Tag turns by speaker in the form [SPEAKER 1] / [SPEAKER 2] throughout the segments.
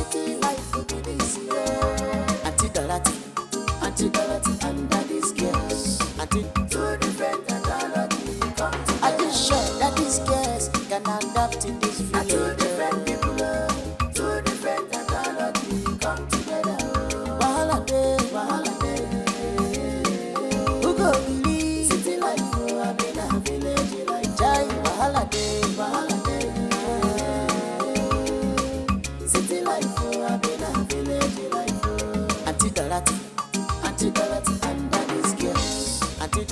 [SPEAKER 1] city life will be this year. Auntie Dorothy, under these girls. Auntie, two different analogy come together. Are you sure that these girls can adapt in this village? Two different people, two different analogy come together. Wahala day. Who go believe city life? I mean a village like Jai. Wahala day. City life, I mean a village life. Auntie Dorothy, under these girls. Auntie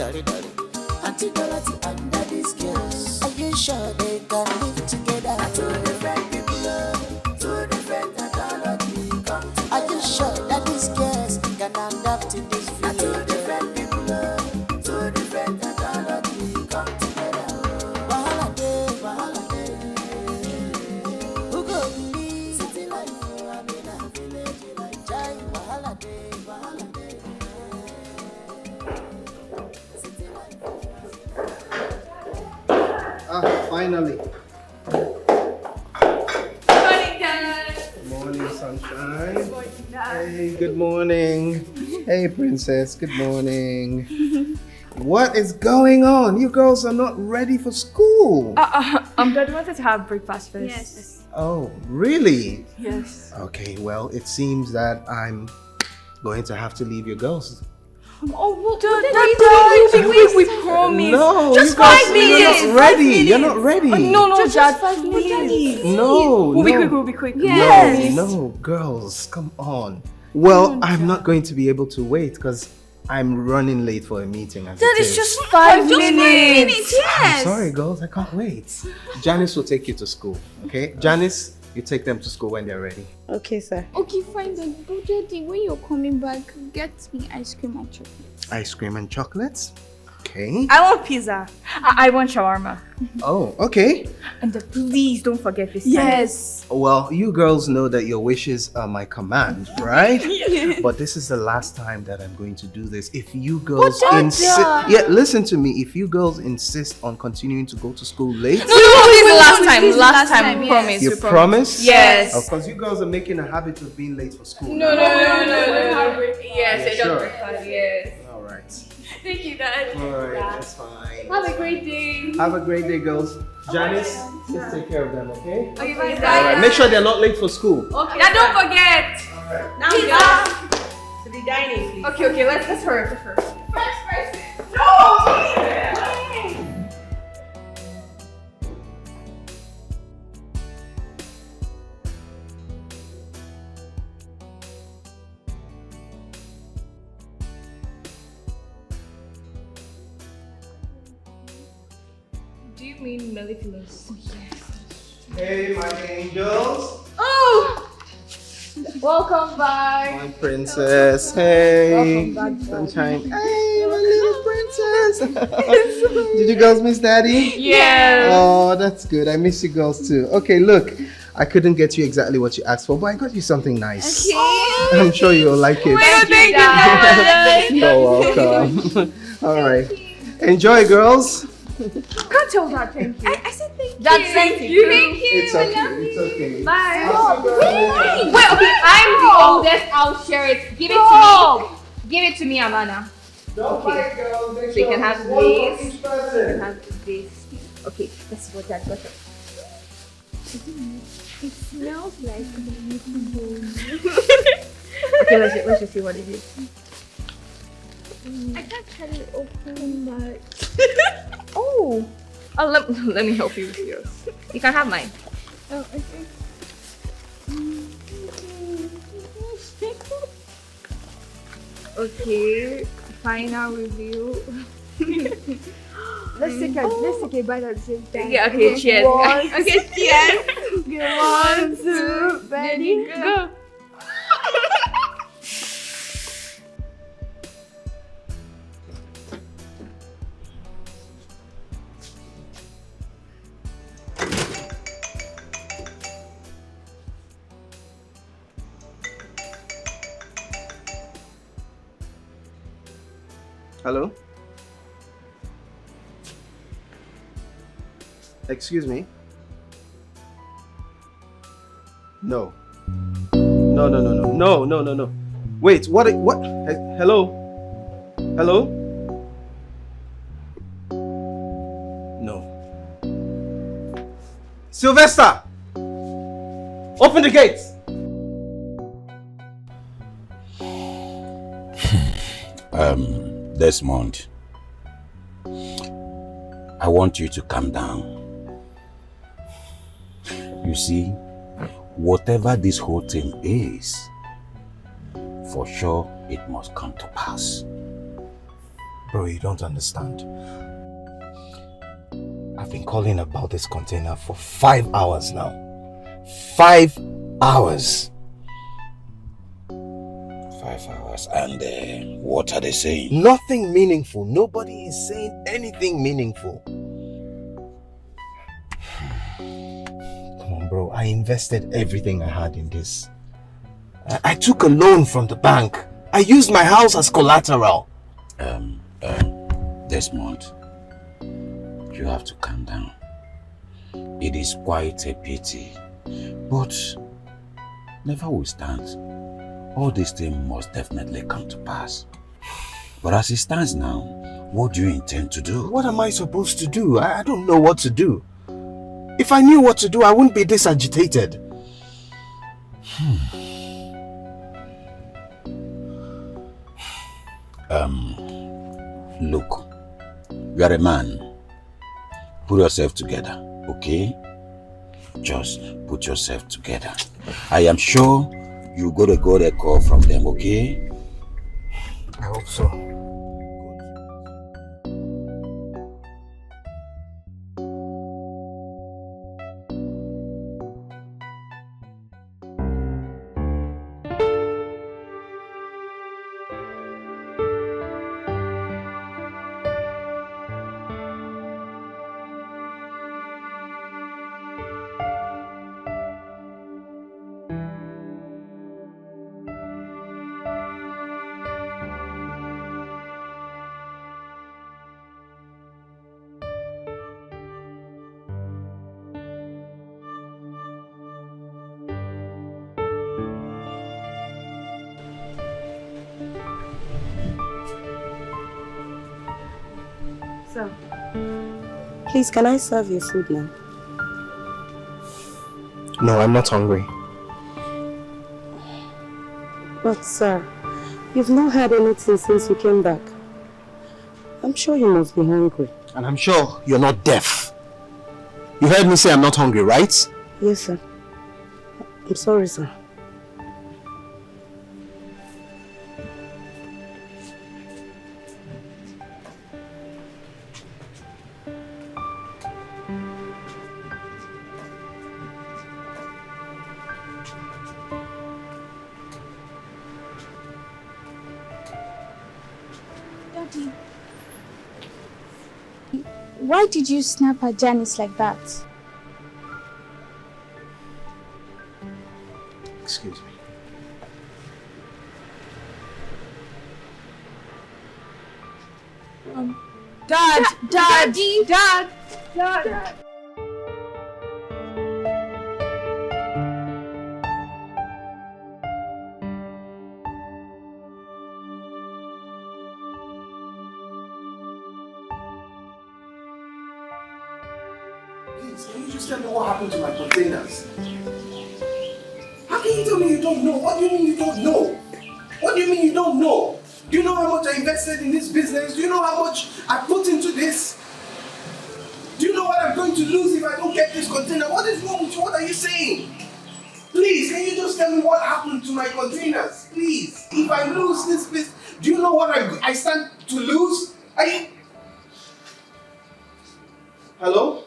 [SPEAKER 1] Dorothy, under these girls. Are you sure they can live together? Two different people, two different analogy come together. Are you sure that these girls can adapt in this village? Two different people, two different analogy come together. Wahala day. Who go believe city life? I mean a village like Jai. Wahala day.
[SPEAKER 2] Finally.
[SPEAKER 3] Good morning, guys.
[SPEAKER 2] Good morning, sunshine. Good morning, hey, good morning. Hey, princess, good morning. What is going on? You girls are not ready for school.
[SPEAKER 3] Daddy wanted to have breakfast first.
[SPEAKER 4] Yes.
[SPEAKER 2] Oh, really?
[SPEAKER 3] Yes.
[SPEAKER 2] Okay, well, it seems that I'm going to have to leave you girls.
[SPEAKER 3] Oh, well, Daddy, we promise.
[SPEAKER 2] No,
[SPEAKER 3] just
[SPEAKER 2] you guys,
[SPEAKER 3] 5 minutes.
[SPEAKER 2] You're not ready. You're not ready.
[SPEAKER 3] No,
[SPEAKER 4] Just
[SPEAKER 3] Dad.
[SPEAKER 4] 5 minutes.
[SPEAKER 2] No,
[SPEAKER 3] We'll be quick.
[SPEAKER 4] Yes.
[SPEAKER 2] No, girls, come on. Well, I'm not going to be able to wait because I'm running late for a meeting. As
[SPEAKER 3] Dad,
[SPEAKER 2] it
[SPEAKER 3] it's
[SPEAKER 2] is.
[SPEAKER 3] just 5 minutes.
[SPEAKER 2] I'm sorry, girls, I can't wait. Janice will take you to school, okay? Janice, you take them to school when they're ready.
[SPEAKER 4] Okay, sir.
[SPEAKER 5] Okay, fine then. But Daddy, when you're coming back, get me ice cream and chocolate.
[SPEAKER 2] Ice cream and chocolates? Okay.
[SPEAKER 3] I want pizza. I want shawarma.
[SPEAKER 2] Oh, okay.
[SPEAKER 3] And please don't forget this time.
[SPEAKER 4] Yes.
[SPEAKER 2] Well, you girls know that your wishes are my command, right? But this is the last time that I'm going to do this. If you girls insist, listen to me. If you girls insist on continuing to go to school late,
[SPEAKER 3] No, this is the last time. Last time,
[SPEAKER 5] yes.
[SPEAKER 3] promise.
[SPEAKER 2] you promise?
[SPEAKER 3] Yes.
[SPEAKER 2] Of course, you girls are making a habit of being late for school.
[SPEAKER 3] No. Yes,
[SPEAKER 2] Sure.
[SPEAKER 3] Yes.
[SPEAKER 2] All right.
[SPEAKER 3] Thank you, Dad.
[SPEAKER 2] All right, that's fine.
[SPEAKER 3] Have a great day.
[SPEAKER 2] Have a great day, girls. Janice, just take care of them, okay?
[SPEAKER 3] Okay, bye.
[SPEAKER 2] All right. Make sure they're not late for school.
[SPEAKER 3] Okay. Now don't forget.
[SPEAKER 2] All right.
[SPEAKER 4] Now go to the dining, please.
[SPEAKER 3] Okay. Let's hurry. First person. Do you mean mellifluous? Oh, yes.
[SPEAKER 2] Hey, my angels.
[SPEAKER 3] Oh! Welcome back.
[SPEAKER 2] My princess. Hey.
[SPEAKER 3] Welcome back.
[SPEAKER 2] Sunshine. Hey, my little princess. Did you girls miss Daddy?
[SPEAKER 3] Yes.
[SPEAKER 2] Oh, that's good. I miss you girls too. Okay, look. I couldn't get you exactly what you asked for, but I got you something nice.
[SPEAKER 5] Okay.
[SPEAKER 2] I'm sure you'll like it.
[SPEAKER 3] Thank you, Dad.
[SPEAKER 2] You're welcome. All right. Enjoy, girls.
[SPEAKER 3] Can't tell that. Thank you.
[SPEAKER 5] I said thank you.
[SPEAKER 3] Dad, thank you.
[SPEAKER 2] It's okay. It's okay.
[SPEAKER 3] Bye.
[SPEAKER 2] I'll see you guys later.
[SPEAKER 6] Wait, okay, I'm the oldest, I'll share it. Give it to me. Give it to me, Amana.
[SPEAKER 2] Don't fight, girls. Make
[SPEAKER 6] So you
[SPEAKER 2] sure
[SPEAKER 6] can have
[SPEAKER 2] one for
[SPEAKER 6] this.
[SPEAKER 2] each
[SPEAKER 6] You
[SPEAKER 2] person.
[SPEAKER 6] can have this. Okay, let's see what Dad got.
[SPEAKER 5] It smells like
[SPEAKER 6] Okay, let's just see what it is.
[SPEAKER 5] I can't try to open my.
[SPEAKER 6] Oh, let me help you with yours. You can have mine.
[SPEAKER 5] Oh, okay.
[SPEAKER 6] Okay, final review.
[SPEAKER 5] Let's take a bite at the same time.
[SPEAKER 6] Yeah, okay, cheers.
[SPEAKER 5] One,
[SPEAKER 6] Okay, cheers.
[SPEAKER 5] okay, 1, 2, ready, go.
[SPEAKER 2] Hello? Excuse me? No. No. Wait, what? Hello? Hello? No. Sylvester! Open the gates!
[SPEAKER 7] Desmond, I want you to calm down. You see, whatever this whole thing is, for sure it must come to pass.
[SPEAKER 2] Bro, you don't understand. I've been calling about this container for 5 hours now. 5 hours.
[SPEAKER 7] 5 hours, and what are they saying?
[SPEAKER 2] Nothing meaningful. Nobody is saying anything meaningful. Come on, bro. I invested everything I had in this. I took a loan from the bank. I used my house as collateral.
[SPEAKER 7] Desmond, you have to calm down. It is quite a pity, but never will stand. All these things must definitely come to pass. But as it stands now, what do you intend to do?
[SPEAKER 2] What am I supposed to do? I don't know what to do. If I knew what to do, I wouldn't be this agitated.
[SPEAKER 7] Look, you are a man. Put yourself together, okay? Just put yourself together. I am sure you got a call from them, okay?
[SPEAKER 2] I hope so.
[SPEAKER 3] So,
[SPEAKER 4] Please, can I serve your food now?
[SPEAKER 2] No, I'm not hungry.
[SPEAKER 4] But sir, you've not had anything since you came back. I'm sure you must be hungry.
[SPEAKER 2] And I'm sure you're not deaf. You heard me say I'm not hungry, right?
[SPEAKER 4] Yes, sir. I'm sorry, sir.
[SPEAKER 5] Daddy, why did you snap at Janice like that?
[SPEAKER 2] Excuse me.
[SPEAKER 3] Dad.
[SPEAKER 2] Please, can you just tell me what happened to my containers? How can you tell me you don't know? What do you mean you don't know? What do you mean you don't know? Do you know how much I invested in this business? Do you know how much I put into this? Do you know what I'm going to lose if I don't get this container? What is wrong with you? What are you saying? Please, can you just tell me what happened to my containers? Please. If I lose this business, do you know what I stand to lose? Are you... Hello?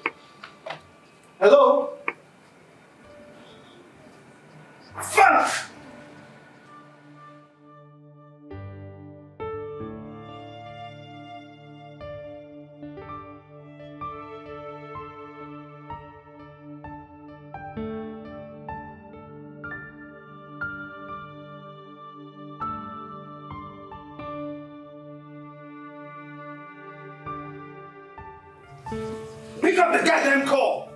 [SPEAKER 2] Hello? Fuck! Pick up the goddamn call!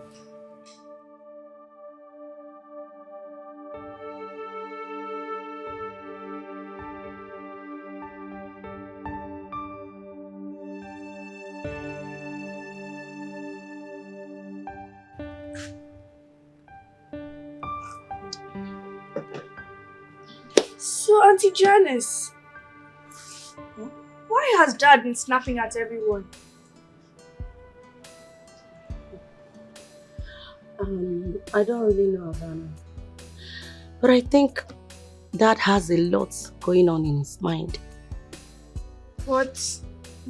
[SPEAKER 3] So, Auntie Janice, why has Dad been snapping at everyone?
[SPEAKER 4] I don't really know, Havana. But I think Dad has a lot going on in his mind.
[SPEAKER 6] But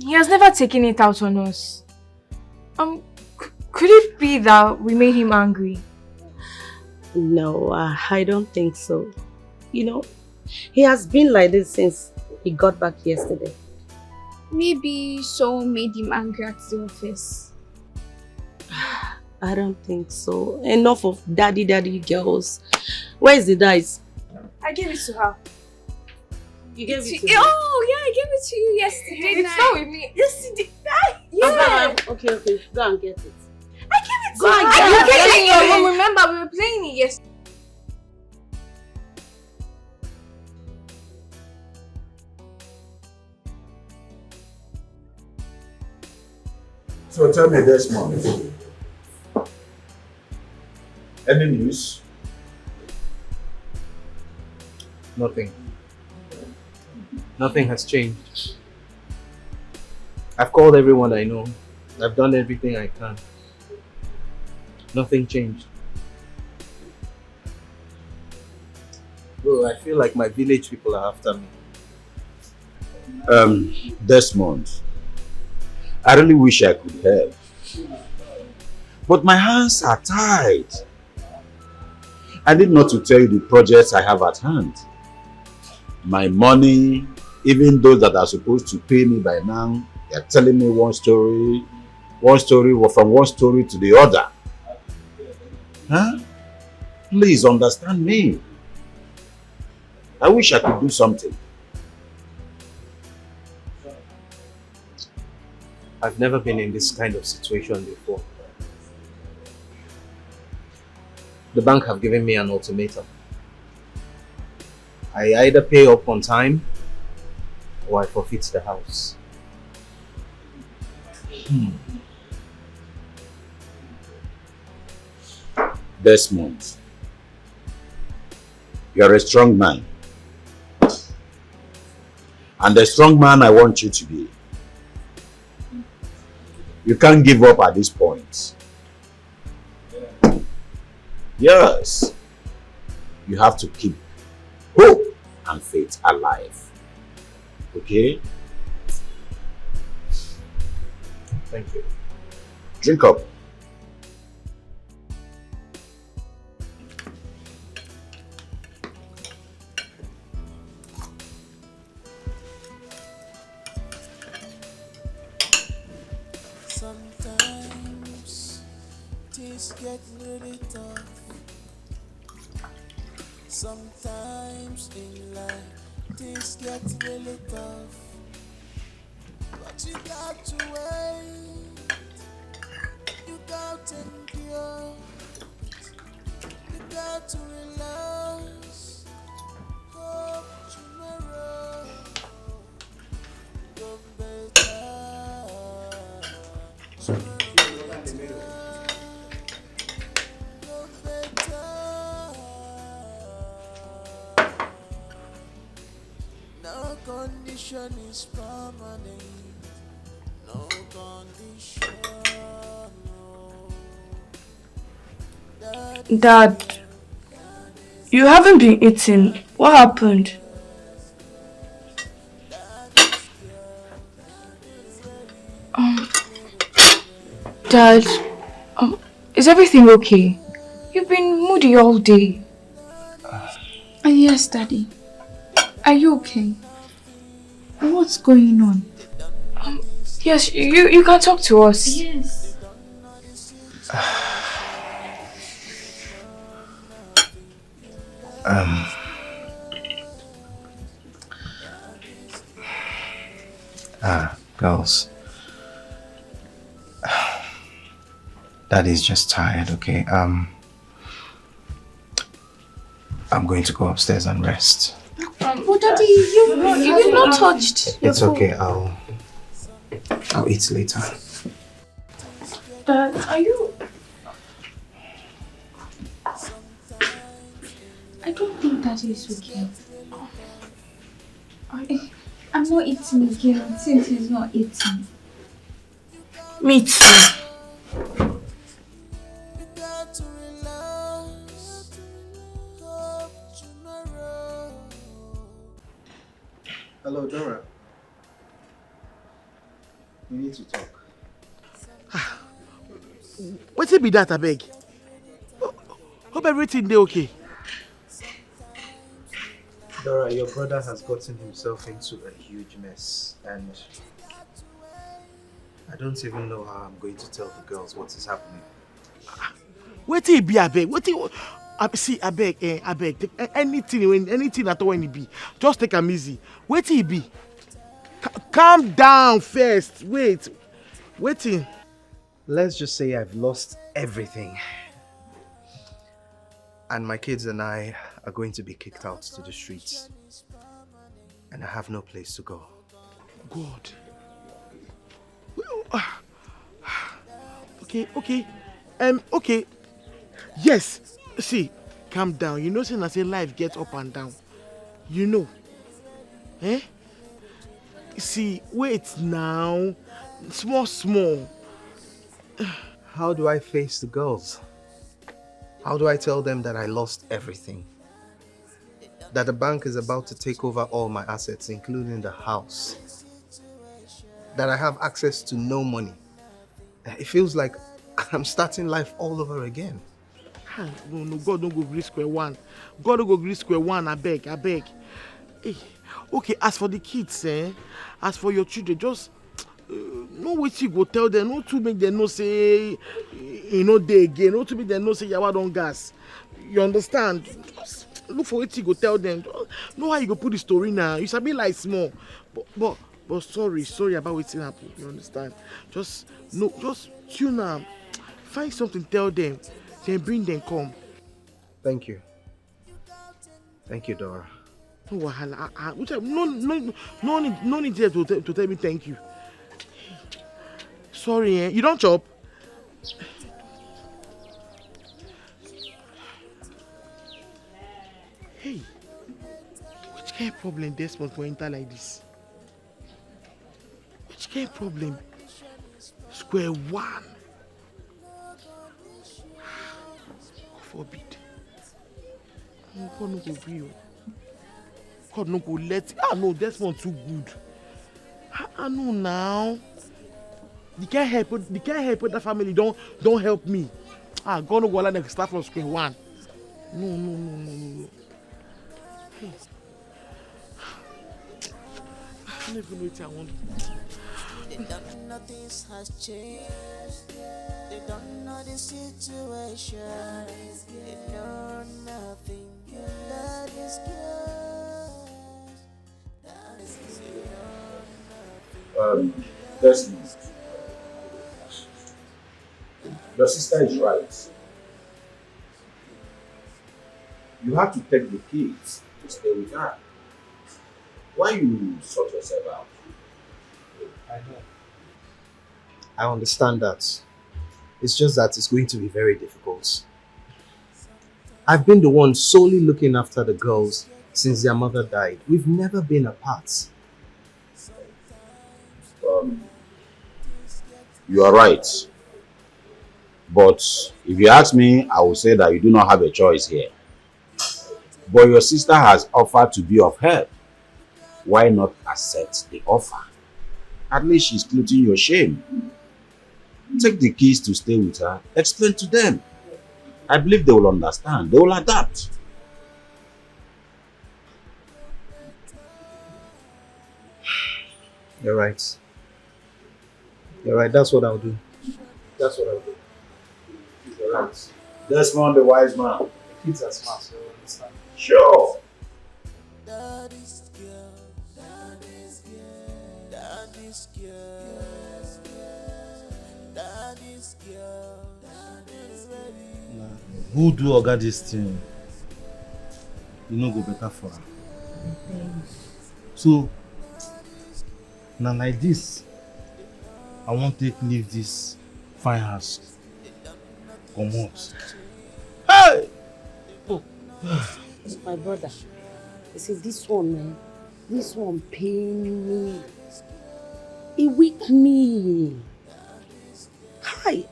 [SPEAKER 6] he has never taken it out on us. Could it be that we made him angry?
[SPEAKER 4] No, I don't think so. You know, he has been like this since he got back yesterday.
[SPEAKER 5] Maybe someone made him angry at the office.
[SPEAKER 4] I don't think so. Enough of daddy girls. Where is the dice?
[SPEAKER 3] I gave it to her.
[SPEAKER 4] You gave it to her?
[SPEAKER 5] Oh, yeah, I gave it to you yesterday.
[SPEAKER 6] It's not with me.
[SPEAKER 3] Yesterday?
[SPEAKER 4] Yeah. Okay, go and get it.
[SPEAKER 3] I gave it to
[SPEAKER 4] Go and
[SPEAKER 3] her.
[SPEAKER 4] get
[SPEAKER 6] You
[SPEAKER 4] it.
[SPEAKER 6] played it in your room, remember? We were playing it yesterday.
[SPEAKER 7] So tell me this month. Any news?
[SPEAKER 2] Nothing. Nothing has changed. I've called everyone I know. I've done everything I can. Nothing changed. Bro, I feel like my village people are after me.
[SPEAKER 7] This month. I really wish I could help. But my hands are tied. I need not to tell you the projects I have at hand. My money, even those that are supposed to pay me by now, they are telling me one story from one story to the other. Huh? Please understand me. I wish I could do something.
[SPEAKER 2] I've never been in this kind of situation before. The bank have given me an ultimatum. I either pay up on time or I forfeit the house.
[SPEAKER 7] Desmond, you're a strong man. And the strong man I want you to be. You can't give up at this point. Yes. You have to keep hope and faith alive. Okay?
[SPEAKER 2] Thank you.
[SPEAKER 7] Drink up.
[SPEAKER 1] Sometimes things get really tough. Sometimes in life things get really tough. But you got to wait. You got to endure. You got to relax. Hope tomorrow go better. No condition is permanent. No condition. No.
[SPEAKER 3] Dad, you haven't been eating. What happened?
[SPEAKER 6] Dad, is everything okay? You've been moody all day.
[SPEAKER 5] Yes, Daddy. Are you okay? What's going on?
[SPEAKER 6] Yes, you can talk to us.
[SPEAKER 5] Yes.
[SPEAKER 2] Girls. Daddy's just tired, okay? I'm going to go upstairs and rest.
[SPEAKER 5] But Daddy, you've not touched your
[SPEAKER 2] It's
[SPEAKER 5] food.
[SPEAKER 2] okay, I'll eat later.
[SPEAKER 3] Dad, are you...
[SPEAKER 5] I don't think Daddy is okay. I'm not eating again since he's not eating.
[SPEAKER 3] Me too.
[SPEAKER 2] Hello, Dora. We need to talk.
[SPEAKER 8] What's it be that, I beg? Hope everything dey okay.
[SPEAKER 2] Dora, your brother has gotten himself into a huge mess, and I don't even know how I'm going to tell the girls what is happening.
[SPEAKER 8] What it be, I beg? See, I beg. Anything at all when it be, just take them easy. What it be? Calm down first. Waiting.
[SPEAKER 2] Let's just say I've lost everything. And my kids and I are going to be kicked out to the streets. And I have no place to go.
[SPEAKER 8] God. Okay. Okay. Yes. See, calm down. You know, since I say life gets up and down. You know. Eh? See, wait now. Small.
[SPEAKER 2] How do I face the girls? How do I tell them that I lost everything? That the bank is about to take over all my assets, including the house. That I have access to no money. It feels like I'm starting life all over again.
[SPEAKER 8] No, God don't go gree square one. God don't go gree square one, I beg. Hey. Okay, as for the kids, as for your children, just no way you go tell them, not to make them know say they again, not to make them know say yawa don gas. You understand? Just look for what you go tell them. Know how you go put the story now. You sabi like small, but sorry about what's happen. You understand? Just tune am. Find something, tell them, then bring them come.
[SPEAKER 2] Thank you, Dora.
[SPEAKER 8] No wahala. No need to tell me thank you. Sorry, you don't chop. Hey, which kind of problem Desmond go enter like this? Which kind of problem? Square one. God forbid. God no go gree. God no go let. No, Desmond too good. I know now. The can't help that family don't help me. God no go let them start from square one. No. Hey. I don't even know what I want.
[SPEAKER 1] They don't know this has changed. They don't know the situation. They know nothing. That is good.
[SPEAKER 7] Desmond, your sister is right. You have to take the kids to stay with her. Why you sort yourself out?
[SPEAKER 2] I know. I understand that. It's just that it's going to be very difficult. I've been the one solely looking after the girls since their mother died. We've never been apart.
[SPEAKER 7] You are right. But if you ask me, I will say that you do not have a choice here. But your sister has offered to be of help. Why not accept the offer? At least she's clothing your shame. Take the kids to stay with her. Explain to them. I believe they will understand. They will adapt.
[SPEAKER 2] You're right. That's what I'll do. You're right.
[SPEAKER 7] Desmond, the wise man.
[SPEAKER 2] The kids are smart, so I understand.
[SPEAKER 7] Sure.
[SPEAKER 1] Daddy's girl. Daddy's girl. Daddy's girl. Daddy's girl. Daddy's ready.
[SPEAKER 9] Nah, who do oga this thing? You no go better for her. So, now like this, I want to leave this fine house. Come out.
[SPEAKER 8] Hey!
[SPEAKER 4] My brother, you see this one, man, This one pain me. It weak me. Hi.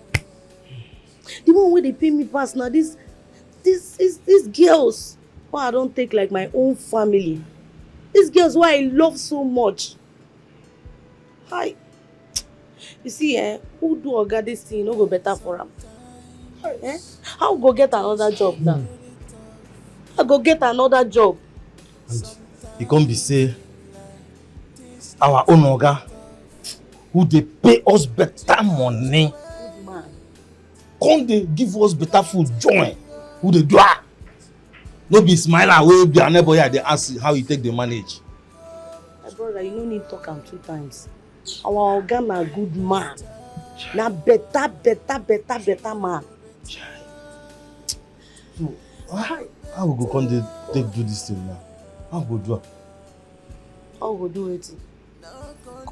[SPEAKER 4] The one where they pay me pass now, these girls who I don't take like my own family. These girls who I love so much. Hi. You see, who do oga this thing, no go better for him. How go get another job now? I go get another job.
[SPEAKER 9] And he can't be say our own oga who they pay us better money.
[SPEAKER 4] Good man.
[SPEAKER 9] Can't they give us better food join? Who they do? No be smile away be an neighbor here they ask how you take the manage.
[SPEAKER 4] My brother, you no need talk am 2 times. Our oga na good man. Na better man.
[SPEAKER 9] So how we go come dey take do this thing now? How we go do am?
[SPEAKER 4] How we go do it?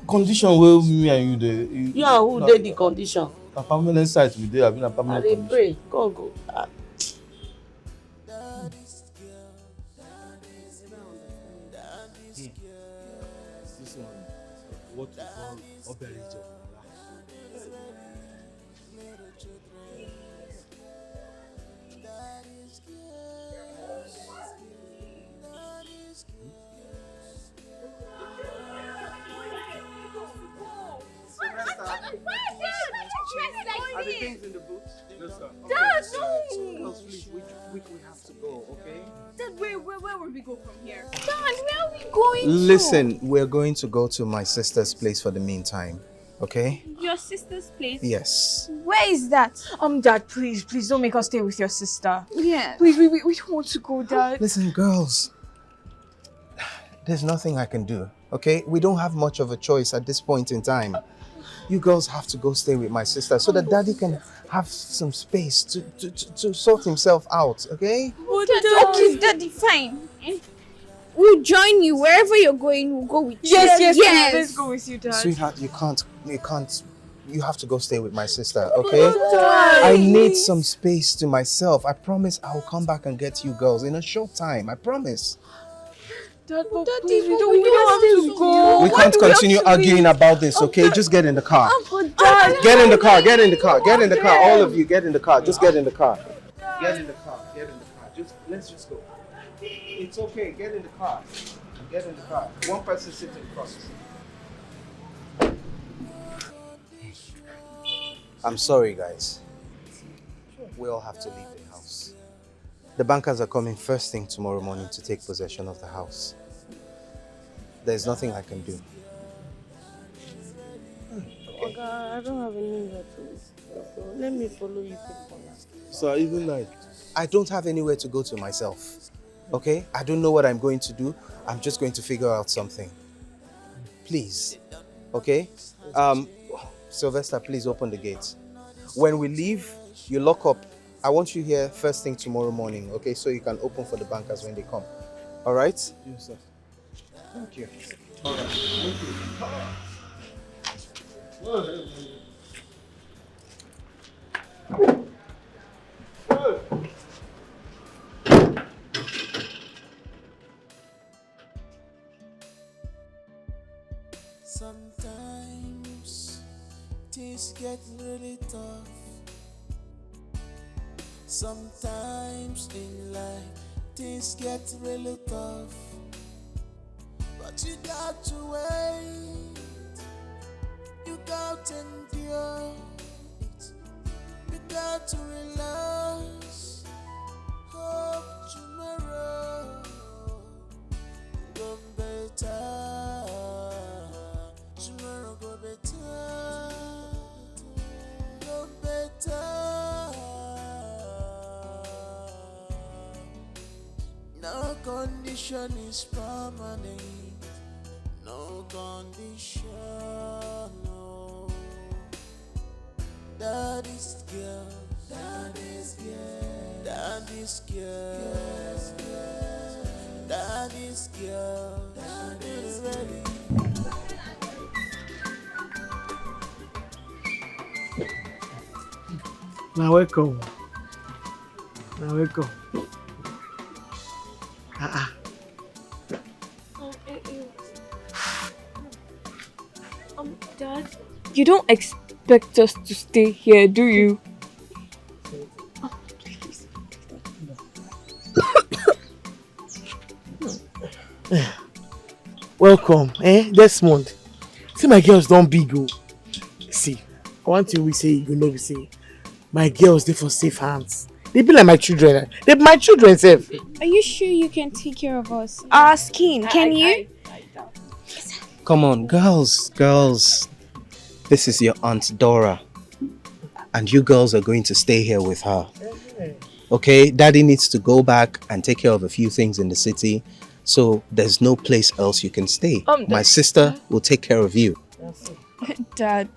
[SPEAKER 9] Condition where me and you dey.
[SPEAKER 4] You and who dey the condition?
[SPEAKER 9] A permanent site we dey, abi na
[SPEAKER 4] I
[SPEAKER 9] permanent
[SPEAKER 4] dey
[SPEAKER 9] condition.
[SPEAKER 4] pray. God go.
[SPEAKER 9] This one, what we call operate of
[SPEAKER 2] Are the things in the booth?
[SPEAKER 9] Yes, sir.
[SPEAKER 5] Dad,
[SPEAKER 2] So,
[SPEAKER 5] no!
[SPEAKER 2] girls, please, which we have to go, okay?
[SPEAKER 5] Dad, where will we go from here? Dad, where are we going
[SPEAKER 2] Listen, we're going to go to my sister's place for the meantime, okay?
[SPEAKER 5] to? Your sister's place?
[SPEAKER 2] Yes.
[SPEAKER 5] Where is that?
[SPEAKER 6] Dad, please don't make us stay with your sister.
[SPEAKER 5] Yeah.
[SPEAKER 6] Please, we don't want to go, Dad.
[SPEAKER 2] Listen, girls, there's nothing I can do, okay? We don't have much of a choice at this point in time. You girls have to go stay with my sister so that daddy can have some space to sort himself out, okay?
[SPEAKER 5] Okay, Daddy, fine. We'll join you wherever you're going. We'll go with you.
[SPEAKER 6] Yes. Let's go with you, Dad.
[SPEAKER 2] Sweetheart, you can't, you have to go stay with my sister, okay? I need some space to myself. I promise I'll come back and get you girls in a short time, I promise.
[SPEAKER 6] Dad, but
[SPEAKER 5] Daddy,
[SPEAKER 6] please, we
[SPEAKER 5] we
[SPEAKER 6] don't
[SPEAKER 5] don't
[SPEAKER 6] have to go.
[SPEAKER 2] We
[SPEAKER 6] Why
[SPEAKER 2] can't
[SPEAKER 6] do we have
[SPEAKER 2] continue
[SPEAKER 6] to
[SPEAKER 2] arguing
[SPEAKER 6] leave?
[SPEAKER 2] about this, okay? Just get in the car.
[SPEAKER 6] Dad,
[SPEAKER 2] Get in the car, get in the car, get in the car. All of you, get in the car. Just get in the car. Get in the car, get in the car. Let's just go. It's okay, get in the car. Get in the car. One person sit in front. I'm sorry, guys. We all have to leave the house. The bankers are coming first thing tomorrow morning to take possession of the house. There's nothing I can do.
[SPEAKER 4] Oga, I don't have anywhere to go. So let me follow you people now.
[SPEAKER 9] So even like
[SPEAKER 2] I don't have anywhere to go to myself. Okay? I don't know what I'm going to do. I'm just going to figure out something. Please. Okay? Sylvester, please open the gate. When we leave, you lock up. I want you here first thing tomorrow morning, okay? So you can open for the bankers when they come. All right?
[SPEAKER 9] yes, sir.
[SPEAKER 2] Thank you. All right. Thank you.
[SPEAKER 1] Sometimes things get really tough. Sometimes in life things get really tough. But you got to wait. You got to endure it. You got to relax. Hope tomorrow go better. Tomorrow go better. Go better. No condition is permanent. No condition, no. Daddy's girl, daddy's girl, daddy's girl, daddy's girl, daddy's ready.
[SPEAKER 8] Now welcome.
[SPEAKER 6] Dad, you don't expect us to stay here, do you?
[SPEAKER 8] Welcome, Desmond. See, my girls don't big go. See, one thing we say, you know we say, my girls, they for safe hands. They be like my children. They be my children, self.
[SPEAKER 5] Are you sure you can take care of us? Our skin, can you?
[SPEAKER 2] Come on, girls. This is your Aunt Dora. And you girls are going to stay here with her. Okay? Daddy needs to go back and take care of a few things in the city. So there's no place else you can stay. My sister will take care of you.
[SPEAKER 3] Dad,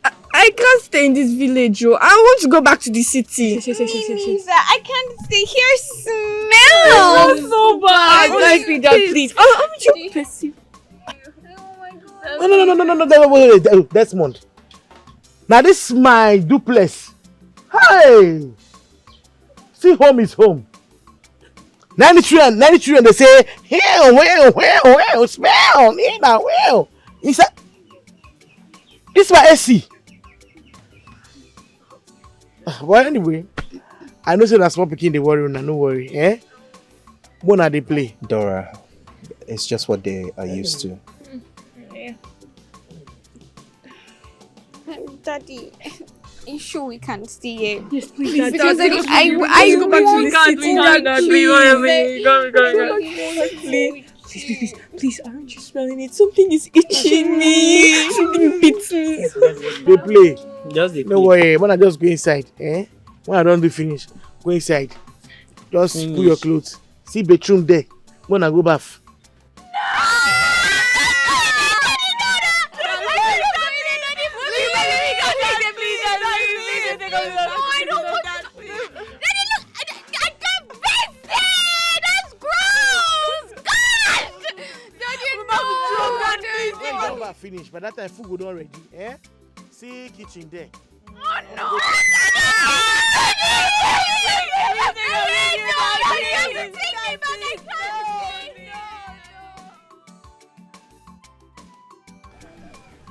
[SPEAKER 3] I can't stay in this village, I want to go back to the city.
[SPEAKER 5] Lisa, I can't stay here. Smell.
[SPEAKER 3] It's so bad. Please.
[SPEAKER 8] No, Desmond. Now this is my duplex. Hey! See, home is home. 93 and they say, well, smell, well. Inside, this is my AC. But anyway, I know that's small picking the worry, no worry, When are they play?
[SPEAKER 2] Dora, it's just what they are used to.
[SPEAKER 5] Daddy, are you sure we can't stay here?
[SPEAKER 3] Yes, please.
[SPEAKER 5] Because
[SPEAKER 3] Daddy,
[SPEAKER 5] I
[SPEAKER 3] go back to the city. Please, aren't you smelling it? Something is itching me. Something beats me.
[SPEAKER 8] They play.
[SPEAKER 10] Just the
[SPEAKER 8] No worry, when I just go inside, When I don't do finish, go inside. Just put your clothes. See bedroom there. When I go bath. Finish. By that time, food would already, See kitchen there.
[SPEAKER 5] Oh no!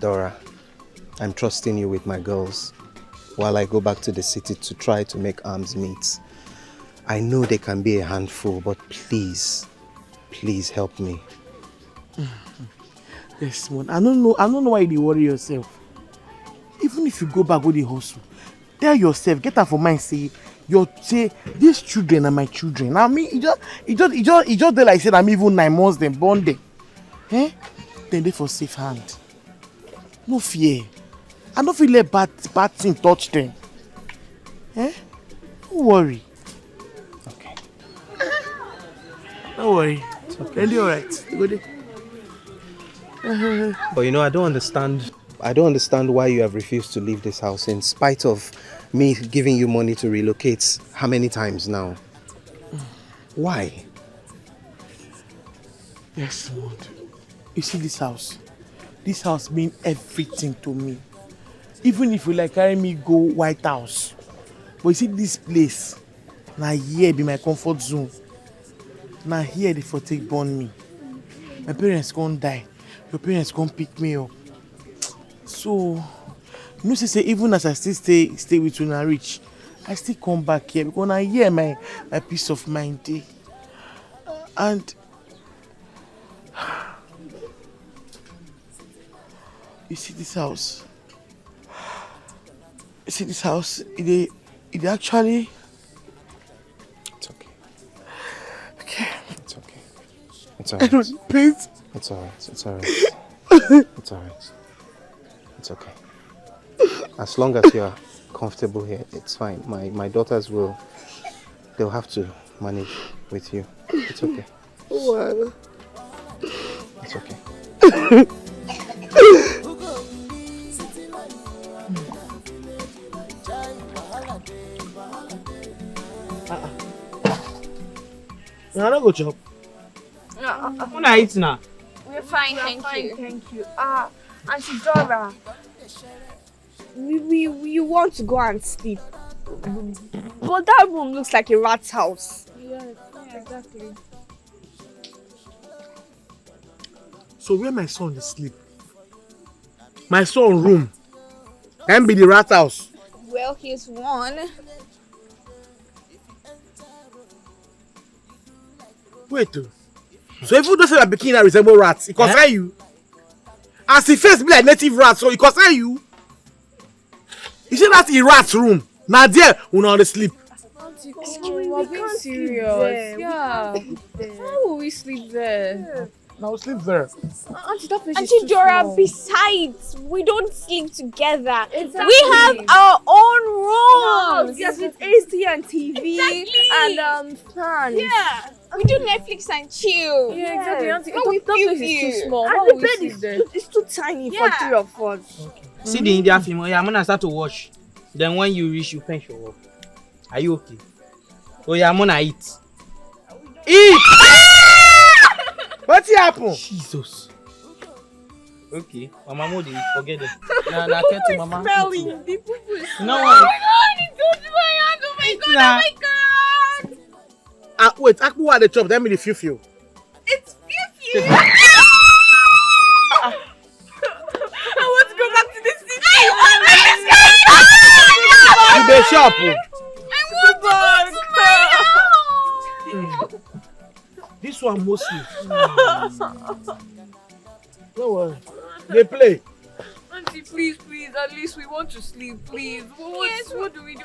[SPEAKER 2] Dora, I'm trusting you with my girls while I go back to the city to try to make arms meet. I know they can be a handful, but please help me.
[SPEAKER 8] Yes, man. I don't know why you worry yourself. Even if you go back with the hustle, tell yourself, get out for mind, say these children are my children. I mean, it just there like said I'm even 9 months then born them. Then they for safe hand. No fear. I don't feel let bad thing touch them. Don't worry.
[SPEAKER 2] Okay.
[SPEAKER 8] Don't worry. It's okay. They'll be alright. Go there.
[SPEAKER 2] But I don't understand why you have refused to leave this house in spite of me giving you money to relocate how many times now? Why?
[SPEAKER 8] Yes, Lord. You see this house? This house means everything to me. Even if you like carry me go White House. But you see this place, now here be my comfort zone. Now here they for take born me. My parents gonna die. Your parents gonna pick me up. So, you know, say even as I still stay with you and rich, I still come back here because I hear my peace of mind day. And you see this house. It actually.
[SPEAKER 2] It's okay.
[SPEAKER 8] Okay.
[SPEAKER 2] It's okay. It's alright.
[SPEAKER 8] I don't paint.
[SPEAKER 2] It's alright. It's alright. It's alright. It's okay. As long as you're comfortable here, it's fine. My daughters they'll have to manage with you. It's okay.
[SPEAKER 8] What?
[SPEAKER 2] It's okay.
[SPEAKER 8] I don't go chop.
[SPEAKER 10] When I eat now.
[SPEAKER 5] We're fine, thank you.
[SPEAKER 6] Thank you. Auntie Dora.
[SPEAKER 4] We want to go and sleep. But that room looks like a rat's house.
[SPEAKER 6] Yeah, exactly.
[SPEAKER 8] So where my son is sleep? my son room. And be the rat house.
[SPEAKER 5] Well, here's one.
[SPEAKER 8] Wait. So if you don't say that bikini resemble rats, it concern you. As the face be like native rats, so it concern you. You see that's a rat's room. Now there, we not sleep.
[SPEAKER 3] We're being serious. Yeah. How will we sleep there?
[SPEAKER 8] Now sleep there.
[SPEAKER 3] Auntie, that place is
[SPEAKER 5] Auntie
[SPEAKER 3] too
[SPEAKER 5] Dora,
[SPEAKER 3] small.
[SPEAKER 5] besides, we don't sleep together.
[SPEAKER 3] Exactly.
[SPEAKER 5] We have our own rooms.
[SPEAKER 3] Yes, with AC and TV
[SPEAKER 5] Exactly.
[SPEAKER 3] and fans.
[SPEAKER 5] Yeah. We do Netflix and chill.
[SPEAKER 3] Yeah, exactly. Auntie,
[SPEAKER 5] How we
[SPEAKER 3] that place
[SPEAKER 5] feel
[SPEAKER 3] is
[SPEAKER 5] you?
[SPEAKER 3] too small.
[SPEAKER 4] And
[SPEAKER 3] How
[SPEAKER 4] the
[SPEAKER 3] will we
[SPEAKER 4] bed
[SPEAKER 3] sleep
[SPEAKER 4] is
[SPEAKER 3] there?
[SPEAKER 4] it's too tiny
[SPEAKER 5] Yeah.
[SPEAKER 4] for 3 of us.
[SPEAKER 10] See the India film. Yeah, I'm gonna start to watch. Then when you reach, you finish your work. Are you okay? Oh yeah, I'm gonna eat.
[SPEAKER 8] Eat! What's happened?
[SPEAKER 10] Jesus. Okay, Mama Modi, forget it. Nah, get to Mama.
[SPEAKER 4] Smelling the poo-poo is
[SPEAKER 10] No
[SPEAKER 5] Oh
[SPEAKER 10] one.
[SPEAKER 5] my god, it touched my hand. Oh my god,
[SPEAKER 10] Nah.
[SPEAKER 5] oh my god.
[SPEAKER 8] Wait, Akpu had the chop, then me the few.
[SPEAKER 5] It's Fifi.
[SPEAKER 3] I want to go back to the city.
[SPEAKER 8] You dey shop. This one mostly. No worry. They play.
[SPEAKER 3] Auntie, please, at least we want to sleep, please. What do we do?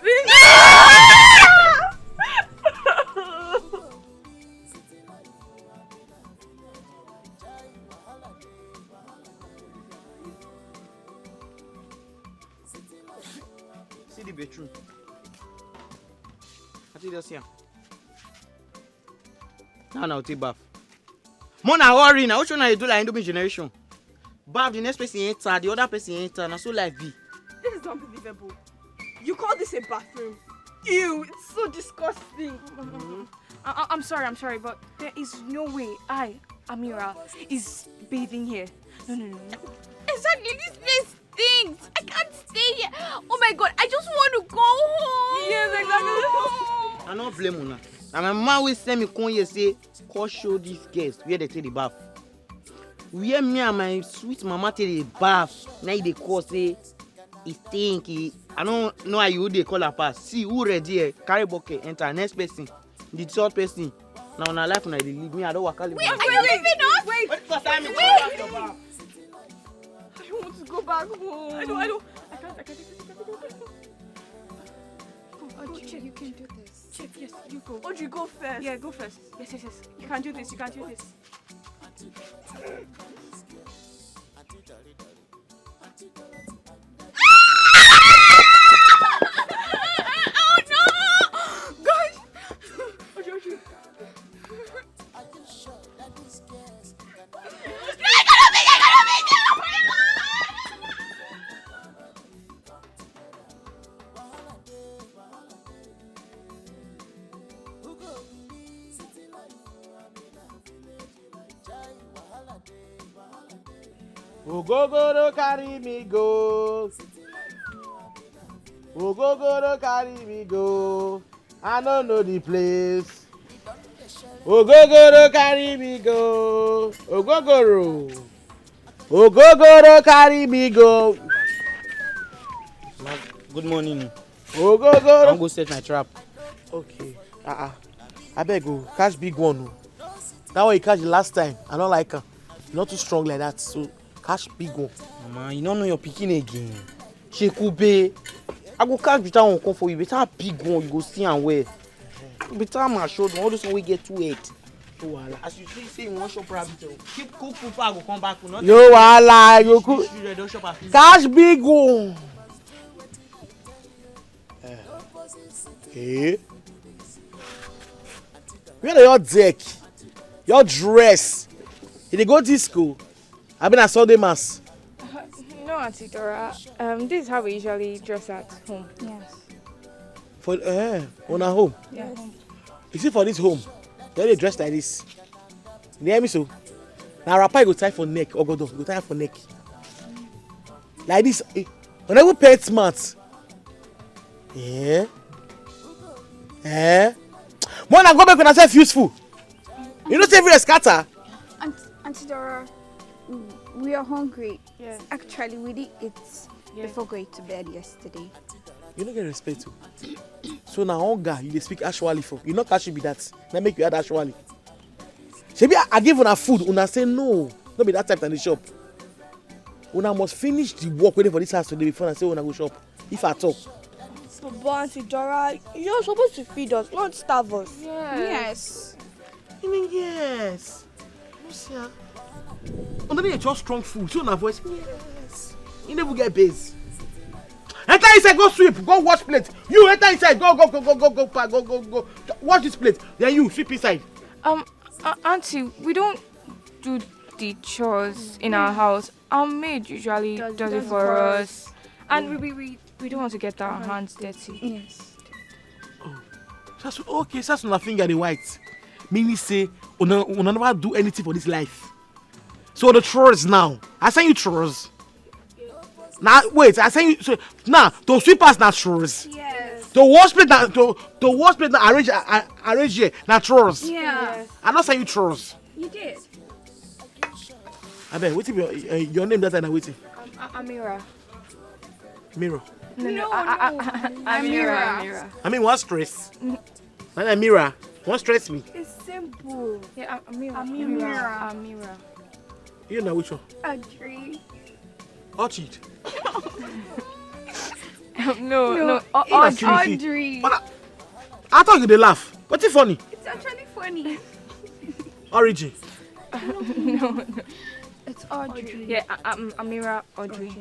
[SPEAKER 10] See the bedroom. I think that's here. Now take bath. Mona worry now. Which one are you do like Indomie generation? Bath, the next person enter, the other person enter. Now so like be.
[SPEAKER 3] This is unbelievable. You call this a bathroom? Ew, it's so disgusting. I'm sorry, but there is no way Amira, is bathing here. No.
[SPEAKER 5] Exactly, this place stinks. I can't stay here. Oh my god, I just want to go home.
[SPEAKER 3] Yes, exactly.
[SPEAKER 10] I not blame Mona. Now my mama will send me come here say, "Call show these guests where they take the bath." Where me and my sweet mama take the bath. Now they call say, "It stinky." I don't know how you they call her pass. See who ready here, carry bucket, enter next person, the third person. Now on our life when they leave me, I don't work.
[SPEAKER 5] Wait, are you leaving us?
[SPEAKER 3] Wait.
[SPEAKER 10] for time.
[SPEAKER 3] I don't want to go back home. I don't. I can't.
[SPEAKER 5] Oh, check, you can do this.
[SPEAKER 3] Check, yes, you go. Audrey, go first. Yeah, go first. Yes. You can do this.
[SPEAKER 5] Oh no! Gosh!
[SPEAKER 3] Audrey.
[SPEAKER 8] Ogogoro carry me go. Ogogoro carry me go. I don't know the place. Ogogoro carry me go. Ogogoro carry me go.
[SPEAKER 10] Good morning.
[SPEAKER 8] Ogogoro.
[SPEAKER 10] I'm go set my trap.
[SPEAKER 8] Okay. I beg you, catch big one. That one you catch the last time. I don't like her. Not too strong like that. So catch big one.
[SPEAKER 10] Mama, you don't know your picking again. Shekube. I go catch better one come for you. Better big one, you go see and wear. Better my shoulder, all this one we get too wet. As you say you want shop rabbit, keep cook food, I go come back.
[SPEAKER 8] Yo, wala, you cook. Catch big one. Hey. Where are your deck? Your dress? Did they go disco? I've been at Sunday mass.
[SPEAKER 6] No, Auntie Dora. This is how we usually dress at home.
[SPEAKER 5] Yes.
[SPEAKER 8] For on our home.
[SPEAKER 6] Yeah.
[SPEAKER 8] You see for this home, they dress like this. You hear me so? Now rapper go tie for neck, ogodo go tie for neck. Like this. When I go pay smart. Yeah. When I go back when I say useful. You know say everywhere scatter.
[SPEAKER 5] Auntie Dora, we are hungry.
[SPEAKER 6] Yes.
[SPEAKER 5] Actually, we did eat before going to bed yesterday.
[SPEAKER 8] You don't get respect too. So now hunger, you dey speak actually for. You not catch be that. That make you add actually. Shebi I give una food, una say no. No be that type in the shop. Una must finish the work waiting for this house today before I say una go shop. If at all.
[SPEAKER 4] But Auntie Dora, you're supposed to feed us, not starve us.
[SPEAKER 5] Yes.
[SPEAKER 8] You mean yes. You see, una dey just strong food. So una voice yes. You never get base. Enter inside, go sweep, go wash plate. You enter inside, go, wash this plate. Then you sweep inside.
[SPEAKER 6] Auntie, we don't do the chores in our house. Our maid usually does it for us. And we don't want to get our hands dirty.
[SPEAKER 5] Yes.
[SPEAKER 8] Oh, that's okay. That's not a finger the white. Meaning say, una never do anything for this life. So the chores now. I send you chores. Now wait, I send you. So now to sweepers now chores.
[SPEAKER 5] Yes.
[SPEAKER 8] To wash plate now to wash plate now arrange here now chores.
[SPEAKER 5] Yeah.
[SPEAKER 8] I not send you chores.
[SPEAKER 5] You did.
[SPEAKER 8] I bet. Wait your name that time. Waiting.
[SPEAKER 6] Amira.
[SPEAKER 8] Mirror.
[SPEAKER 6] No. Amira.
[SPEAKER 8] I mean, what stress? And Amira, what stress me?
[SPEAKER 6] It's simple. Yeah, Amira.
[SPEAKER 8] You know which one?
[SPEAKER 5] Audrey.
[SPEAKER 8] Orchid.
[SPEAKER 6] No.
[SPEAKER 5] Audrey.
[SPEAKER 8] I thought you dey laugh. What's it funny?
[SPEAKER 5] It's actually funny.
[SPEAKER 8] Origin.
[SPEAKER 6] No.
[SPEAKER 5] It's Audrey.
[SPEAKER 6] Yeah, Amira, Audrey.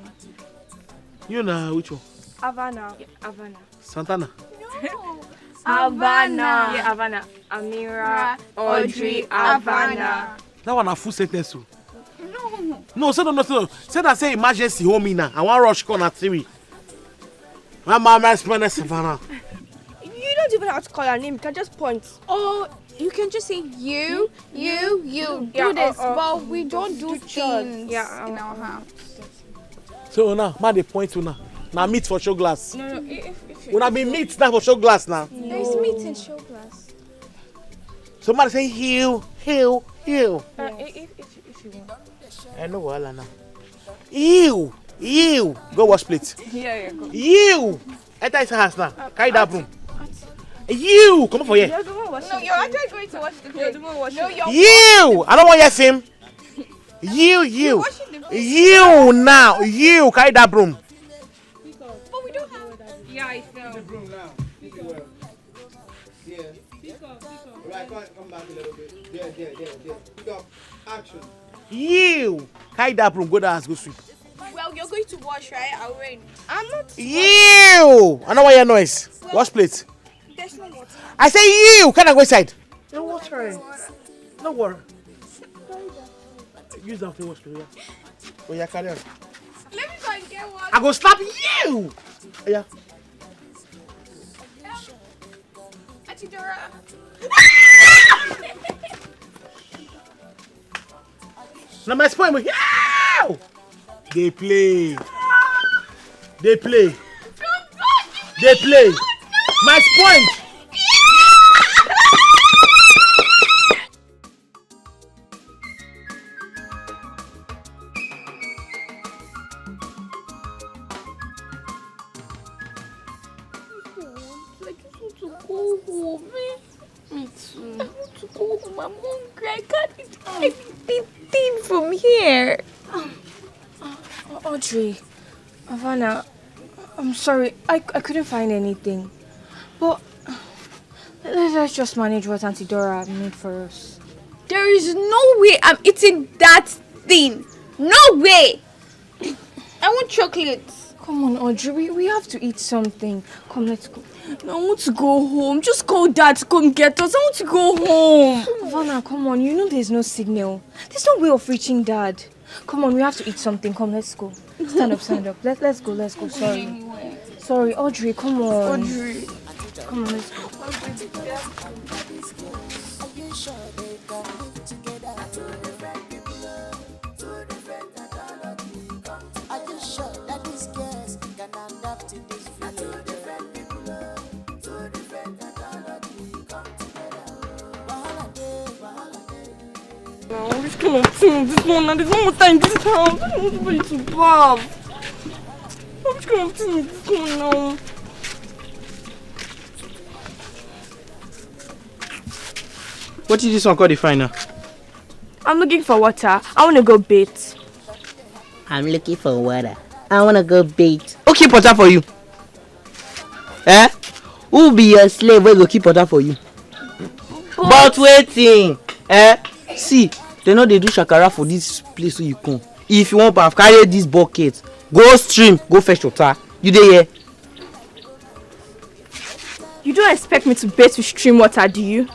[SPEAKER 8] You know which one?
[SPEAKER 6] Havana. Yeah, Havana.
[SPEAKER 8] Santana.
[SPEAKER 5] No.
[SPEAKER 6] Havana. Yeah, Havana. Amira, Audrey, Havana.
[SPEAKER 8] That one a full sentence. So.
[SPEAKER 5] No.
[SPEAKER 8] No, say that say emergency home in now. I want rush corner 3. My mama Spanish Savannah.
[SPEAKER 4] You don't even have to call her name, you can just point.
[SPEAKER 5] Oh, you can just say you do this, but we don't do things in our house.
[SPEAKER 8] So now, man, they point to now. Now meat for show glass.
[SPEAKER 6] No.
[SPEAKER 8] When I be meat now for show glass now.
[SPEAKER 5] There's meat in show glass.
[SPEAKER 8] So man say heal.
[SPEAKER 6] If you want.
[SPEAKER 8] I know what now. You. Go wash plate.
[SPEAKER 6] Yeah, go.
[SPEAKER 8] You. Enter his house now. Carry that broom. You. Come on for here.
[SPEAKER 6] You're the one washing.
[SPEAKER 5] No, you're actually going to wash the plate.
[SPEAKER 6] You're the one washing.
[SPEAKER 5] No, you're
[SPEAKER 8] You. I don't want your film. You.
[SPEAKER 5] washing the plate.
[SPEAKER 8] You now. You. Carry that broom.
[SPEAKER 5] But we don't have.
[SPEAKER 6] Yeah, I fell.
[SPEAKER 2] Broom now. Yeah. Right, come back a little bit. There. Pick up. Action.
[SPEAKER 8] You. Carry that broom. Go down. Go sweep.
[SPEAKER 5] Well, you're going to wash, right? I'll wait.
[SPEAKER 6] I'm not.
[SPEAKER 8] You. I don't want your noise. Wash plate.
[SPEAKER 5] There's no water.
[SPEAKER 8] I say you. Can I go inside? No water. No water. Use that to wash plate. Oh yeah, carry on.
[SPEAKER 5] Let me go and get water.
[SPEAKER 8] I go slap you. Oh, yeah.
[SPEAKER 5] Auntie Dora.
[SPEAKER 8] Now my spoil me. Yeah! They play. My sponge.
[SPEAKER 5] I just want to go home. Me too. I want to go home. I'm hungry. I can't eat anything from here.
[SPEAKER 6] Audrey, Havana, I'm sorry. I couldn't find anything. But let's just manage what Auntie Dora made for us.
[SPEAKER 5] There is no way I'm eating that thing. No way. I want chocolates.
[SPEAKER 6] Come on, Audrey. We have to eat something. Come, let's go.
[SPEAKER 5] I want to go home. Just call Dad to come get us. I want to go home.
[SPEAKER 6] Havana, come on. You know there's no signal. There's no way of reaching Dad. Come on, we have to eat something. Come, let's go. Stand up. Let's go. Sorry, Audrey, come on.
[SPEAKER 5] Audrey.
[SPEAKER 6] Come on, let's go.
[SPEAKER 3] No, which kind of thing this one? And there's no more time in this house. I don't want somebody to bath. Which kind of thing is this one now?
[SPEAKER 10] What is this one called the final?
[SPEAKER 3] I'm looking for water. I want to go bathe.
[SPEAKER 10] I'm looking for water. I wanna go bait. Who keep water for you? Eh? Who be your slave wey go keep water for you? But waiting. Eh? See, they know they do shakara for this place where you come. If you want to carry this bucket, go stream, go fetch water. You dey here?
[SPEAKER 3] You don't expect me to bathe with stream water, do you?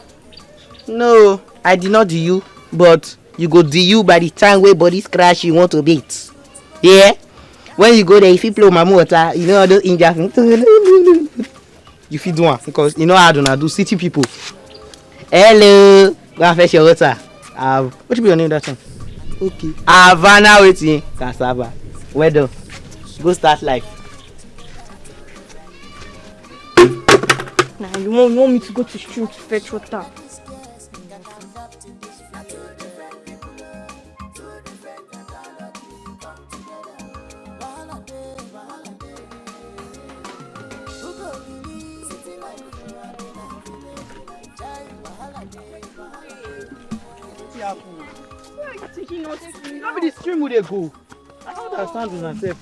[SPEAKER 10] No, I did not do you, but you go do you by the time where body scratch you want to bathe. Yeah? When you go there, if you blow my water, you know all those Indian you fit do one because you know how do city people. Hello, go and fetch your water. What should be your name that time? Okay. Havana waiting. Cassava. Well done. Go start life.
[SPEAKER 3] Nah, you want me to go to stream to fetch water?
[SPEAKER 10] How be the stream where they go? I don't understand with myself.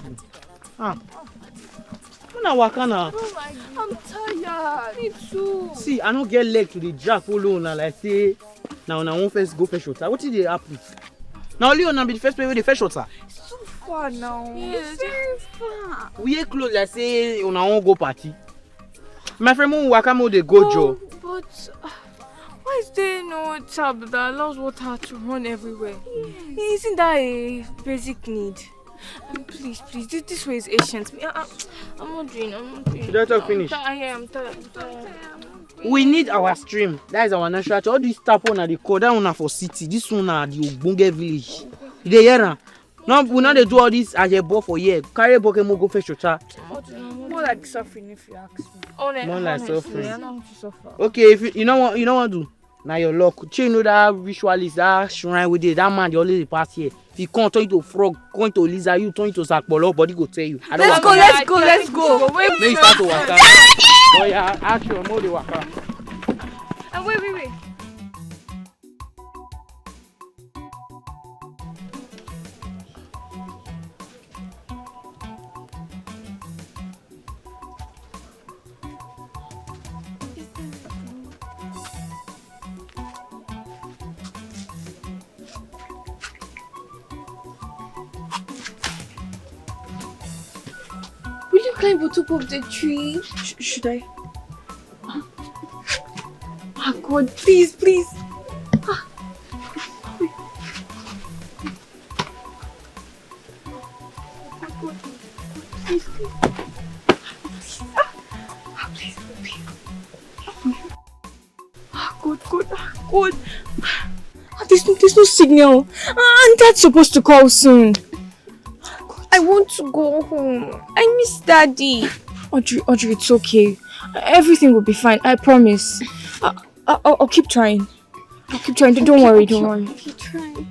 [SPEAKER 10] When I walk on now.
[SPEAKER 3] Oh my God. I'm tired. Me too.
[SPEAKER 10] See, I don't get leg to the drag follow now like say now I won't first go fetch water. What did they happen? Now only on be the first place where they fetch water.
[SPEAKER 3] It's too far now.
[SPEAKER 5] Yes,
[SPEAKER 3] It's very far.
[SPEAKER 10] We ain't close like say on won't go party. My friend won't walk on they go Joe.
[SPEAKER 6] But why is there no tap that allows water to run everywhere? Isn't that a basic need? Please, this way is ancient. I'm not doing.
[SPEAKER 10] You don't talk finish.
[SPEAKER 6] I'm tired.
[SPEAKER 10] We need our stream. That is our natural. All this tap on the code, that one for city. This one na the Ogbonge village. You dey hear am? No, we not dey do all this as a ball for year. Carry bucket mo go fetch water.
[SPEAKER 3] More like suffering if you ask me.
[SPEAKER 10] More like suffering.
[SPEAKER 3] I don't want to suffer.
[SPEAKER 10] Okay, if you know what do. Now your luck. You know that ritualist, that shrine with it. That man they always pass here. If you can't turn into frog, going to lizard, you turn into sakpolo, body go tell you.
[SPEAKER 3] Let's go. Wait,
[SPEAKER 10] Make you start to waka. Oh yeah, action, more the waka.
[SPEAKER 3] And wait.
[SPEAKER 5] Will you climb on top of the tree?
[SPEAKER 3] Should I?
[SPEAKER 5] Oh God, please.
[SPEAKER 3] God. There's no signal. And Dad's supposed to call soon.
[SPEAKER 5] I want to go home. I miss Daddy.
[SPEAKER 3] Audrey, it's okay. Everything will be fine. I promise. I'll keep trying. Don't worry.
[SPEAKER 5] Keep trying.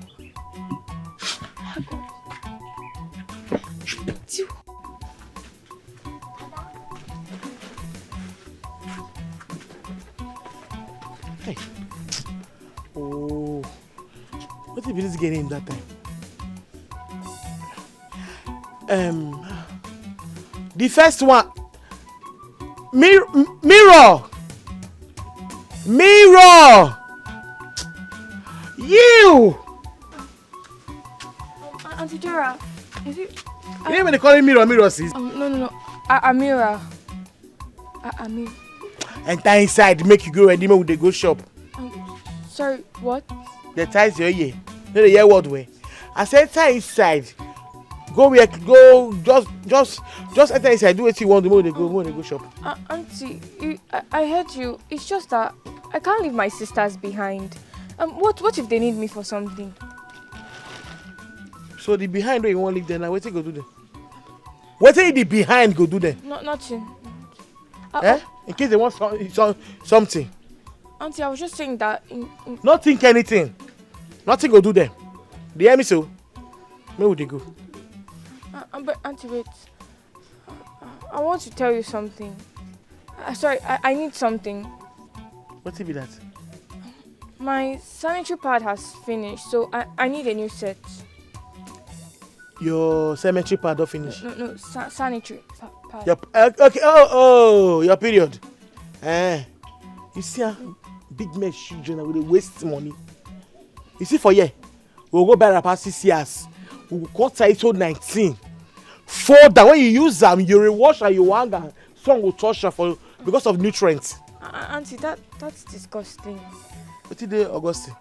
[SPEAKER 8] Hey. Oh, what if this get him that time? The first one. Mirror. You.
[SPEAKER 3] Auntie Dora, is it?
[SPEAKER 8] You know when they call him mirror, sis?
[SPEAKER 3] No. Amira. Amir.
[SPEAKER 8] Enter inside, make you go ready, make they go shop.
[SPEAKER 3] Sorry, what?
[SPEAKER 8] The ties your ear. No, the hear what way. I said enter inside. Go just enter inside. Do what you want. The more they go shop.
[SPEAKER 3] Auntie, I heard you. It's just that I can't leave my sisters behind. What if they need me for something?
[SPEAKER 8] So the behind where you want to leave them now, what you go do them? What say the behind go do them?
[SPEAKER 3] Nothing.
[SPEAKER 8] In case they want something.
[SPEAKER 3] Auntie, I was just saying that.
[SPEAKER 8] Not think anything. Nothing go do them. They hear me so? Where would they go?
[SPEAKER 6] But Auntie, wait. I want to tell you something. Sorry, I need something.
[SPEAKER 8] What be that?
[SPEAKER 6] My sanitary pad has finished, so I need a new set.
[SPEAKER 8] Your cemetery pad don't finish.
[SPEAKER 6] No, sanitary pad.
[SPEAKER 8] Yep. Okay. Oh, your period. You see, big men children will waste money. You see, for year, we'll go buy rapper 6 years. We'll cut ISO 19. For that, when you use them, you rewash and you hang and some will touch her for because of nutrients.
[SPEAKER 6] Auntie, that's disgusting.
[SPEAKER 8] What is the Augustine?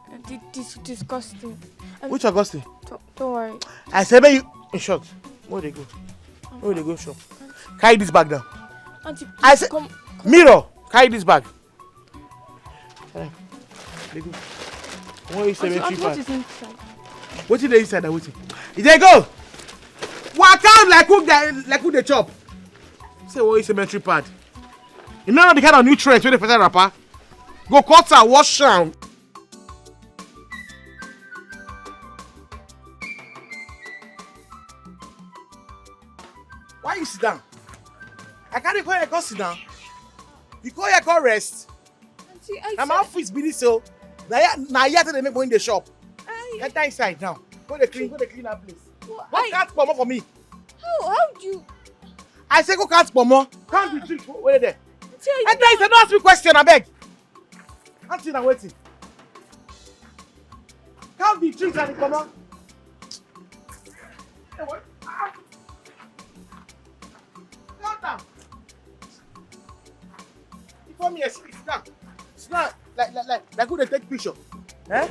[SPEAKER 6] Disgusting.
[SPEAKER 8] Which Augustine?
[SPEAKER 6] Don't worry.
[SPEAKER 8] I said, you in short. Where they go? Where they go shop? Carry this bag down.
[SPEAKER 6] Auntie, please,
[SPEAKER 8] I said,
[SPEAKER 6] come.
[SPEAKER 8] Mirror, carry this bag. They go. What is
[SPEAKER 6] Auntie, what is inside?
[SPEAKER 8] What is the inside? What is they go? Walk out like who they chop. Say what is cemetery pad? You know the kind of nutrients when they put that wrapper. Go cut her, wash down. Why you sit down? I can't call you go sit down. You call you go rest.
[SPEAKER 6] Auntie,
[SPEAKER 8] I'm office be this so. Now here they make money in the shop. Get inside now. Go to clean that place. What can't come up for me?
[SPEAKER 6] How do you?
[SPEAKER 8] I say go can't come more. Can't be drink. Where there? And guys, don't ask me question, I beg. Auntie, now waiting. Can't be drinks and come on. Calm down. You call me a sleep. It's not like who they take picture. Eh?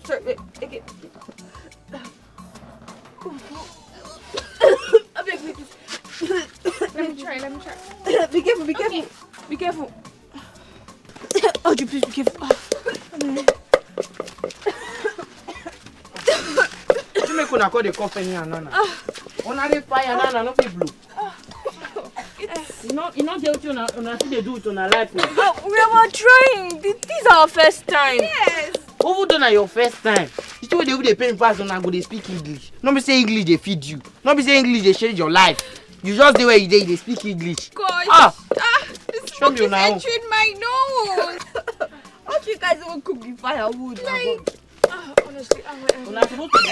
[SPEAKER 6] Sorry, wait, again. Let me try. Be careful. Be careful. Oh, you please be careful.
[SPEAKER 10] You make una call the company and nana. Una dey fire nana no fit blow. You know the una see they do it on a life.
[SPEAKER 6] We were trying. This is our first time.
[SPEAKER 5] Yes.
[SPEAKER 10] Over done at your first time. You see what they do they pay pass on and go they speak English. Not be say English they feed you. Not be say English they change your life. You just the way you dey they speak English.
[SPEAKER 5] Gosh. The smoke is
[SPEAKER 10] now.
[SPEAKER 5] entering my nose.
[SPEAKER 4] How do you guys even cook the firewood?
[SPEAKER 5] Like,
[SPEAKER 6] Honestly,
[SPEAKER 10] Una supposed to go.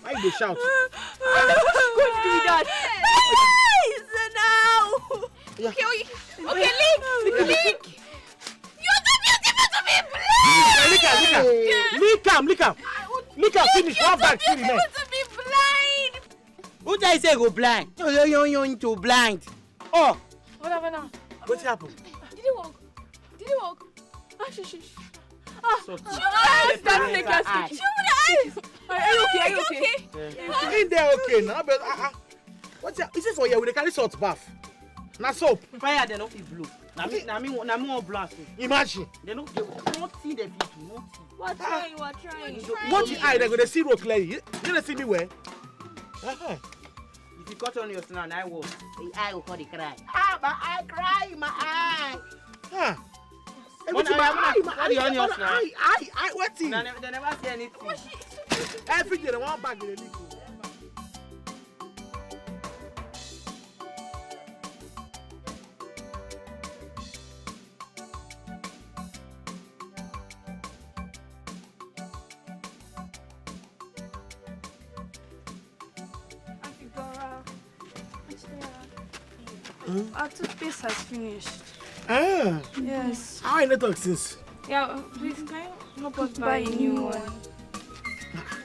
[SPEAKER 10] Why you dey shout?
[SPEAKER 5] Okay, lick. You're too beautiful to be blind.
[SPEAKER 8] Lick am, finish. One bag, still remain.
[SPEAKER 5] To be blind.
[SPEAKER 10] Who tell you say go blind? You into blind. Oh,
[SPEAKER 6] whatever now.
[SPEAKER 8] What happened?
[SPEAKER 6] Did it work? Shh.
[SPEAKER 5] That's the gas.
[SPEAKER 6] Are you okay?
[SPEAKER 8] In there okay now, but what's that? Is it for you? We dey carry salt bath. Na soap.
[SPEAKER 10] fire they no fit blow. Na me wan blast.
[SPEAKER 8] Imagine.
[SPEAKER 10] They no nothing they fit do. Nothing.
[SPEAKER 6] We're trying.
[SPEAKER 8] What the eye they go dey see road clearly? You dey see me where?
[SPEAKER 10] If you cut on your snout, I will. The eye will call the cry. My eye cry, my eye.
[SPEAKER 8] Everything my eye, what's it?
[SPEAKER 10] They never say anything.
[SPEAKER 8] Every day they want bag in the leak.
[SPEAKER 6] Our toothpaste has finished. Yes.
[SPEAKER 8] How I not talk since?
[SPEAKER 6] Yeah, please can you help us buy a new one?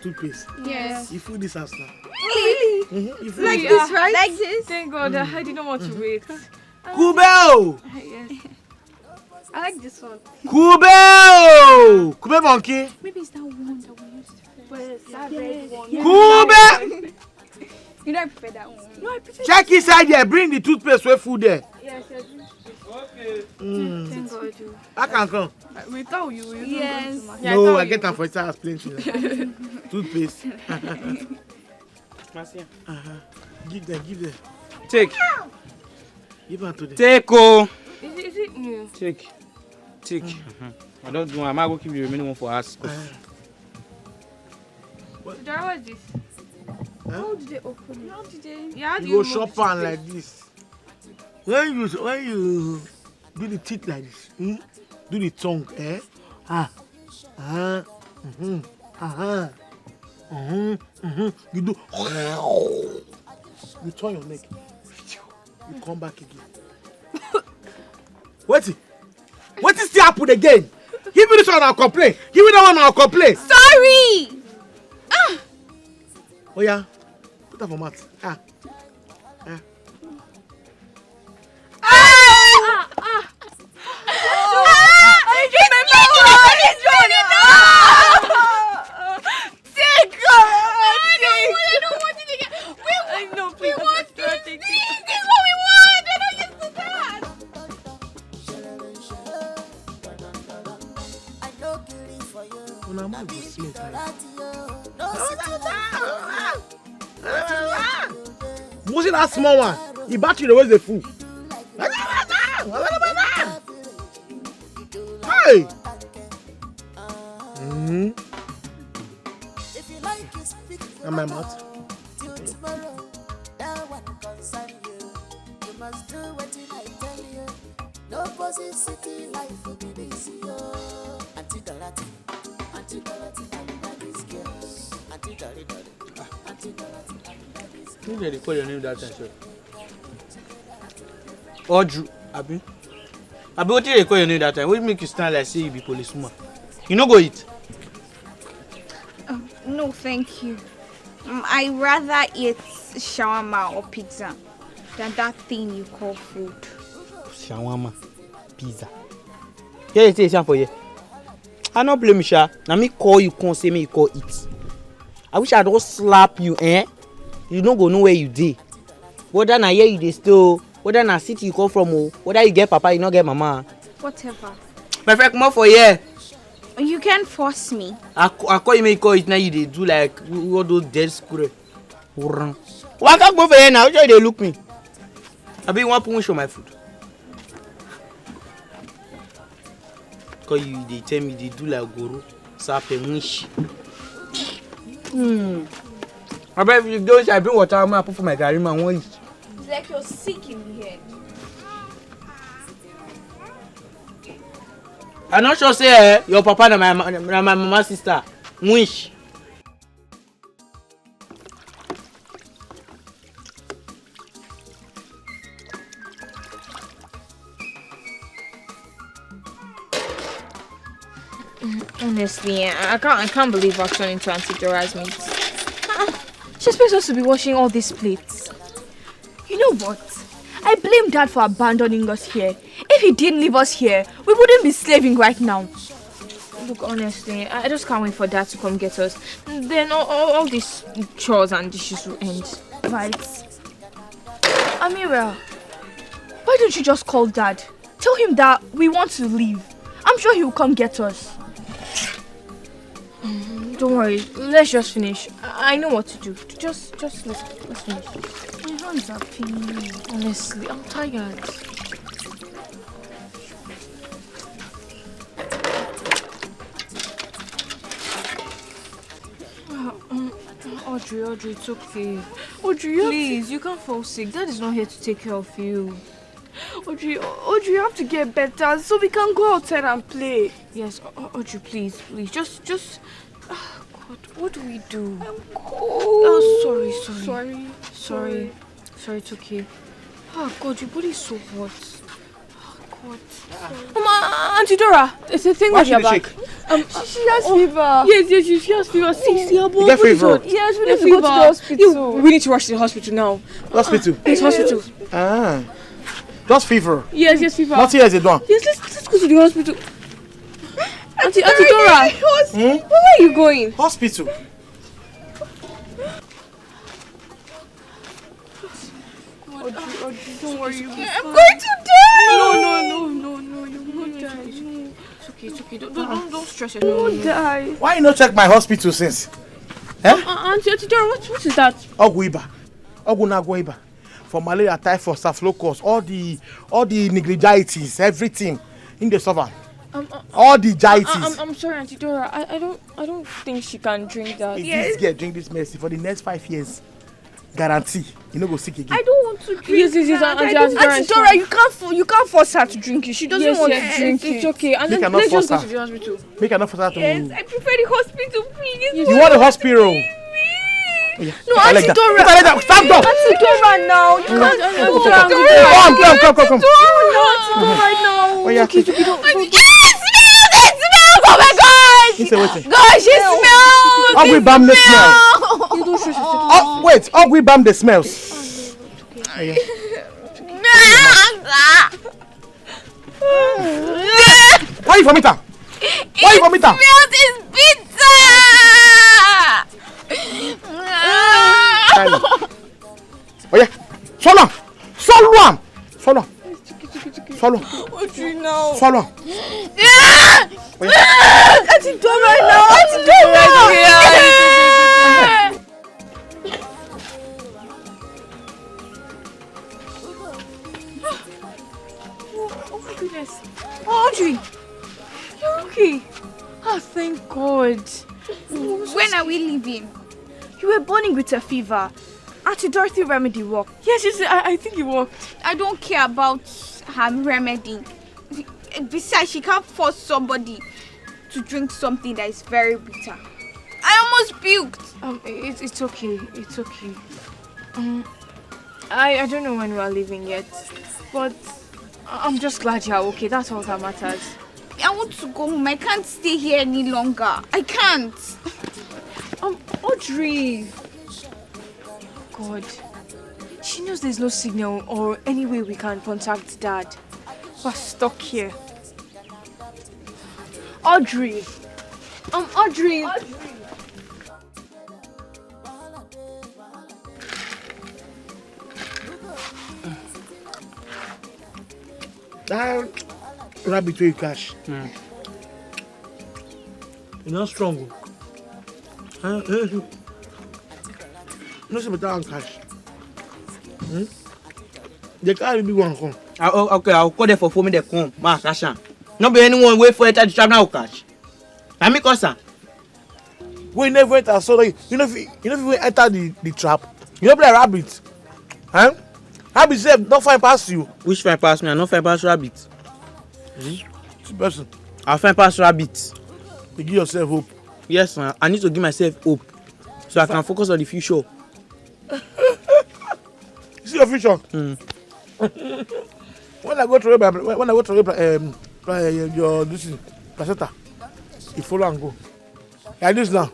[SPEAKER 8] Toothpaste.
[SPEAKER 5] Yes.
[SPEAKER 8] You fool this house now.
[SPEAKER 5] Really?
[SPEAKER 8] You fool
[SPEAKER 5] Like
[SPEAKER 8] this
[SPEAKER 5] this, right? Like this?
[SPEAKER 6] Thank God, I didn't want to wait.
[SPEAKER 8] Kubel!
[SPEAKER 6] Yes.
[SPEAKER 3] I like this one.
[SPEAKER 8] Kube! Kube monkey.
[SPEAKER 3] Maybe it's that one that we used. But it's that red one.
[SPEAKER 8] Kube!
[SPEAKER 3] You know I prefer that one. No, I prefer.
[SPEAKER 8] Check inside there. Bring the toothpaste with food there.
[SPEAKER 3] Yes, yes.
[SPEAKER 9] Okay.
[SPEAKER 3] Thank God you.
[SPEAKER 8] I can come.
[SPEAKER 3] We thought you were. Yes.
[SPEAKER 8] No, I get them for inside plenty. Toothpaste. Give them.
[SPEAKER 10] Take.
[SPEAKER 8] Give her to them.
[SPEAKER 10] Take, oh.
[SPEAKER 3] Is it new?
[SPEAKER 10] Take. I don't know. I might go keep the remaining one for us.
[SPEAKER 3] What is this? How did they open it? How did they? Yeah,
[SPEAKER 8] You go shop on like this. When you do the teeth like this, do the tongue, eh? You do. You turn your neck. You come back again. What is the apple again? Give me this one, I'll complain. Give me that one, I'll complain.
[SPEAKER 3] Sorry.
[SPEAKER 8] Oh yeah, put that for mat. Was it that small one? He battery the way the fool. Hey! And my mouth.
[SPEAKER 10] Who did they call your name that time, sir? Audrey, Abi, what did they call your name that time? What make you stand like say you be policeman? You no go eat?
[SPEAKER 5] No, thank you. I rather eat shawarma or pizza than that thing you call food.
[SPEAKER 10] Shawarma, pizza. Yeah, it's a for you. I no blame you, Sha. Now me call you, can't say me you call it. I wish I don't slap you, eh? You don't go know where you dey. Whether na here you dey still, whether na city you come from, whether you get papa, you not get mama.
[SPEAKER 5] Whatever.
[SPEAKER 10] My friend, come on for here.
[SPEAKER 5] You can't force me.
[SPEAKER 10] I call you, make call it now. You dey do like all those dead squirrel. Why can't go for here now? Why they look me? I be one punch on my food. Cause you they tell me they do like guru, sape wish. I bet if you don't, I bring water. I'm gonna put for my garri man. One.
[SPEAKER 5] It's like you're sick in the head.
[SPEAKER 10] I'm not sure say your papa and my mama's sister. Wish.
[SPEAKER 6] Honestly, I can't believe I've turned into Auntie Dora's mate. She's supposed to be washing all these plates.
[SPEAKER 3] You know what? I blame Dad for abandoning us here. If he didn't leave us here, we wouldn't be slaving right now.
[SPEAKER 6] Look, honestly, I just can't wait for Dad to come get us. Then all these chores and dishes will end.
[SPEAKER 3] Right. Amira, why don't you just call Dad? Tell him that we want to leave. I'm sure he will come get us.
[SPEAKER 6] Don't worry, let's just finish. I know what to do. Just let's finish.
[SPEAKER 3] My hands are paining.
[SPEAKER 6] Honestly, I'm tired. Audrey, it's okay.
[SPEAKER 3] Audrey,
[SPEAKER 6] please, you can't fall sick. Dad is not here to take care of you.
[SPEAKER 3] Audrey, you have to get better so we can go outside and play.
[SPEAKER 6] Yes, Audrey, please. Just. Oh, God, what do we do?
[SPEAKER 3] I'm cold.
[SPEAKER 6] Oh, sorry. Sorry, it's okay. Oh, God, your body is so hot. Oh, God.
[SPEAKER 3] Mama, Auntie Dora, it's a thing with your back. She has fever. Yes, she has fever. See, her
[SPEAKER 10] you get fever?
[SPEAKER 3] Yes, we need to go to the hospital.
[SPEAKER 6] We need to rush to the hospital now.
[SPEAKER 8] Hospital?
[SPEAKER 6] It's hospital.
[SPEAKER 8] Just fever.
[SPEAKER 6] Yes, fever.
[SPEAKER 8] Nothing else they done.
[SPEAKER 6] Yes, let's go to the hospital. Auntie Dora. Where are you going?
[SPEAKER 8] Hospital.
[SPEAKER 6] Audrey, don't worry.
[SPEAKER 5] I'm going to die.
[SPEAKER 6] No, you won't die. It's okay. Don't stress yourself. You won't die.
[SPEAKER 8] Why you not check my hospital since?
[SPEAKER 6] Auntie Dora, what is that?
[SPEAKER 8] Oguiba. Ogunaguiba. For malaria, typhoid, staphylococcus, all the negligities, everything in the server. All the gities.
[SPEAKER 6] I'm sorry, Auntie Dora. I don't think she can drink that.
[SPEAKER 8] If this girl drink this medicine for the next 5 years, guarantee you no go sick again.
[SPEAKER 5] I don't want to drink.
[SPEAKER 6] Yes, Auntie
[SPEAKER 5] Dora, you can't force her to drink it. She doesn't want to drink it.
[SPEAKER 6] It's okay. And
[SPEAKER 8] Make her
[SPEAKER 6] let's
[SPEAKER 8] not
[SPEAKER 6] just go
[SPEAKER 8] force
[SPEAKER 6] to
[SPEAKER 8] her.
[SPEAKER 6] the hospital.
[SPEAKER 8] Make her not for that to
[SPEAKER 5] Yes, I prefer the hospital, please.
[SPEAKER 8] You want the hospital? Yeah.
[SPEAKER 5] No, Auntie Dora.
[SPEAKER 8] Stand up.
[SPEAKER 5] Auntie Dora now. You can't do that.
[SPEAKER 8] Come.
[SPEAKER 5] No.
[SPEAKER 8] Oh yeah.
[SPEAKER 5] It smells! Oh my God!
[SPEAKER 8] He said waiting.
[SPEAKER 5] God, she smells!
[SPEAKER 8] Ogui bam the smells.
[SPEAKER 6] You don't stress yourself.
[SPEAKER 8] Oh, wait, Ogui bam the smells. Why you vomit? Why you vomit?
[SPEAKER 5] Smells is bitter!
[SPEAKER 8] Oh yeah. Swallow.
[SPEAKER 5] Audrey, no.
[SPEAKER 8] Swallow.
[SPEAKER 5] Auntie Dora now. Auntie Dora.
[SPEAKER 6] Oh my goodness. Audrey, you're okay. Oh, thank God.
[SPEAKER 5] When are we leaving? You were burning with a fever. Auntie Dorothy remedy worked.
[SPEAKER 6] Yes, I think it worked.
[SPEAKER 5] I don't care about her remedy. Besides, she can't force somebody to drink something that is very bitter. I almost puked.
[SPEAKER 6] It's okay. I don't know when we are leaving yet, but I'm just glad you're okay. That's all that matters.
[SPEAKER 5] I want to go home. I can't stay here any longer. I can't.
[SPEAKER 6] Audrey. God. She knows there's no signal or any way we can contact Dad. We're stuck here. Audrey. Audrey.
[SPEAKER 8] That rabbit wey you catch. You not strong. No say better one catch. They carry big one come.
[SPEAKER 10] Okay, I'll call them for me. They come. Ma, catch am. No be anyone wait for it to trap now catch. Na me cause am.
[SPEAKER 8] We never enter. So like, you know if we enter the trap, you know play rabbit. Rabbit say don't find past you.
[SPEAKER 10] Which find pass me? I no find pass rabbit.
[SPEAKER 8] This person.
[SPEAKER 10] I find pass rabbit.
[SPEAKER 8] You give yourself hope.
[SPEAKER 10] Yes, man. I need to give myself hope so I can focus on the future.
[SPEAKER 8] You see your future. When I go to your this is placenta, you follow and go. Like this now.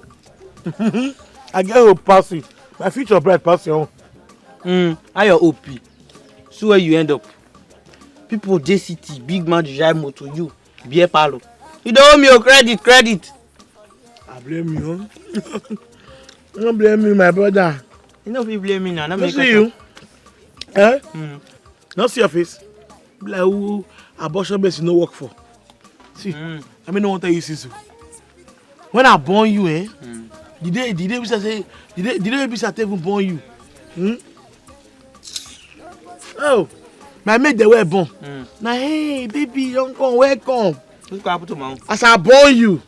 [SPEAKER 8] I get hope pass you. My future bright pass your own.
[SPEAKER 10] How your OP? So where you end up? People dey city, big man drive motor, you beer palo. You don't owe me your credit.
[SPEAKER 8] I blame you. Don't blame me, my brother.
[SPEAKER 10] You know if you blame me now,
[SPEAKER 8] Don't see you. Don't see your face. Be like who abortion base you no work for. See, I mean no one tell you see. When I born you, the day we say the day we say even born you. Oh, my mate they were born. Now hey baby, don't come, welcome.
[SPEAKER 10] What's going to mouth?
[SPEAKER 8] As I born you,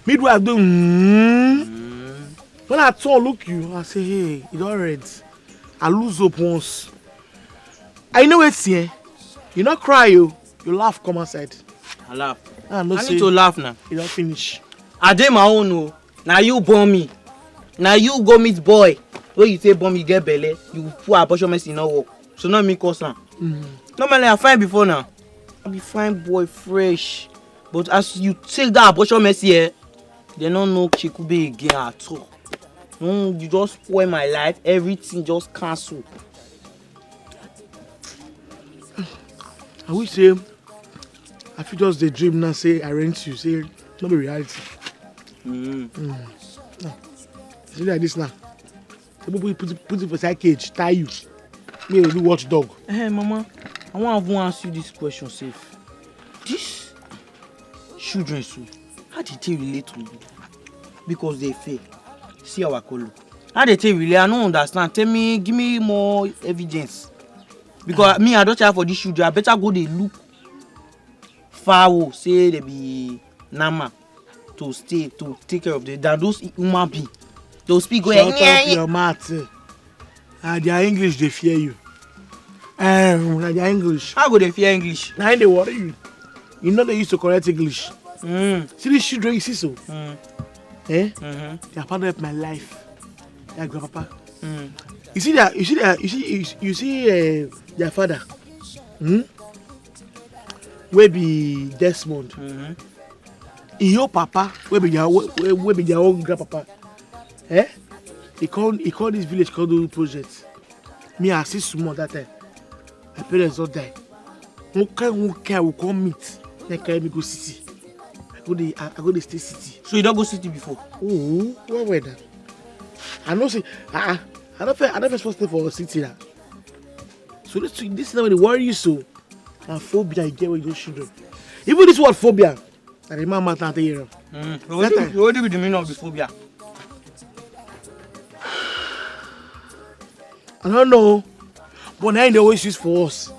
[SPEAKER 8] midwife do. When I turn look you, I say hey, it all red. I lose hope once. I know it's here. You not cry you laugh come outside.
[SPEAKER 10] I laugh.
[SPEAKER 8] I
[SPEAKER 10] need to laugh now.
[SPEAKER 8] You don't finish.
[SPEAKER 10] I did my own. No. Now you born me. Now you go meet boy. When you say born me get belly, you put abortion mess in no work. So not me cause now. Normally I fine before now. I be fine boy fresh. But as you take that abortion mess here, they don't know she could be again at all. No, you just spoil my life. Everything just cancel.
[SPEAKER 8] I wish say I feel just the dream now. Say I rent you. Say not be reality. No. See like this now. People put it for side cage, tie you. Me will do watchdog.
[SPEAKER 10] Hey, Mama, I want to ask you this question, safe. These children, so how did they relate to you? Because they fail. See our color. How did they relate? I don't understand. Tell me, give me more evidence. Because me, I don't care for these children. I better go they look far. Say they be Nama to stay to take care of them. Than those human beings. Those people.
[SPEAKER 8] Shut up your mouth. Their English they fear you. Their English.
[SPEAKER 10] How go they fear English?
[SPEAKER 8] Now they worry you. You know they used to correct English. See these children you see so. They are part of my life. Their grandpapa. You see their father. Where be Desmond. Your papa, where be their own grandpapa. He called this village called the project. Me I see small that time. My parents don't die. One care will come meet. Then carry me go city. I go the state city.
[SPEAKER 10] So you don't go city before?
[SPEAKER 8] Oh, what were that? I know see. I don't first stay for city now. So this is not when they worry you so. And phobia you get with those children. Even this word phobia. I remember that year.
[SPEAKER 10] What do you mean of the phobia?
[SPEAKER 8] I don't know, but now they always use for us.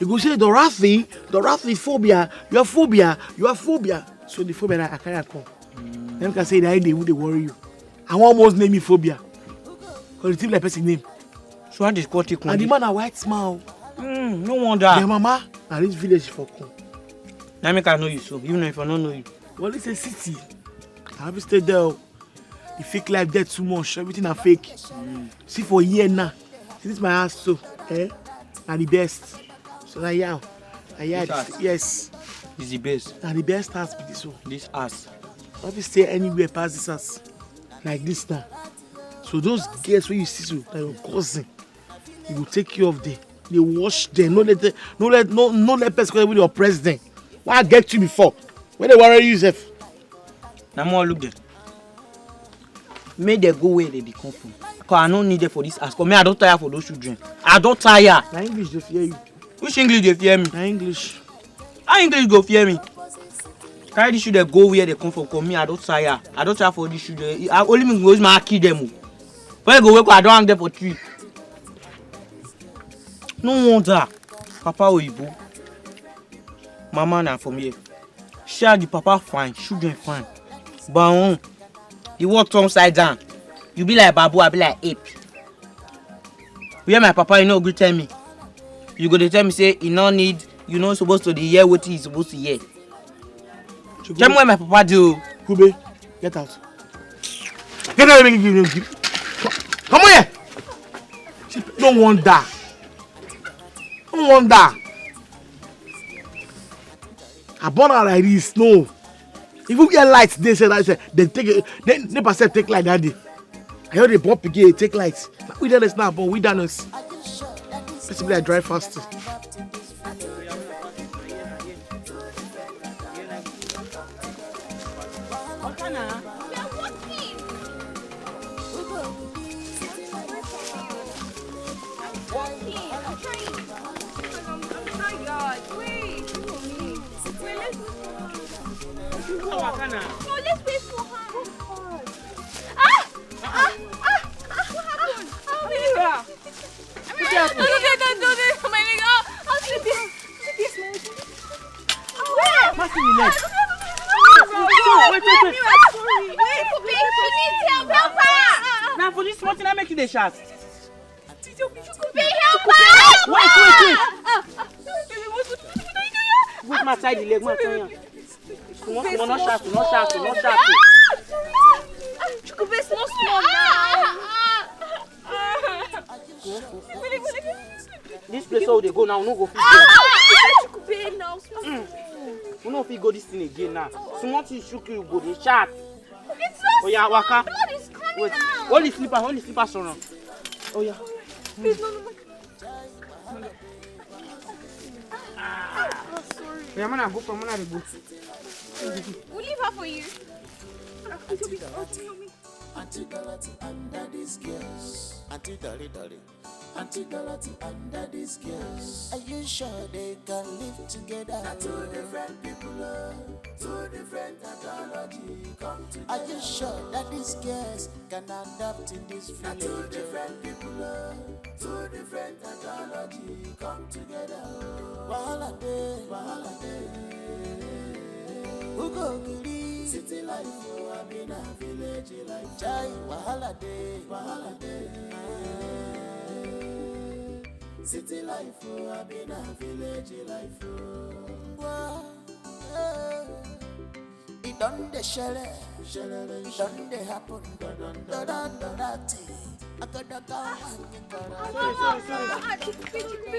[SPEAKER 8] You go say Dorothy phobia, you have phobia. So the phobia I can't come. Them can say that they would worry you. I want almost name me phobia. Because it's like person name.
[SPEAKER 10] So how this call take one?
[SPEAKER 8] And the man a white smile.
[SPEAKER 10] No wonder.
[SPEAKER 8] Their mama, and this village for come.
[SPEAKER 10] Now make I know you so, even if I don't know you.
[SPEAKER 8] Well, it's a city. I have to stay there. The fake life there too much. Everything are fake. See for a year now. See this my house so. And the best. So now yes.
[SPEAKER 10] It's the best.
[SPEAKER 8] And the best house be this one.
[SPEAKER 10] This house.
[SPEAKER 8] I have to stay anywhere past this house. Like this now. So those girls where you see so like your cousin, you will take care of them. They wash them. No let person with your president. Why I get you before? When they worry you, Zef?
[SPEAKER 10] Now more look there. May they go where they come from. Because I don't need them for this ask. Me, I don't tire for those children. I don't tire.
[SPEAKER 8] Na English they fear you.
[SPEAKER 10] Which English they fear me?
[SPEAKER 8] Na English.
[SPEAKER 10] How English go fear me? Carry these children go where they come from. Because me, I don't tire. I don't tire for these children. I only me go use my kill them. When I go work, I don't hang them for tree. No wonder. Papa Oyibo. Mama na from here. Share the papa fine, children fine. But you walk turn side down. You be like babu, I be like ape. Where my papa, you know, go tell me. You go to tell me say you no need, you not supposed to hear what he is supposed to hear. Tell me what my papa do.
[SPEAKER 8] Kube, get out. Get out of here. Come on here. Don't wonder. Don't wonder. I born out like this, no. If you get lights, they say that they take it. Then never said take light that day. I heard they bump again, take lights. We done this now, but we done this. Let's be like drive faster.
[SPEAKER 5] No, let's wait for her.
[SPEAKER 10] Now for this morning I make you the shot. Wait my side the leg, my tongue. No shot.
[SPEAKER 5] Chukube, no small now.
[SPEAKER 10] This place how they go now, no go fit.
[SPEAKER 5] Chukube now.
[SPEAKER 10] We no fit go this thing again now. Small thing shook you go the shot.
[SPEAKER 5] It's so
[SPEAKER 10] yeah, waka.
[SPEAKER 5] blood is coming
[SPEAKER 10] Wait.
[SPEAKER 5] out.
[SPEAKER 10] Hold the slipper surround. Oh yeah.
[SPEAKER 5] Please, no.
[SPEAKER 10] Yeah, man, I go from one to go.
[SPEAKER 5] We'll leave her for you.
[SPEAKER 1] Auntie Dorothy and Daddy's girls. Auntie Dorothy. Auntie Dorothy and Daddy's girls. Are you sure they can live together? Two different people, two different ideology come together. Are you sure that these girls can adapt in this village? Two different people, two different ideology come together. Wahala day, wahala day. Who go gree? City life, oh, I mean a village life. Jai, wahala day, wahala day. City life, oh, I mean a village life. Oh, it done the shell, it done the happen, done I gotta go.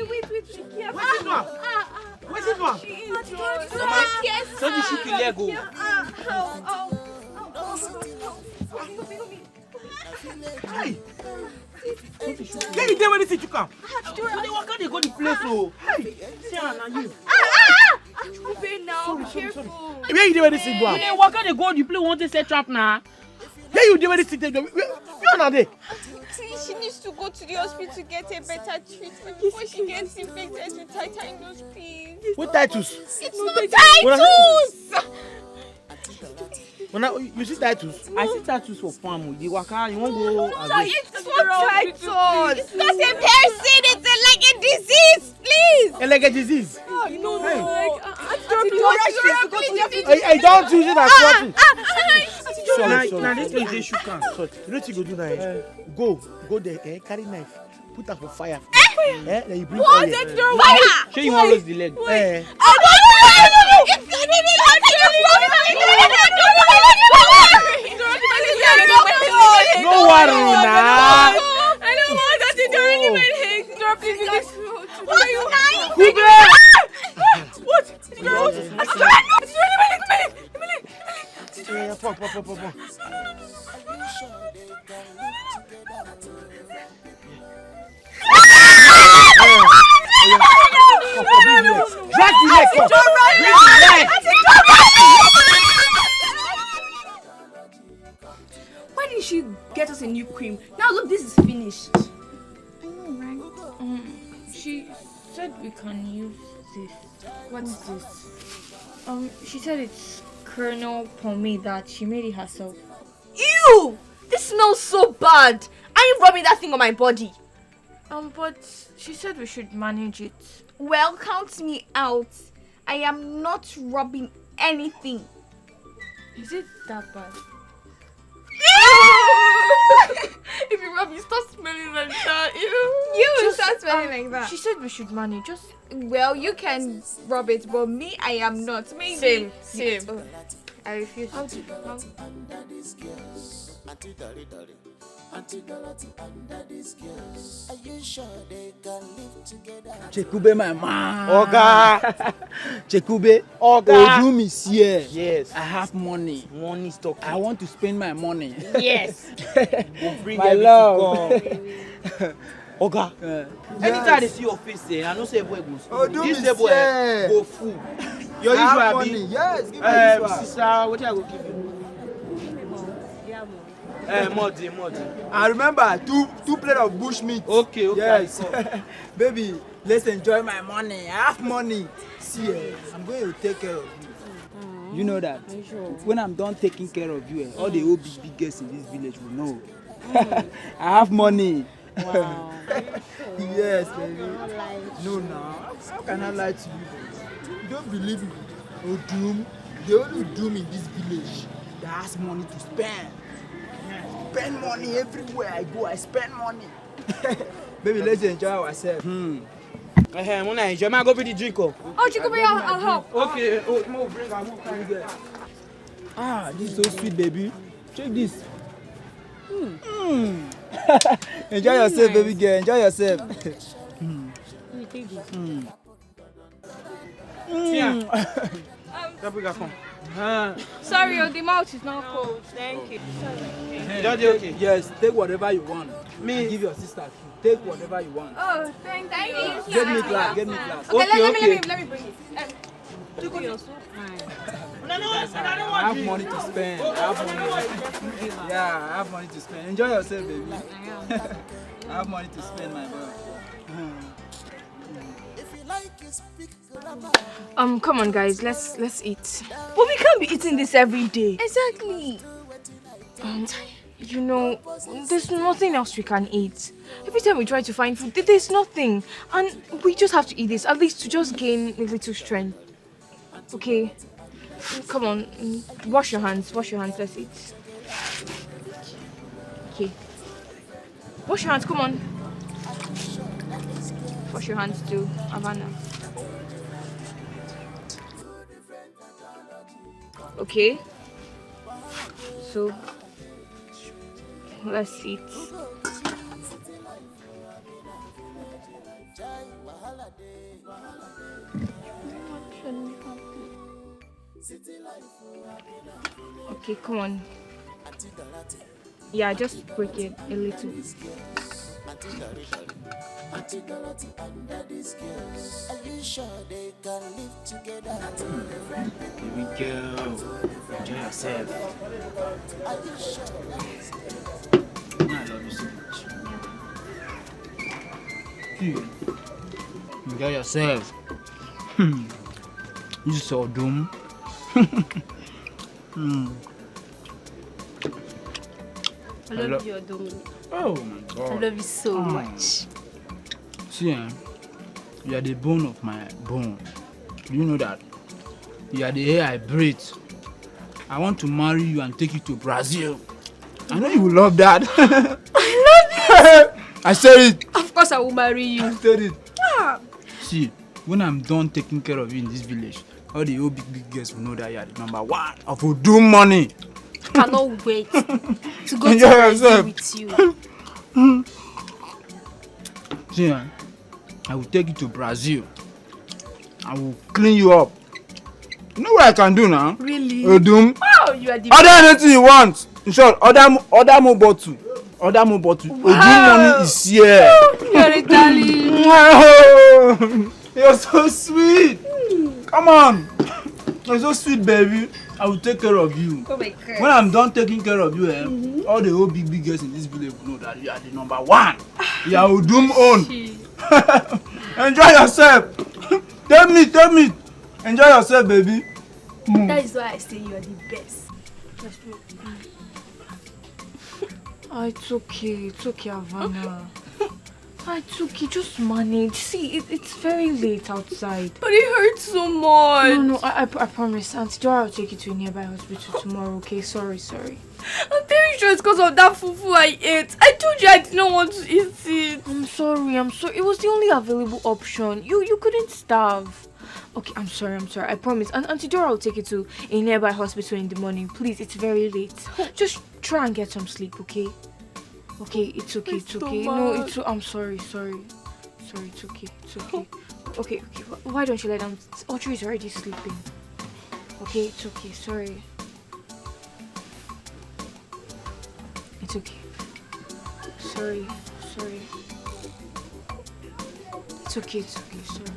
[SPEAKER 5] Wait.
[SPEAKER 10] What's it one? So did she kill go? Hey! Get you there when you come. They walk out, they go to the place. Oh, hey! See Anna, you. Sorry. Where you there when you go? They walk out, they go. You play want to set trap now. Where you there when you sit there? Where are they?
[SPEAKER 5] She needs to go to the hospital to get a better treatment before she gets infected with tetanus, please.
[SPEAKER 10] What titus?
[SPEAKER 5] It's not titus!
[SPEAKER 10] When you see titus? I see titus for farm. You walk out, you won't go.
[SPEAKER 5] It's not titus! It's not a person, it's like a disease, please!
[SPEAKER 10] Like a disease?
[SPEAKER 5] No.
[SPEAKER 10] I don't use it as something. Sorry. Now this place they shoot can. Sorry. You know what you go do now? Go there, carry knife, put her for fire. Then you bring
[SPEAKER 5] What?
[SPEAKER 10] oil.
[SPEAKER 5] Fire!
[SPEAKER 10] Show you want to lose the leg. No worry now.
[SPEAKER 6] I don't want that to do any my leg. Drop this.
[SPEAKER 5] What?
[SPEAKER 10] Pop. Drag the leg.
[SPEAKER 3] Why didn't she get us a new cream? Now look, this is finished.
[SPEAKER 6] Right. She said we can use this. What's this? She said it's kernel pomade that she made it herself.
[SPEAKER 3] Ew! This smells so bad. I ain't rubbing that thing on my body.
[SPEAKER 6] But she said we should manage it.
[SPEAKER 5] Well, count me out. I am not rubbing anything.
[SPEAKER 6] Is it that bad?
[SPEAKER 3] If you rub, you start smelling like that.
[SPEAKER 5] You start smelling like that.
[SPEAKER 6] She said we should manage.
[SPEAKER 5] Well, you can rub it, but me, I am not. Maybe.
[SPEAKER 3] Same.
[SPEAKER 6] I refuse.
[SPEAKER 1] Auntie Dorothy and Daddy's girls. Are you sure they can live together?
[SPEAKER 11] Chekube, my man.
[SPEAKER 10] Oga.
[SPEAKER 11] Chekube.
[SPEAKER 10] Oga.
[SPEAKER 11] Odu miss here.
[SPEAKER 10] Yes.
[SPEAKER 11] I have money.
[SPEAKER 10] Money stock.
[SPEAKER 11] I want to spend my money.
[SPEAKER 10] Yes. We'll bring
[SPEAKER 11] My love.
[SPEAKER 10] Oga. Anytime they see your face, I know say boy goes. This boy go full. Your usual
[SPEAKER 11] money. Yes. Give me
[SPEAKER 10] sister, what I go give you? Muddy.
[SPEAKER 11] And remember, two plate of bush meat.
[SPEAKER 10] Okay.
[SPEAKER 11] Yes. Baby, let's enjoy my money. I have money. See, I'm going to take care of you. You know that. When I'm done taking care of you, all the old big girls in this village will know. I have money.
[SPEAKER 12] Wow.
[SPEAKER 11] Yes, baby. No. How can I lie to you? You don't believe me. Oh, doom. The only doom in this village that has money to spend. Spend money everywhere I go. I spend money. Baby, let's enjoy ourselves.
[SPEAKER 10] When I enjoy, I go for the drink.
[SPEAKER 3] Oh, Chikubi, I'll help.
[SPEAKER 10] Okay. Oh, more bring her.
[SPEAKER 11] Ah, this is so sweet, baby. Check this. Enjoy yourself, baby girl. Enjoy yourself.
[SPEAKER 6] Sorry, the mouth is not cold. Thank you.
[SPEAKER 11] Daddy, okay. Yes, take whatever you want. Me give your sister too. Take whatever you want.
[SPEAKER 6] Oh, thank you.
[SPEAKER 11] Get me glass. Get me glass.
[SPEAKER 6] Okay, let me bring it.
[SPEAKER 11] You're so fine. I have money to spend. Yeah, I have money to spend. Enjoy yourself, baby. I have money to spend, my boy.
[SPEAKER 6] Come on, guys. Let's eat. But we can't be eating this every day.
[SPEAKER 5] Exactly.
[SPEAKER 6] You know, there's nothing else we can eat. Every time we try to find food, there's nothing, and we just have to eat this at least to just gain a little strength. Okay, come on, wash your hands. Let's eat. Okay, wash your hands. Come on, wash your hands too, Havana. Okay, so let's eat. Okay, come on. Yeah, just break it a little.
[SPEAKER 11] Baby girl, enjoy yourself. I love you so much. Enjoy yourself. You so dumb.
[SPEAKER 4] I love you, Dominic.
[SPEAKER 11] Oh my God.
[SPEAKER 4] I love you so much.
[SPEAKER 11] See, you are the bone of my bone. Do you know that? You are the air I breathe. I want to marry you and take you to Brazil. I know you will love that.
[SPEAKER 4] I love
[SPEAKER 11] it. I said it.
[SPEAKER 4] Of course I will marry you.
[SPEAKER 11] I said it. Ah. See, when I'm done taking care of you in this village, all the old big girls will know that you are the number one of who do money.
[SPEAKER 4] Cannot wait to go
[SPEAKER 11] Enjoy
[SPEAKER 4] to Brazil
[SPEAKER 11] yourself.
[SPEAKER 4] with you.
[SPEAKER 11] See, I will take you to Brazil. I will clean you up. You know what I can do now?
[SPEAKER 4] Really?
[SPEAKER 11] Odum.
[SPEAKER 4] Wow, you are the
[SPEAKER 11] Order anything you want. In short, order more bottle. Order more bottle.
[SPEAKER 4] Wow.
[SPEAKER 11] Odum money is here.
[SPEAKER 4] You're a darling.
[SPEAKER 11] Wow. You're so sweet. Come on. You're so sweet, baby. I will take care of you.
[SPEAKER 4] Oh my God.
[SPEAKER 11] When I'm done taking care of you, all the whole big girls in this village will know that you are the number one. You are Odum own. Enjoy yourself. Tell me. Enjoy yourself, baby.
[SPEAKER 4] That is why I say you are the best.
[SPEAKER 6] It's okay, Havana. It's okay, just manage. See, it's very late outside.
[SPEAKER 4] But it hurts so much.
[SPEAKER 6] No, I promise. Auntie Dora will take you to a nearby hospital tomorrow, okay? Sorry.
[SPEAKER 4] I'm very sure it's because of that fufu I ate. I told you I did not want to eat it.
[SPEAKER 6] I'm sorry. It was the only available option. You couldn't starve. Okay, I'm sorry. I promise. And Auntie Dora will take you to a nearby hospital in the morning. Please, it's very late. Just try and get some sleep, okay? Okay, it's okay. No, I'm sorry. It's okay. Okay. Why don't you lie down? Audrey is already sleeping. Okay, it's okay. Sorry. It's okay. Sorry. It's okay. Sorry.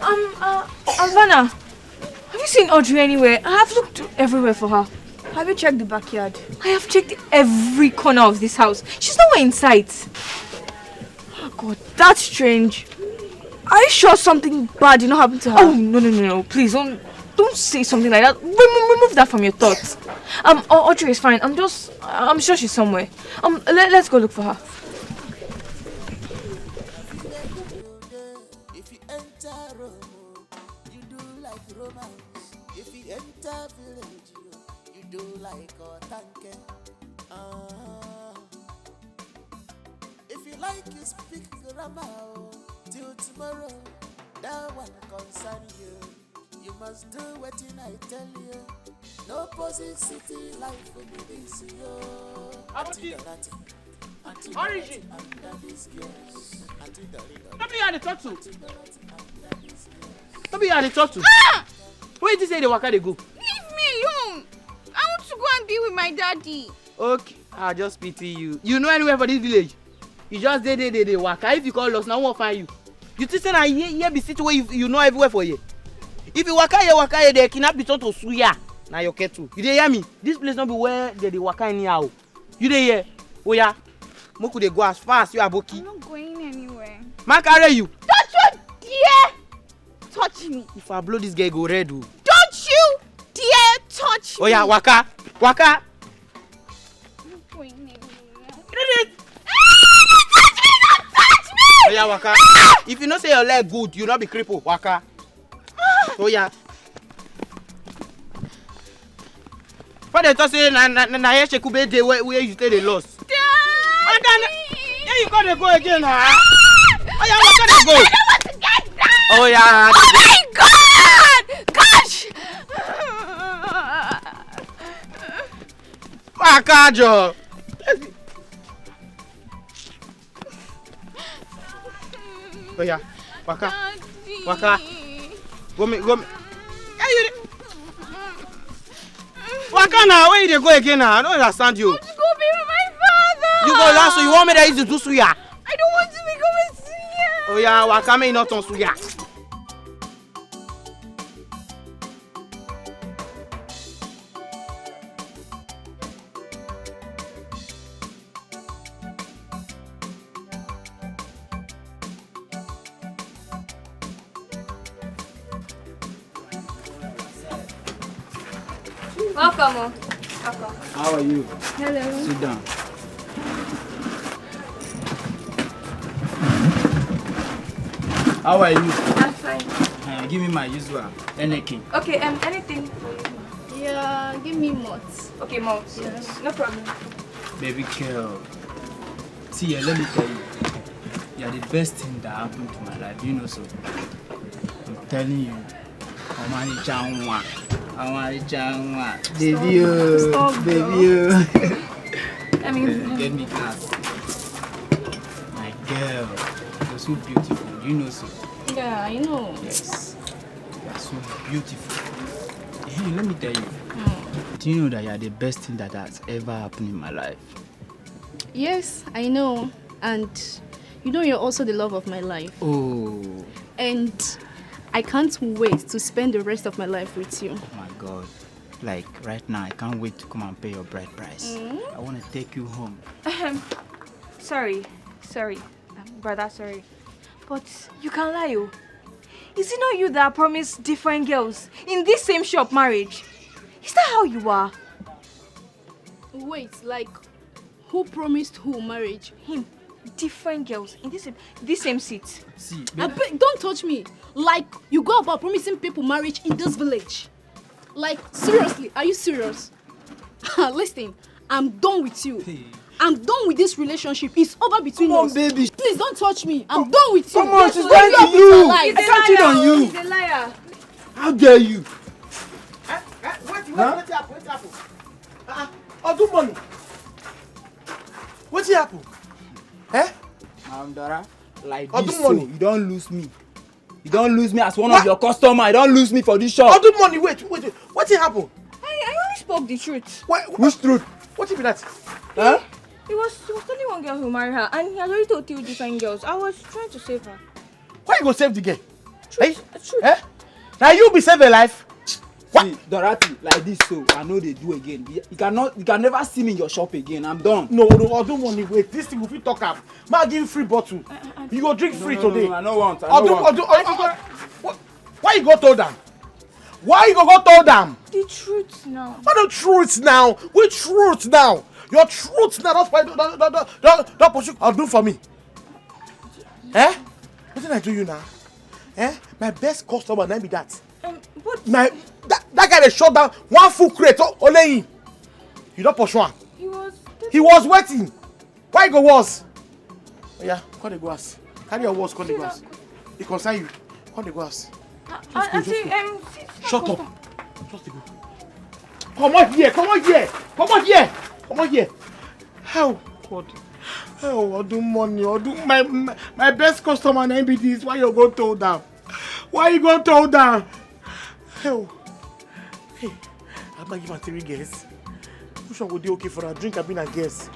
[SPEAKER 6] Havana, have you seen Audrey anywhere? I have looked everywhere for her.
[SPEAKER 5] Have you checked the backyard?
[SPEAKER 6] I have checked every corner of this house. She's nowhere in sight.
[SPEAKER 3] Oh God, that's strange. Are you sure something bad did not happen to her?
[SPEAKER 6] Oh, no. Please, don't say something like that. Remove that from your thoughts. Audrey is fine. I'm sure she's somewhere. Let's go look for her.
[SPEAKER 1] If you enter Rome, you do like romance. If you enter village, you do like Otanke. If you like, you speak grammar. Till tomorrow, that one concern you. You must do what I tell you. No posing city life will be this year.
[SPEAKER 10] Origin. Nobody had to talk to. Nobody had to talk to. Where did you say the waka they go?
[SPEAKER 5] Leave me alone. I want to go and be with my daddy.
[SPEAKER 10] Okay, I just pity you. You know anywhere for this village? You just they waka. If you call us, now won't find you. You think I here be sit where you know everywhere for you. If you waka here, they cannot be told to suya. Now you get to. You dey hear me? This place not be where they waka anyhow. You dey hear? Oh yeah. Moku they go as far as you are Boki.
[SPEAKER 5] I'm not going anywhere.
[SPEAKER 10] Man carry you.
[SPEAKER 5] Don't you dare touch me.
[SPEAKER 10] If I blow this guy go red. Oh.
[SPEAKER 5] Don't you dare touch me.
[SPEAKER 10] Oh yeah, waka.
[SPEAKER 5] I'm not going anywhere.
[SPEAKER 10] Oh yeah, waka. If you not say your leg good, you not be crippled. Waka. Oh yeah. But they just say na here she could be the where you stay the lost. Yeah, you gotta go again, huh? Oh yeah, waka dey go.
[SPEAKER 5] I don't want to get down.
[SPEAKER 10] Oh yeah.
[SPEAKER 5] Oh my God! Gosh!
[SPEAKER 10] Waka jo. Oh yeah, waka.
[SPEAKER 5] Daddy.
[SPEAKER 10] Waka. Go me. Yeah, you. Waka now, where you dey go again now? I don't understand you.
[SPEAKER 5] I want to go be with my father.
[SPEAKER 10] You go last, so you want me to do suya?
[SPEAKER 5] I don't want to become a suya.
[SPEAKER 10] Oh yeah, waka me not on suya.
[SPEAKER 6] Welcome.
[SPEAKER 11] How are you?
[SPEAKER 5] Hello.
[SPEAKER 11] Sit down. How are you?
[SPEAKER 6] I'm fine.
[SPEAKER 11] Give me my usual. Anything.
[SPEAKER 6] Okay, anything for you?
[SPEAKER 5] Yeah, give me mots.
[SPEAKER 6] Okay, mom. Yes. No problem.
[SPEAKER 11] Baby girl. See, let me tell you. You're the best thing that happened to my life. You know so. I'm telling you. Omani Chanwa. Baby, baby.
[SPEAKER 6] I mean,
[SPEAKER 11] Get me class. My girl. You're so beautiful. You know so.
[SPEAKER 5] Yeah, I know.
[SPEAKER 11] Yes. You're so beautiful. Hey, let me tell you. Do you know that you're the best thing that has ever happened in my life?
[SPEAKER 12] Yes, I know. And you know you're also the love of my life.
[SPEAKER 11] Oh.
[SPEAKER 12] And I can't wait to spend the rest of my life with you.
[SPEAKER 11] Oh my God. Like right now, I can't wait to come and pay your bride price. I want to take you home.
[SPEAKER 6] sorry, brother, sorry. But you can lie, oh. Is it not you that promised different girls in this same shop marriage? Is that how you are?
[SPEAKER 12] Wait, like, who promised who marriage?
[SPEAKER 6] Him. Different girls in this same seat.
[SPEAKER 11] See,
[SPEAKER 12] don't touch me. Like, you go about promising people marriage in this village. Like, seriously, are you serious? Listen, I'm done with you.
[SPEAKER 11] Hey.
[SPEAKER 12] I'm done with this relationship. It's over between us.
[SPEAKER 11] Come on, baby.
[SPEAKER 12] Please don't touch me. I'm done with you.
[SPEAKER 11] Come on, she's lying to you. I can't cheat on you.
[SPEAKER 6] He's a liar.
[SPEAKER 11] How dare you?
[SPEAKER 10] Wait happen? Odu money. What happen? Eh?
[SPEAKER 11] Dora, like
[SPEAKER 10] Odu
[SPEAKER 11] this,
[SPEAKER 10] money.
[SPEAKER 11] so you don't lose me. You don't lose me as one of your customers. You don't lose me for this shop.
[SPEAKER 10] Odu money, wait. What happened?
[SPEAKER 6] I only spoke the truth.
[SPEAKER 10] Which truth? What be that? Huh?
[SPEAKER 6] It was only one girl who married her, and he had already told two different girls. I was trying to save her.
[SPEAKER 10] Why you go save the girl?
[SPEAKER 8] Hey? Eh? Now you be saved a life.
[SPEAKER 11] See, Dorothy, like this, so I know they do again. You can never see me in your shop again. I'm done.
[SPEAKER 8] No, I don't want to wait. This thing will fit talk up. Man, give you free bottle. You go drink free today.
[SPEAKER 11] No, I don't want. I don't want.
[SPEAKER 8] Why you go told them? Why you go told them?
[SPEAKER 6] The truth now.
[SPEAKER 8] What the truth now? Which truth now? Your truth now. That's why don't pursue. I'll do for me. Eh? What did I do you now? Eh? My best customer name be that.
[SPEAKER 6] What?
[SPEAKER 8] That guy that shut down one full crate only him. You don't pursue him. He was waiting. Why go was? Oh, yeah, call the glass. Carry your words, call the glass. He concern you. Call the glass. Shut up. Just go. Come on here. Come on here. Come on here. Come on here. How? God. Oh, I do money. I do my best customer name be this. Why you go told them? Why you go told them? Oh. Hey, I'm not giving 3 guess. Which one would be okay for a drink? I've been a guess.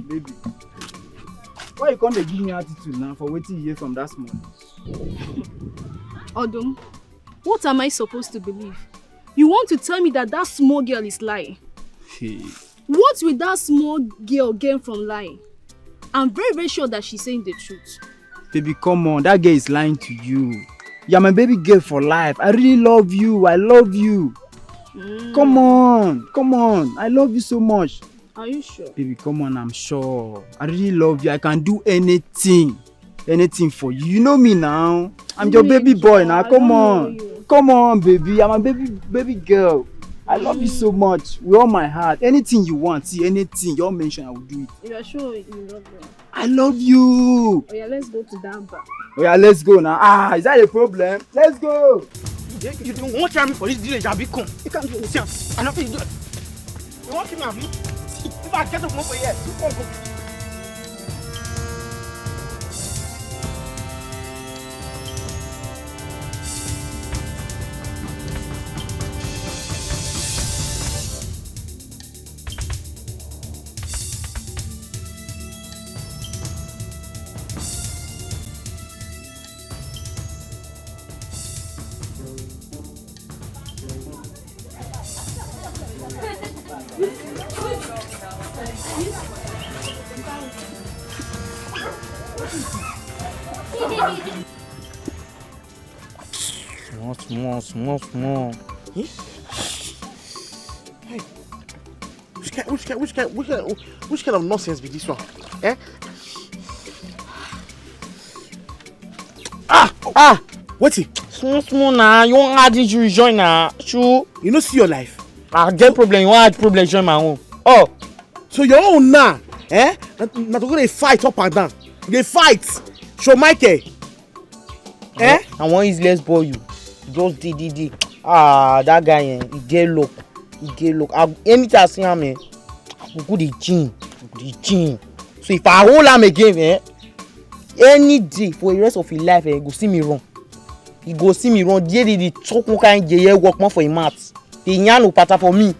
[SPEAKER 11] Baby, why you can't give me attitude now for waiting here from that morning?
[SPEAKER 12] Odum, what am I supposed to believe? You want to tell me that small girl is lying?
[SPEAKER 11] Hey.
[SPEAKER 12] What will that small girl gain from lying? I'm very, very sure that she's saying the truth.
[SPEAKER 11] Baby, come on, that girl is lying to you. You're my baby girl for life. I really love you. I love you. Come on. I love you so much.
[SPEAKER 12] Are you sure?
[SPEAKER 11] Baby, come on, I'm sure. I really love you. I can do anything for you. You know me now. I'm your baby boy now. Come on, baby. I'm a baby girl. I love you so much with all my heart. Anything you want, see anything you mention, I will do it.
[SPEAKER 12] You are sure you love me?
[SPEAKER 11] I love you.
[SPEAKER 12] Oh yeah, let's go to that bar.
[SPEAKER 11] Oh yeah, let's go now. Is that a problem? Let's go.
[SPEAKER 8] You don't want to try me for this village, I'll be come. You can't do this. I don't think you do it. You want to kill me? If I get up over here, you won't go. Small. Eh? Hey, which kind of nonsense be this one? Eh? What's it?
[SPEAKER 10] Small now. You want add it, you join now. Sure.
[SPEAKER 8] You know, see your life.
[SPEAKER 10] I get problem. You want add problem, join my own. Oh.
[SPEAKER 8] So your own now, eh? Not to go they fight up and down. They fight. Show Michael. Eh?
[SPEAKER 10] I want his less boy you. Just D. That guy, he get luck. Anytime I see him, I go the gym. So if I hold him again, any day for the rest of his life, he go see me run. He go see me run. They talk one kind of work more for him maths. He no pattern for me.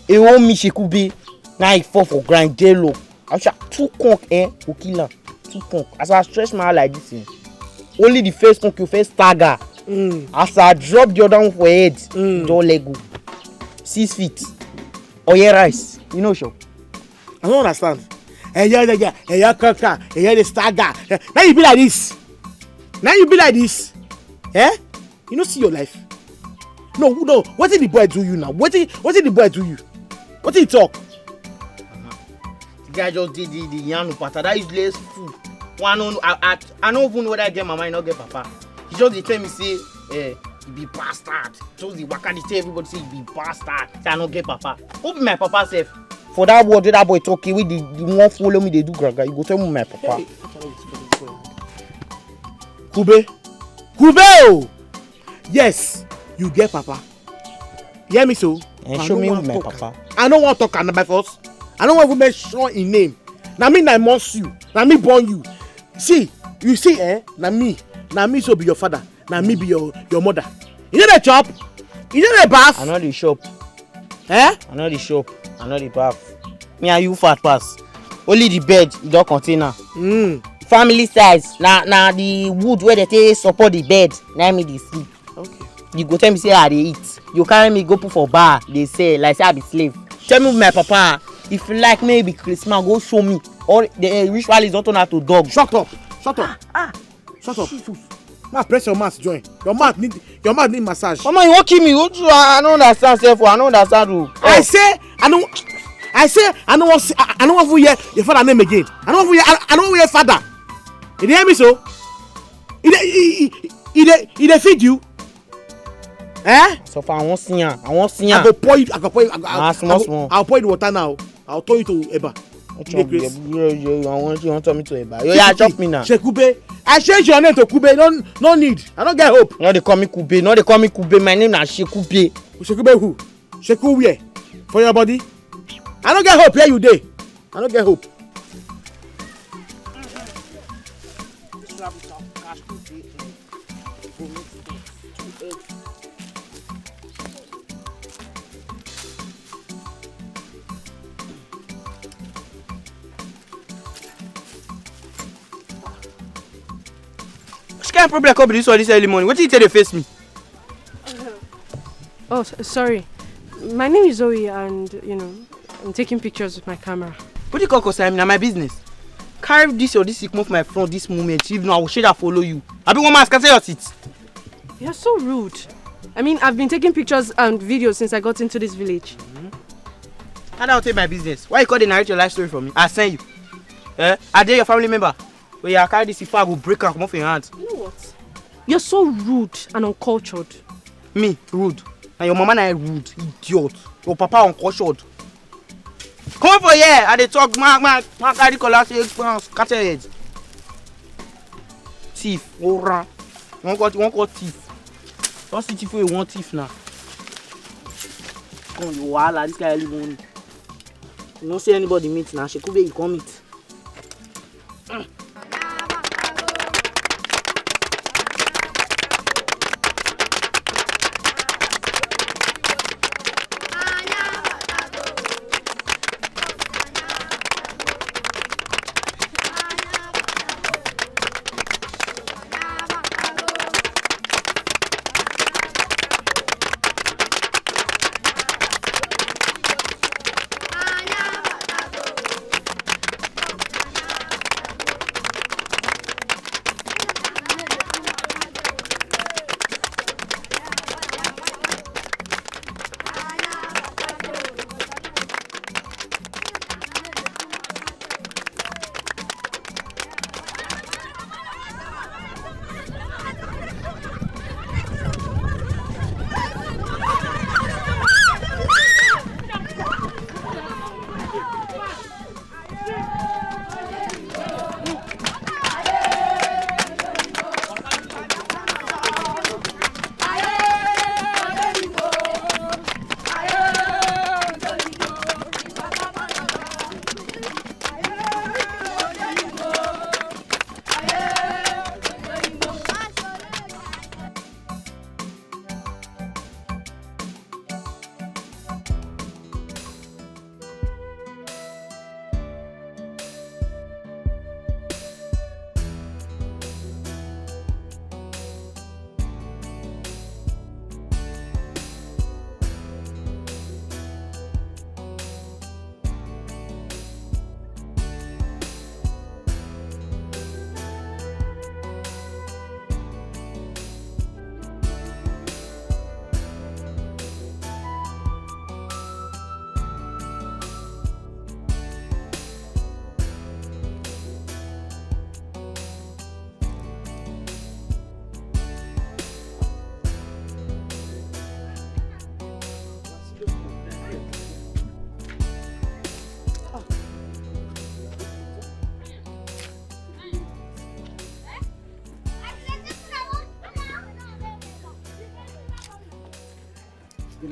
[SPEAKER 10] He want me she could be. Now he fall for grind, get luck. I shall 2 conk, go kill him. 2 conk. As I stretch my hand like this, only the first conk you first stagger. As I drop the other one for head, don't let go. 6 feet. Oye rice. You know, sure.
[SPEAKER 8] I don't understand. Yeah, kaka. Yeah, the stagger. Now you be like this. Eh? You don't see your life. No. What did the boy do you now? What did the boy do you? What did he talk?
[SPEAKER 10] The guy just did the yanu pata. That useless fool. One I don't even know whether I get mama or not get papa. He just dey tell me say, you be bastard. Just the waka dey tell everybody say you be bastard. Say I don't get papa. Who be my papa self? For that word that boy talking with the one follow me they do graga. You go tell me my papa.
[SPEAKER 8] Kube. Oh! Yes, you get papa. Hear me so?
[SPEAKER 10] And show me my papa.
[SPEAKER 8] I don't want to talk about first. I don't want to mention in name. Na me na must you. Na me born you. See, you see, na me so be your father. Na me be your mother. You know the chop? You know the bath?
[SPEAKER 10] I know the shop.
[SPEAKER 8] I
[SPEAKER 10] know the shop. I know the bath. Me and you fat pass. Only the bed, you don't container. Family size. Na the wood where they take support the bed. Na me dey sleep.
[SPEAKER 8] Okay.
[SPEAKER 10] You go tell me say I dey eat. You carry me go put for bar. They say like say I be slave. Tell me my papa. If you like maybe Christmas, go show me. Or the ritual is not turn out to dog.
[SPEAKER 8] Shut up. Shut up. Ma press your mouth join. Your mouth need massage.
[SPEAKER 10] Mama, you won't kill me. I don't understand self. I don't understand. Oh.
[SPEAKER 8] I don't want to hear your father name again. I don't want to hear father. You hear me so? He feed you.
[SPEAKER 10] So far I won't see ya.
[SPEAKER 8] I go pour you. I'll pour you the water now. I'll turn you to Eba.
[SPEAKER 10] You want to tell me to Eba? Yeah, chop me now.
[SPEAKER 8] Shekube. I change your name to Kube. No need. I don't get hope.
[SPEAKER 10] No, they call me Kube. My name is Shekube.
[SPEAKER 8] Shekube who? Sheku where? For your body? I don't get hope. Here you dey. I don't get hope.
[SPEAKER 10] Which kind of problem come be this early morning? What did you tell they face me?
[SPEAKER 13] Oh, sorry. My name is Zoe and, I'm taking pictures with my camera.
[SPEAKER 10] What do you call concern me? Now my business. Carry this or this move my front this moment. If not, I will share that follow you. I be one man scatter your seat.
[SPEAKER 13] You're so rude. I mean, I've been taking pictures and videos since I got into this village.
[SPEAKER 10] How do I take my business? Why you call the narrate your life story for me? I send you. I dare your family member. When you carry this, if I will break and come off your hands.
[SPEAKER 13] You know what? You're so rude and uncultured.
[SPEAKER 10] Me, rude. And your mama na rude, idiot. Your papa uncultured. Come on for here. I dey talk, man carry collar say scatter head. Thief, ora. One got thief. Don't see thief wey you want thief now. Come on, you wahala. This guy early morning. You don't see anybody meet now. Shekube, you come meet.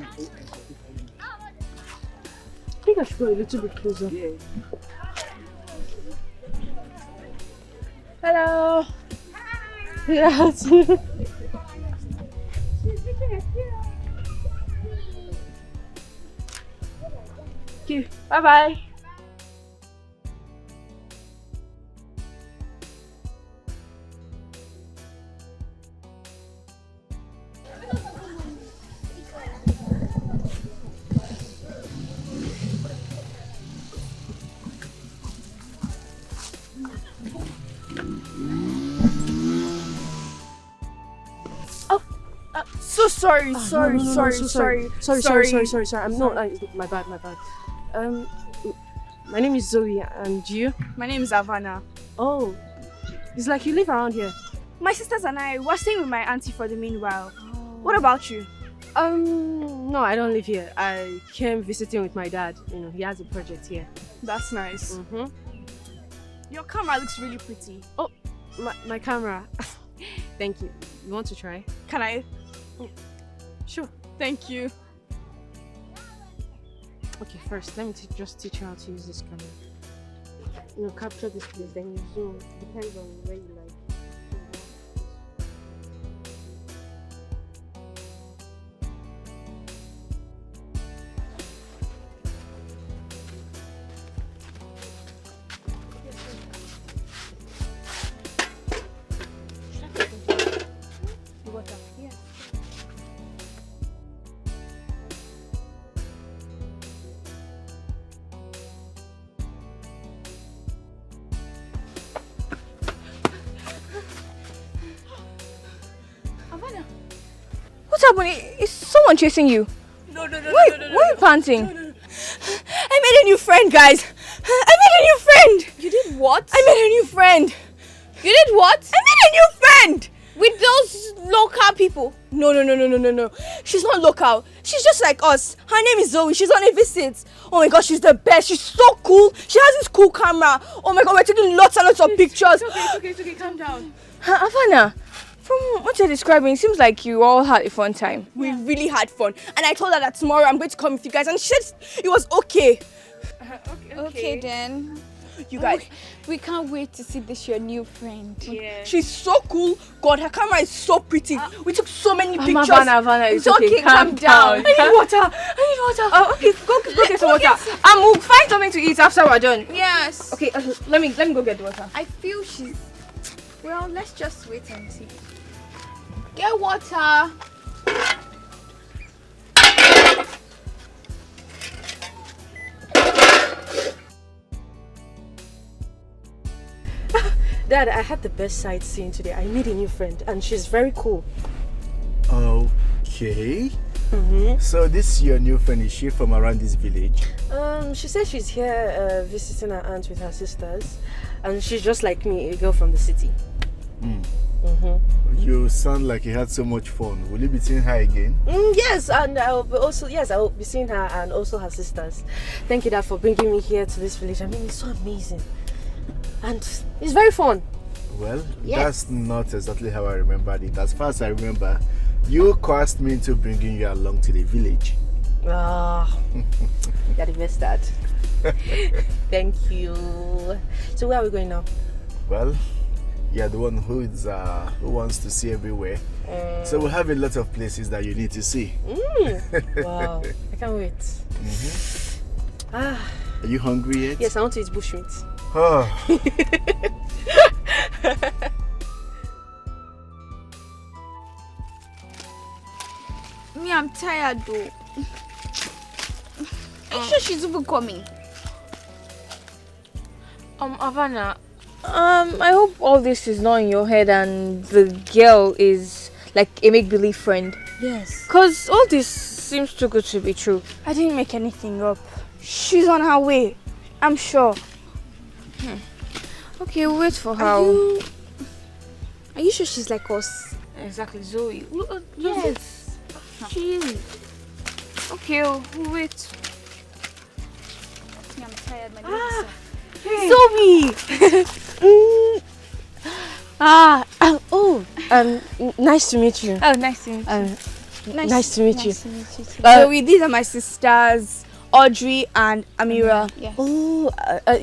[SPEAKER 13] I think I should go a little bit closer.
[SPEAKER 11] Yeah.
[SPEAKER 13] Hello. Yeah. Okay. Bye bye.
[SPEAKER 3] So sorry, sorry.
[SPEAKER 13] I'm not. My bad. My name is Zoe, and you?
[SPEAKER 3] My name is Havana.
[SPEAKER 13] Oh, it's like you live around here.
[SPEAKER 3] My sisters and I were staying with my auntie for the meanwhile. What about you?
[SPEAKER 13] No, I don't live here. I came visiting with my dad. You know, he has a project here.
[SPEAKER 3] That's nice. Your camera looks really pretty.
[SPEAKER 13] Oh, my camera. Thank you. You want to try?
[SPEAKER 3] Can I?
[SPEAKER 13] Sure.
[SPEAKER 3] Thank you.
[SPEAKER 13] Okay, first let me just teach you how to use this camera. You know, capture this place, then you zoom. Depends on where you like.
[SPEAKER 5] What's happening? Is someone chasing you?
[SPEAKER 3] No.
[SPEAKER 5] Why are you panting?
[SPEAKER 3] No. I made a new friend, guys. I made a new friend.
[SPEAKER 5] You did what?
[SPEAKER 3] I made a new friend.
[SPEAKER 5] You did what?
[SPEAKER 3] I made a new friend.
[SPEAKER 5] With those local people?
[SPEAKER 3] No. She's not local. She's just like us. Her name is Zoe. She's on a visit. Oh my god, she's the best. She's so cool. She has this cool camera. Oh my god, we're taking lots and lots of pictures.
[SPEAKER 13] It's okay. Calm down.
[SPEAKER 5] Havana, from what you're describing, it seems like you all had a fun time.
[SPEAKER 3] We really had fun. And I told her that tomorrow I'm going to come with you guys. And she said it was okay.
[SPEAKER 5] Okay then.
[SPEAKER 3] You guys.
[SPEAKER 5] We can't wait to see this your new friend.
[SPEAKER 3] Yeah. She's so cool. God, her camera is so pretty. We took so many pictures.
[SPEAKER 13] Havana, it's okay. Calm down.
[SPEAKER 3] I need water.
[SPEAKER 13] Oh, okay. Go get some water. We'll find something to eat after we're done.
[SPEAKER 5] Yes.
[SPEAKER 13] Okay, let me go get the water.
[SPEAKER 5] I feel she's... Well, let's just wait and see. Get water.
[SPEAKER 13] Dad, I had the best sightseeing today. I made a new friend and she's very cool.
[SPEAKER 9] Okay. So this your new friend, is she from around this village?
[SPEAKER 13] She said she's here visiting her aunt with her sisters, and she's just like me, a girl from the city.
[SPEAKER 9] You sound like you had so much fun. Will you be seeing her again?
[SPEAKER 13] Yes, and I will be seeing her and also her sisters. Thank you, Dad, for bringing me here to this village. I mean, it's so amazing. And it's very fun.
[SPEAKER 9] Well,
[SPEAKER 13] yes.
[SPEAKER 9] That's not exactly how I remembered it. As far as I remember, you coerced me into bringing you along to the village.
[SPEAKER 13] You're the best, Dad. Thank you. So where are we going now?
[SPEAKER 9] Well, you're the one who wants to see everywhere. So we have a lot of places that you need to see.
[SPEAKER 13] Wow, I can't wait.
[SPEAKER 9] Are you hungry yet?
[SPEAKER 13] Yes, I want to eat bushmeat.
[SPEAKER 5] Me, I'm tired though. Are you sure she's even coming?
[SPEAKER 6] Havana, I hope all this is not in your head and the girl is like a make-believe friend.
[SPEAKER 13] Yes.
[SPEAKER 6] Because all this seems too good to be true.
[SPEAKER 3] I didn't make anything up. She's on her way. I'm sure.
[SPEAKER 6] Okay, we'll wait for her.
[SPEAKER 5] Are you sure she's like us?
[SPEAKER 6] Exactly, Zoe.
[SPEAKER 5] Yes.
[SPEAKER 6] She is. Okay, we'll wait.
[SPEAKER 5] I'm tired, my legs.
[SPEAKER 13] Zoe! Nice to meet you.
[SPEAKER 6] Oh, nice to meet you.
[SPEAKER 13] Nice to meet you.
[SPEAKER 5] To meet you too. Zoe, these are my sisters, Audrey and Amira. Yes.
[SPEAKER 13] Oh,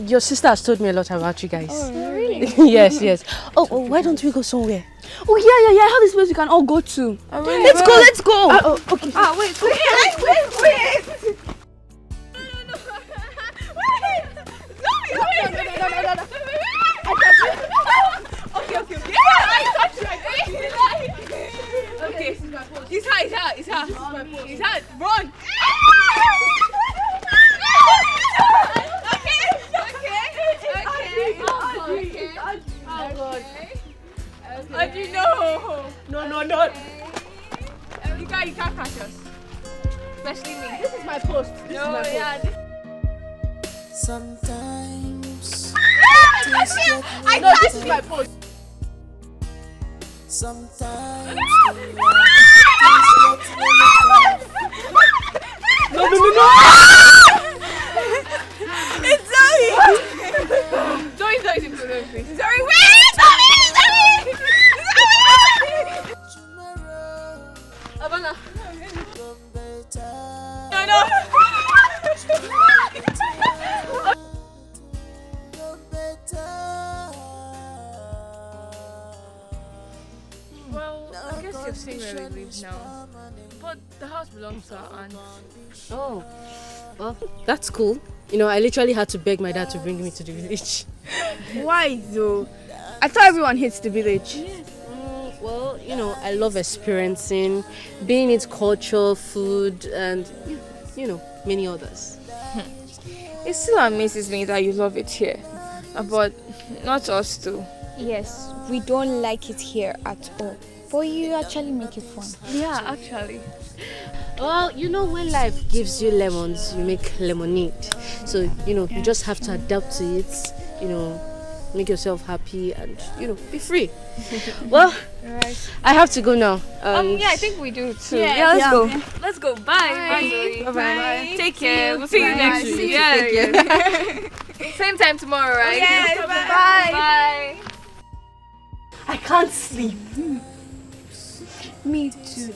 [SPEAKER 13] your sister has told me a lot about you guys.
[SPEAKER 5] Oh, really?
[SPEAKER 13] Yes. Oh, why don't we go somewhere?
[SPEAKER 5] Oh, yeah. I have this place we can all go to.
[SPEAKER 13] Let's go.
[SPEAKER 5] Okay. Wait. Okay. He's hot. Run. Okay. No. You can't catch us. Especially me. This is my post.
[SPEAKER 1] Sometimes
[SPEAKER 5] This is my post.
[SPEAKER 1] Sometimes
[SPEAKER 5] No. It's Zoe. Zoe's please. Zoe, wait! Zoe! Abana. No. Well, I guess you've seen where we live now. But the house belongs to our aunt.
[SPEAKER 13] Oh, well, that's cool. I literally had to beg my dad to bring me to the village.
[SPEAKER 5] Why though? I thought everyone hates the village.
[SPEAKER 13] Well, I love experiencing, being its culture, food, and, many others.
[SPEAKER 6] It still amazes me that you love it here. But not us too.
[SPEAKER 5] Yes, we don't like it here at all. But you actually make it fun.
[SPEAKER 6] Yeah, actually.
[SPEAKER 13] Well, when life gives you lemons, you make lemonade. So, you just have to adapt to it, make yourself happy and, be free. Well,
[SPEAKER 6] Right.
[SPEAKER 13] I have to go now.
[SPEAKER 6] Yeah, I think we do too.
[SPEAKER 5] Yeah,
[SPEAKER 6] Let's go.
[SPEAKER 5] yeah.
[SPEAKER 6] Let's go. Bye.
[SPEAKER 5] Bye.
[SPEAKER 6] Take care. We'll see you next week. Yeah. Same time tomorrow, right?
[SPEAKER 5] Yes,
[SPEAKER 6] Bye.
[SPEAKER 3] I can't sleep.
[SPEAKER 5] Me too.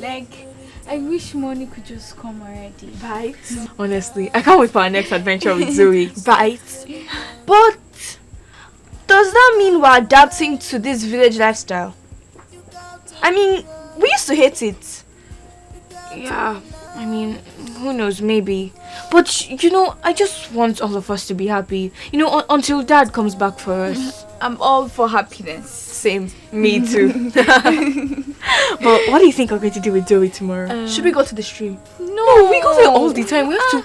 [SPEAKER 5] I wish money could just come already.
[SPEAKER 3] Right? Honestly, I can't wait for our next adventure with Zoe. Right? But does that mean we're adapting to this village lifestyle? I mean, we used to hate it. Yeah, I mean, who knows, maybe. But, I just want all of us to be happy. Until Dad comes back for us.
[SPEAKER 5] I'm all for happiness.
[SPEAKER 3] Same, me too. But what do you think I'm going to do with Zoe tomorrow? Should we go to the stream? No, we go there all the time. We have to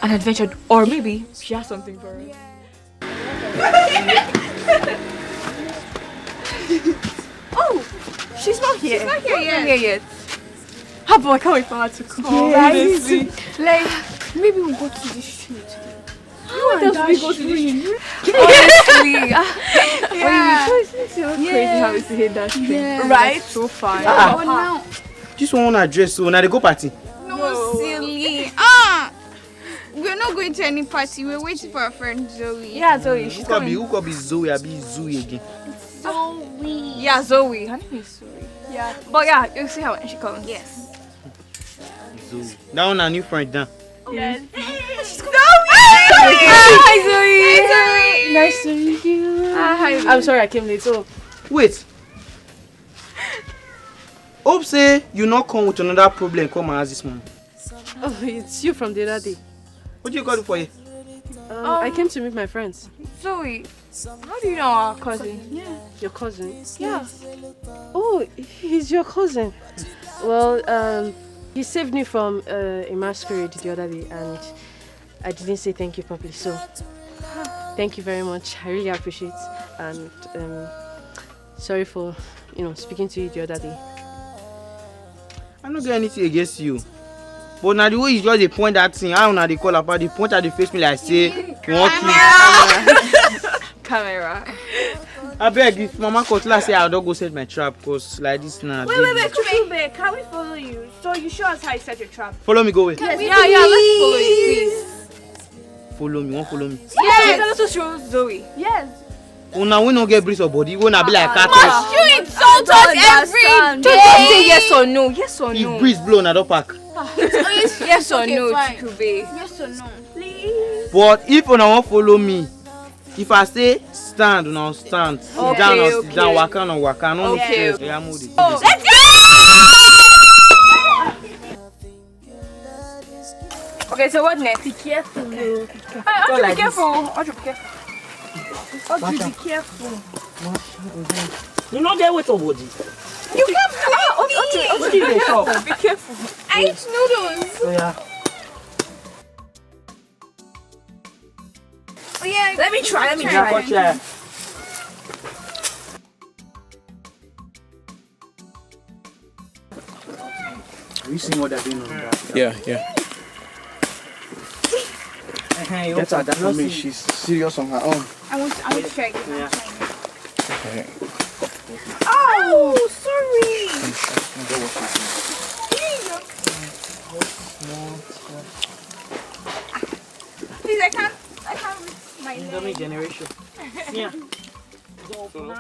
[SPEAKER 3] an adventure, or maybe she has something for us. Oh, she's not here.
[SPEAKER 5] She's not here yet.
[SPEAKER 3] How about I can't wait for her to come?
[SPEAKER 5] Maybe we'll go to the street today.
[SPEAKER 3] What else we go to the street?
[SPEAKER 6] Honestly.
[SPEAKER 3] It's so crazy how we see hit that street.
[SPEAKER 5] Yeah.
[SPEAKER 3] Right? So fun.
[SPEAKER 5] Oh, now.
[SPEAKER 10] This one address, so now they go party.
[SPEAKER 5] No, silly. We're not going to any party. We're waiting for our friend Zoe.
[SPEAKER 3] Yeah, Zoe. She's coming.
[SPEAKER 10] Who could be Zoe? I be Zoe again.
[SPEAKER 5] Zoe.
[SPEAKER 6] Yeah, Zoe. Her name is Zoe. Yeah. But yeah, you'll see her when she comes.
[SPEAKER 5] Yes.
[SPEAKER 10] Zoe. That one a new friend now.
[SPEAKER 3] Yes.
[SPEAKER 6] Hi, Zoe.
[SPEAKER 13] Nice to meet you.
[SPEAKER 6] Hi.
[SPEAKER 13] I'm sorry I came late. So,
[SPEAKER 10] Wait. Hope say you not come with another problem come and ask this morning.
[SPEAKER 13] it's you from the other day.
[SPEAKER 10] What do you got for you?
[SPEAKER 13] I came to meet my friends.
[SPEAKER 6] Zoe, how do you know our cousin?
[SPEAKER 13] Yeah. Your cousin?
[SPEAKER 6] Yeah.
[SPEAKER 13] Oh, he's your cousin. Well, he saved me from a masquerade the other day and I didn't say thank you properly. So, thank you very much. I really appreciate it. And sorry for, speaking to you the other day.
[SPEAKER 10] I don't get anything against you. But now the way you just point that thing, I don't know they call about the point at the face me like say you want
[SPEAKER 6] Camera.
[SPEAKER 10] I beg if Mama Kotla say I don't go set my trap because like this now.
[SPEAKER 3] Wait, Chukwube, can we follow you? So you show us how you set your trap.
[SPEAKER 10] Follow me, go away.
[SPEAKER 6] Yes, yeah, let's follow you, please.
[SPEAKER 10] Follow me, won't follow me.
[SPEAKER 6] Yeah, let us show Zoe.
[SPEAKER 3] Yes.
[SPEAKER 10] Una we no get breeze of body. We na be like cattle.
[SPEAKER 5] Must you insult us every day?
[SPEAKER 6] Just say yes or no. Yes or no.
[SPEAKER 10] If breeze blow, na don't pack.
[SPEAKER 6] Yes or no,
[SPEAKER 5] fine.
[SPEAKER 6] Chikube.
[SPEAKER 5] Yes or no? Please.
[SPEAKER 10] But if una wan follow me, if I say stand, una stand. Sit down or sit down. Waka no waka. No
[SPEAKER 6] Okay.
[SPEAKER 10] stress. Yeah, move it.
[SPEAKER 5] Let's go!
[SPEAKER 6] Okay, so what next?
[SPEAKER 12] Be careful.
[SPEAKER 6] Be careful. Be careful.
[SPEAKER 12] Be careful.
[SPEAKER 11] You know they wait over body.
[SPEAKER 6] You can't
[SPEAKER 11] What did they shop?
[SPEAKER 6] Be careful.
[SPEAKER 5] I eat noodles.
[SPEAKER 11] Oh yeah.
[SPEAKER 5] Oh yeah.
[SPEAKER 6] Let me try.
[SPEAKER 11] Yeah, watch that.
[SPEAKER 9] Have you seen what they're doing on that?
[SPEAKER 11] Yeah.
[SPEAKER 9] That's her, that woman, she's serious on her own.
[SPEAKER 5] I want to try it.
[SPEAKER 9] Okay.
[SPEAKER 5] Oh, sorry. Please, I can't reach my leg.
[SPEAKER 11] Indomie generation. Yeah. No.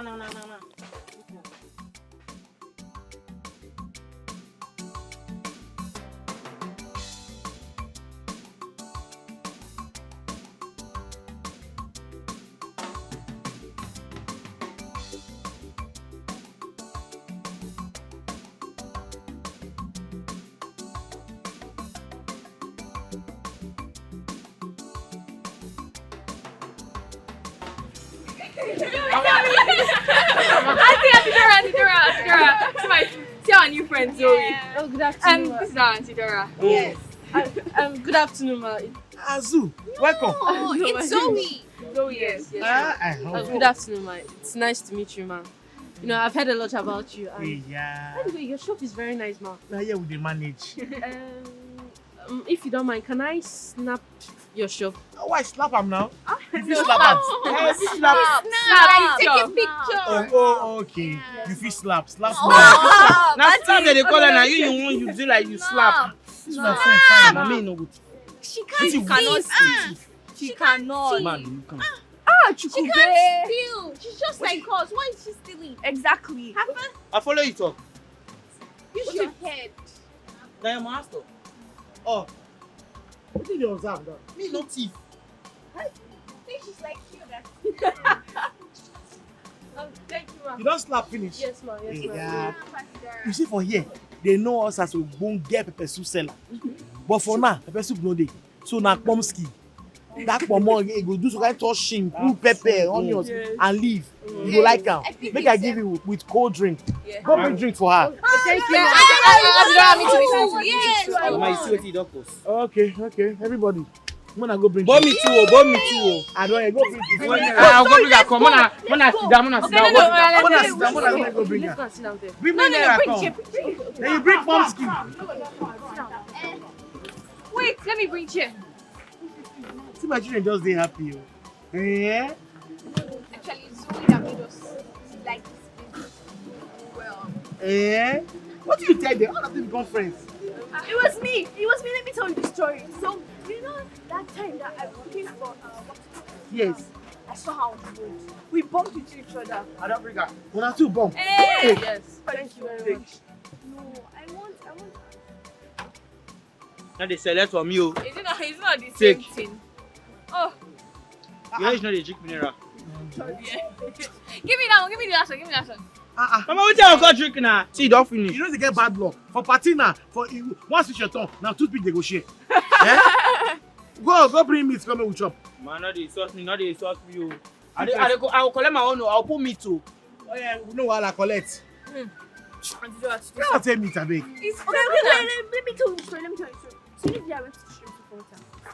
[SPEAKER 6] Auntie Dora. See our new friend Zoe.
[SPEAKER 12] Yeah. Oh, good afternoon.
[SPEAKER 6] This is our Auntie Dora.
[SPEAKER 12] Yes. Good afternoon, ma.
[SPEAKER 9] Azu, welcome.
[SPEAKER 5] Oh, it's Zoe.
[SPEAKER 6] Zoe, yes.
[SPEAKER 12] Good afternoon, ma. It's nice to meet you, ma. You know, I've heard a lot about you. And
[SPEAKER 9] Yeah.
[SPEAKER 12] by the way, your shop is very nice, ma.
[SPEAKER 9] Now here we manage.
[SPEAKER 12] If you don't mind, can I snap your shop?
[SPEAKER 9] Oh, why slap him now? If you
[SPEAKER 6] No.
[SPEAKER 9] slap him. If you slap.
[SPEAKER 5] Like, take a picture.
[SPEAKER 9] Oh, okay. You feel slap. Slap me.
[SPEAKER 10] Now slap they call her. Now you want you do like you slap.
[SPEAKER 9] This is my friend. Fine.
[SPEAKER 10] Mama no good.
[SPEAKER 5] She
[SPEAKER 9] Wetin
[SPEAKER 5] can't
[SPEAKER 9] you
[SPEAKER 5] steal.
[SPEAKER 6] She cannot.
[SPEAKER 10] Man, you come.
[SPEAKER 5] She can't steal. She's just like us. Why is she stealing?
[SPEAKER 6] Exactly.
[SPEAKER 5] Have
[SPEAKER 10] I follow you talk.
[SPEAKER 5] use your head.
[SPEAKER 10] Now your master.
[SPEAKER 9] Oh. What did you observe now?
[SPEAKER 10] Me no thief.
[SPEAKER 5] I think she's like you. That.
[SPEAKER 6] Thank you, ma.
[SPEAKER 9] You don't slap finish.
[SPEAKER 12] Yes, ma. Yes, ma.
[SPEAKER 9] Yeah. You see for here, they know us as a bone get pepper soup seller. But for now, pepper soup no dey. So na pomski. That pomo you go do some kind touching, put pepper, onions, and leave. You go like am. Make I give you with cold drink. Go bring drink for her.
[SPEAKER 12] Thank you, ma.
[SPEAKER 5] Yes.
[SPEAKER 10] Mama, you see what you don post.
[SPEAKER 9] Okay. Everybody. Mona go bring
[SPEAKER 10] Bomb
[SPEAKER 9] drink.
[SPEAKER 10] me too, bomb me too.
[SPEAKER 9] I don't go bring drink.
[SPEAKER 10] I'll go bring her. Come on, Mona sit down.
[SPEAKER 9] Mona go bring her.
[SPEAKER 12] Let's go and sit down there.
[SPEAKER 9] Bring me there, come. Then you bring pomski.
[SPEAKER 6] Wait, let me bring chair.
[SPEAKER 9] See my children just dey happy. Yeah.
[SPEAKER 5] Actually, Zoe that made us like this business well.
[SPEAKER 9] Eh? What did you tell them? How did they become friends?
[SPEAKER 3] It was me. Let me tell you the story. So, you know that time that I was looking for
[SPEAKER 9] Yes.
[SPEAKER 3] I saw her on the road. We bumped into each other.
[SPEAKER 9] I don't bring her. Una two bomb.
[SPEAKER 3] Hey!
[SPEAKER 12] Yes.
[SPEAKER 3] Thank you very much. No, I want.
[SPEAKER 10] Now they select from you.
[SPEAKER 6] It's not the
[SPEAKER 10] Take.
[SPEAKER 6] same thing. Oh,
[SPEAKER 10] Your age not the drink mineral.
[SPEAKER 6] give me that one. Give me the last one.
[SPEAKER 10] Mama, what you go drink now? See, you don't finish.
[SPEAKER 9] You know they get bad luck. For party now, for you, once it's your turn, now toothpick they go share. Eh? Go bring meat, come and we chop.
[SPEAKER 10] Man, not they sauce me, you. I will collect my own. I'll put meat too.
[SPEAKER 9] Oh yeah, we know what I collect.
[SPEAKER 6] Auntie Dora,
[SPEAKER 9] You can't tell me, Tabek.
[SPEAKER 3] It's okay. Let me tell you the story. So the day I went to the street with her,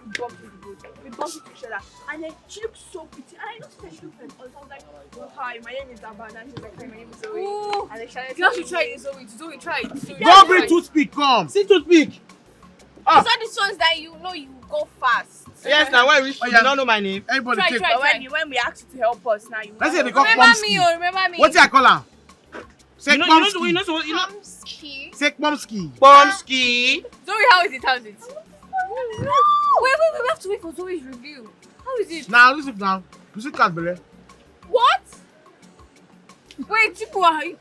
[SPEAKER 3] we bumped into the road. We bumped into each other, and then she looked so pretty. And I noticed that she looked like us. I was like, oh, hi, my name is Abba. And she was like, hi, my name is Zoe.
[SPEAKER 6] Ooh.
[SPEAKER 3] And then she started
[SPEAKER 6] you have to
[SPEAKER 3] telling
[SPEAKER 6] try
[SPEAKER 3] me-
[SPEAKER 6] it, Zoe. Try it.
[SPEAKER 9] Go bring toothpick, come.
[SPEAKER 10] See toothpick.
[SPEAKER 5] It's not the ones that you know you go fast.
[SPEAKER 10] Yes, now when we
[SPEAKER 9] Oh,
[SPEAKER 10] you
[SPEAKER 9] yeah.
[SPEAKER 10] don't know my name.
[SPEAKER 9] Everybody
[SPEAKER 6] Try,
[SPEAKER 9] take.
[SPEAKER 6] try.
[SPEAKER 3] But when we asked you to help us, now you.
[SPEAKER 9] Let's say they call
[SPEAKER 6] Remember
[SPEAKER 9] pomski.
[SPEAKER 6] me, remember me.
[SPEAKER 9] What's I call her? Say pomski.
[SPEAKER 5] Ski.
[SPEAKER 9] Say pomski.
[SPEAKER 10] Pomski.
[SPEAKER 6] Zoe, how is it? Wait, we have to wait for Zoe's review. How is it?
[SPEAKER 9] Now listen now. You see Cadbury.
[SPEAKER 5] What?
[SPEAKER 6] Wait, you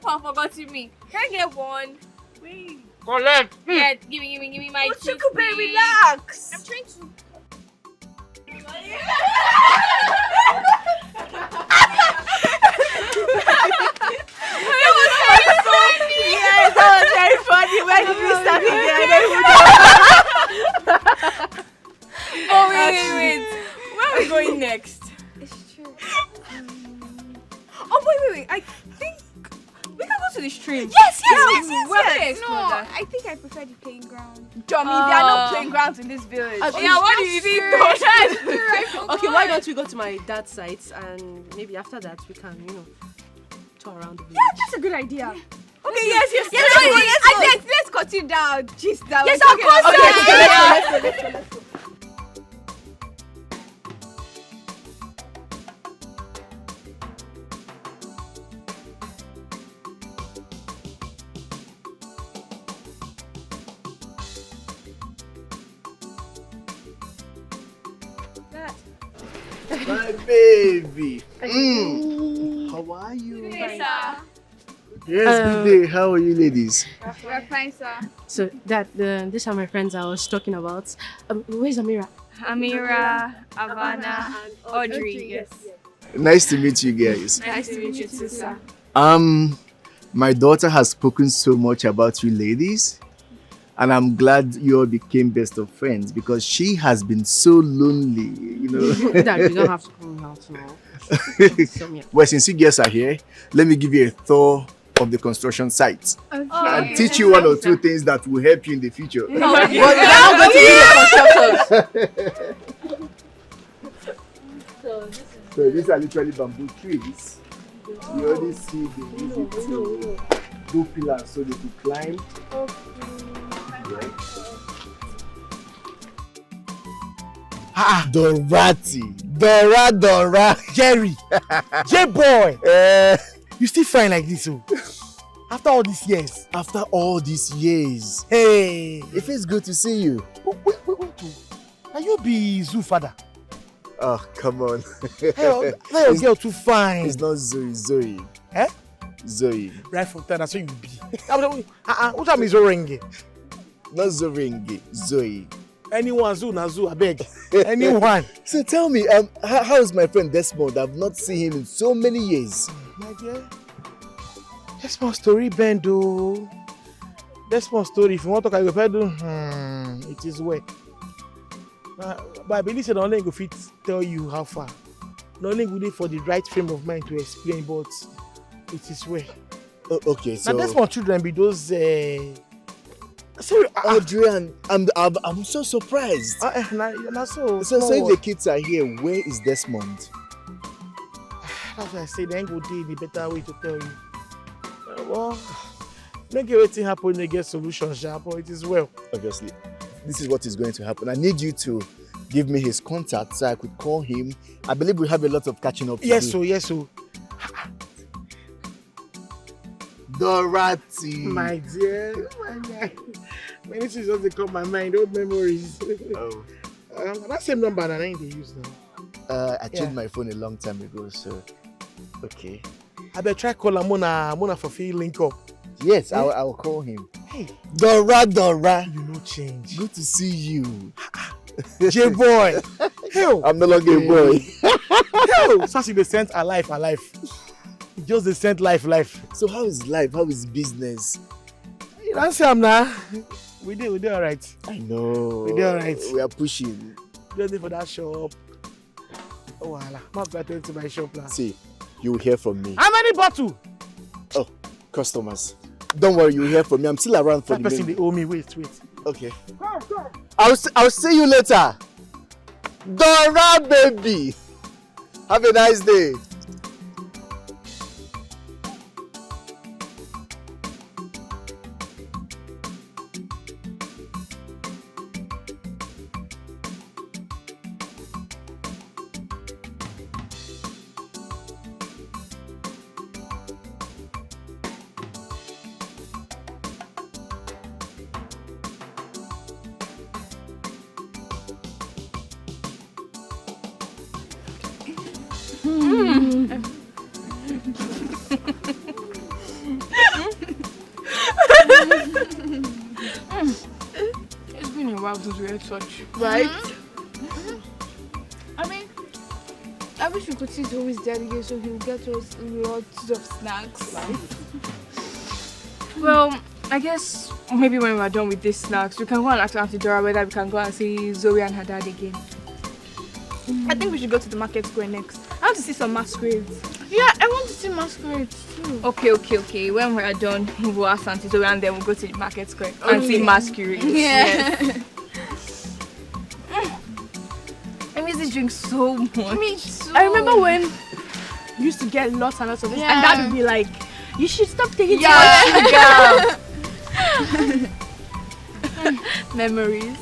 [SPEAKER 6] have forgotten me. Can I get one? Wait.
[SPEAKER 8] Collect.
[SPEAKER 6] Yeah, give me my cheese.
[SPEAKER 3] Chukube, relax.
[SPEAKER 6] I'm trying to.
[SPEAKER 3] Yes, that was very funny. When did we start again?
[SPEAKER 6] Oh, wait. Where are we going next?
[SPEAKER 5] It's true.
[SPEAKER 6] Oh, wait. I think we can go to the stream.
[SPEAKER 3] Yes.
[SPEAKER 6] No,
[SPEAKER 5] I think I prefer the playing ground.
[SPEAKER 3] Dummy, there are no playgrounds in this village.
[SPEAKER 6] Yeah, what do you think?
[SPEAKER 13] Okay, why don't we go to my dad's site and maybe after that we can, tour around the village.
[SPEAKER 3] Yeah, that's a good idea.
[SPEAKER 6] Okay, yes.
[SPEAKER 5] Let's continue down. Jeez, that
[SPEAKER 3] Yes,
[SPEAKER 5] was
[SPEAKER 3] of course.
[SPEAKER 13] Let's go.
[SPEAKER 9] My baby. How are you?
[SPEAKER 5] Yes, sir.
[SPEAKER 2] Yes, good day. How are you, ladies?
[SPEAKER 5] We're fine, sir.
[SPEAKER 13] So these are my friends I was talking about. Where's Amira?
[SPEAKER 6] Amira, Havana, and Audrey. Yes.
[SPEAKER 2] Nice to meet you guys.
[SPEAKER 6] Nice to meet you too, sir.
[SPEAKER 2] My daughter has spoken so much about you ladies, and I'm glad you all became best of friends because she has been so lonely,
[SPEAKER 13] Dad, you don't have to come out now.
[SPEAKER 2] Well, since you guys are here, let me give you a tour of the construction site and teach you one or two things that will help you in the future.
[SPEAKER 13] No, but we are not going to do the construction.
[SPEAKER 2] So these are literally bamboo trees. You already see they use it to do pillars so they could climb. Dorati. Dora.
[SPEAKER 9] Jerry. J-boy. You still fine like this, oh? After all these years.
[SPEAKER 2] After all these years.
[SPEAKER 9] Hey.
[SPEAKER 2] It feels good to see you.
[SPEAKER 9] Wait. Are you be Zoo father?
[SPEAKER 2] Oh, come on.
[SPEAKER 9] Hey, that your girl too fine.
[SPEAKER 2] It's not Zoe.
[SPEAKER 9] Eh?
[SPEAKER 2] Zoe.
[SPEAKER 9] Right from time, that's what you be. What time is ring?
[SPEAKER 2] Not Zoe.
[SPEAKER 9] Anyone, Zoo, na Zoo, I beg. Anyone.
[SPEAKER 2] So tell me, how is my friend Desmond? I've not seen him in so many years.
[SPEAKER 9] My dear, that's my story, Bendo. That's my story. If you want to talk about it is wet. But I believe that only go fit tell you how far. Not only good for the right frame of mind to explain, but it is wet.
[SPEAKER 2] Oh, okay, so
[SPEAKER 9] now that's my children be those. Sorry,
[SPEAKER 2] Adrian, I'm so surprised.
[SPEAKER 9] So
[SPEAKER 2] if the kids are here, where is Desmond?
[SPEAKER 9] That's why I say they ain't go do the better way to tell you. Well, don't get anything happen, they get solutions, but it is well.
[SPEAKER 2] Obviously, this is what is going to happen. I need you to give me his contact so I could call him. I believe we have a lot of catching up to do.
[SPEAKER 9] Yes, so.
[SPEAKER 2] Dorati.
[SPEAKER 9] My dear. Many things just come my mind, old memories.
[SPEAKER 2] Oh.
[SPEAKER 9] That same number that I ain't they use now.
[SPEAKER 2] I changed my phone a long time ago, so okay.
[SPEAKER 9] I better try call Mona for free link up.
[SPEAKER 2] Yes, I will call him.
[SPEAKER 9] Hey.
[SPEAKER 2] Dora.
[SPEAKER 9] You no change.
[SPEAKER 2] Good to see you.
[SPEAKER 9] J-boy. Hell.
[SPEAKER 2] I'm no longer a boy.
[SPEAKER 9] Hell. Sassy the sent alive. Just the sent life.
[SPEAKER 2] So how is life? How is business?
[SPEAKER 9] You don't say I'm now. We did alright.
[SPEAKER 2] I know.
[SPEAKER 9] We did alright.
[SPEAKER 2] We are pushing.
[SPEAKER 9] Just for that shop. Oh, voila. Not better to my shop now.
[SPEAKER 2] See, you will hear from me.
[SPEAKER 9] How many bottle?
[SPEAKER 2] Oh, customers. Don't worry, you will hear from me. I'm still around for
[SPEAKER 9] that person they owe me. Wait.
[SPEAKER 2] Okay. I'll see you later. Dora, baby. Have a nice day.
[SPEAKER 3] mountains will touch, right?
[SPEAKER 5] I mean, I wish we could see Zoe's daddy here so he'll get us lots of snacks.
[SPEAKER 3] Well, I guess maybe when we're done with these snacks, we can go and ask Auntie Dora whether we can go and see Zoe and her dad again. I think we should go to the market square next. I want to see some masquerades.
[SPEAKER 5] Yeah, I want to see masquerades too.
[SPEAKER 3] Okay. When we're done, we'll ask Auntie Zoe and then we'll go to the market square and see masquerades.
[SPEAKER 5] Yeah.
[SPEAKER 3] Yes. I miss this drink so much.
[SPEAKER 5] Me too.
[SPEAKER 3] I remember when we used to get lots and lots of this, and Dad would be like, "You should stop taking too much sugar." Memories.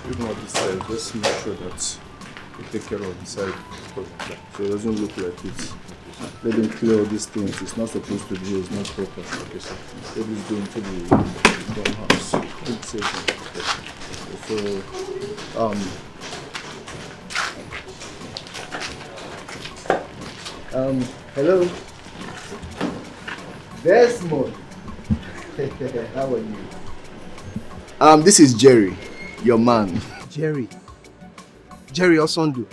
[SPEAKER 2] Even on this side, just make sure that you take care of the side so it doesn't look like it. Let them clear all these things. It's not supposed to be, it's not proper. Okay, so let this go into the house. Hello. Desmond. How are you? This is Jerry, your man. Jerry Osondu.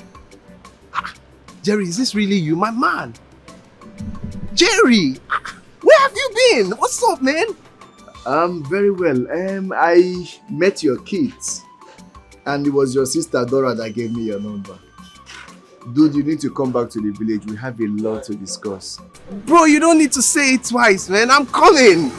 [SPEAKER 2] Jerry, is this really you, my man? Jerry, where have you been? What's up, man? Very well. I met your kids, and it was your sister Dora that gave me your number. Dude, you need to come back to the village. We have a lot to discuss. Bro, you don't need to say it twice, man. I'm coming.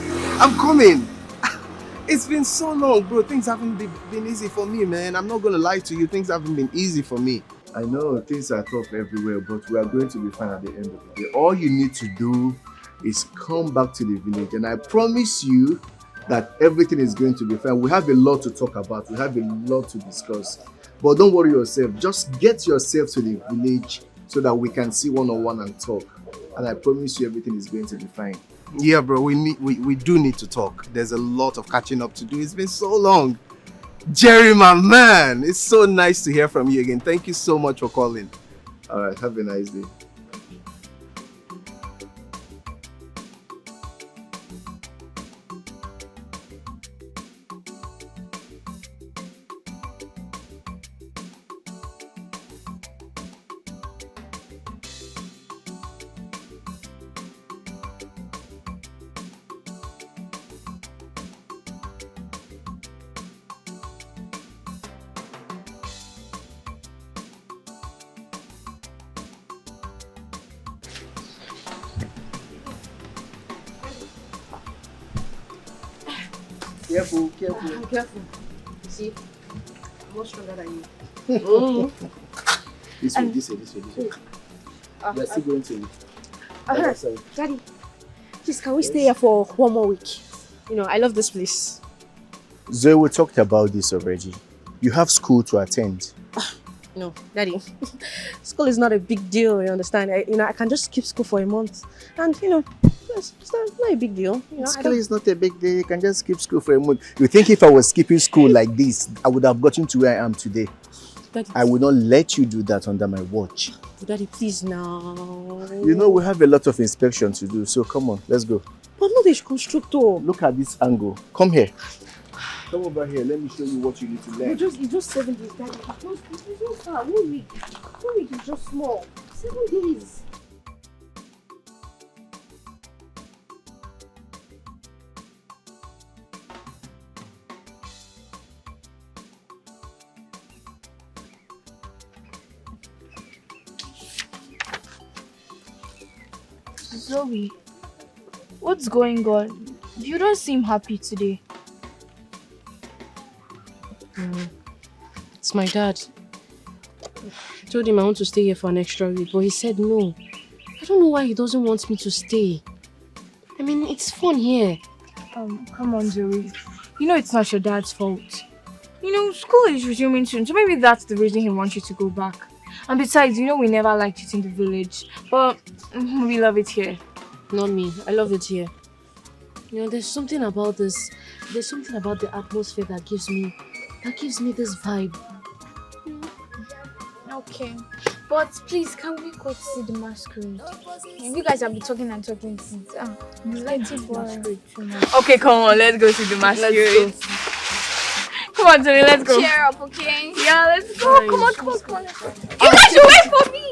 [SPEAKER 2] It's been so long, bro. Things haven't been easy for me, man. I'm not gonna lie to you. Things haven't been easy for me. I know things are tough everywhere, but we are going to be fine at the end of the day. All you need to do is come back to the village, and I promise you that everything is going to be fine. We have a lot to talk about. We have a lot to discuss. But don't worry yourself. Just get yourself to the village so that we can see one-on-one and talk. And I promise you everything is going to be fine. Yeah, bro, we do need to talk. There's a lot of catching up to do. It's been so long. Jerry, my man, it's so nice to hear from you again. Thank you so much for calling. All right, have a nice day.
[SPEAKER 4] Careful. See, I'm more stronger than you.
[SPEAKER 2] This way. We are still going to
[SPEAKER 13] Daddy, please, can we stay here for one more week? You know, I love this place.
[SPEAKER 2] Zoe, we talked about this already. You have school to attend.
[SPEAKER 13] No, Daddy, school is not a big deal, you understand? I can just skip school for a month. And, it's not a big deal.
[SPEAKER 2] School is not a big deal. You can just skip school for a month. You think if I was skipping school like this, I would have gotten to where I am today?
[SPEAKER 13] Daddy,
[SPEAKER 2] I would not let you do that under my watch.
[SPEAKER 13] Daddy, please now.
[SPEAKER 2] You know, we have a lot of inspection to do, so come on, let's go.
[SPEAKER 13] But not this constructor.
[SPEAKER 2] Look at this angle. Come here. Come over here. Let me show you what you need to learn.
[SPEAKER 13] It's just 7 days, Daddy. It's not far. 1 week. 1 week is just small. 7 days.
[SPEAKER 5] Zoe, what's going on? You don't seem happy today.
[SPEAKER 13] It's my dad. I told him I want to stay here for an extra week, but he said no. I don't know why he doesn't want me to stay. I mean, it's fun here.
[SPEAKER 3] Come on, Zoe. You know it's not your dad's fault. School is resuming soon, so maybe that's the reason he wants you to go back. And besides, we never liked it in the village, but we love it here.
[SPEAKER 13] Not me. I love it here. There's something about this. There's something about the atmosphere that gives me this vibe.
[SPEAKER 5] Okay. But please, can we go to see the masquerade? You guys have been talking and talking since. Let's see masquerade too much.
[SPEAKER 6] Okay, come on, let's go see the masquerade. Come on, Tony, let's go.
[SPEAKER 5] Cheer up, okay?
[SPEAKER 6] Yeah, let's go. Come on.
[SPEAKER 5] You guys should wait for me!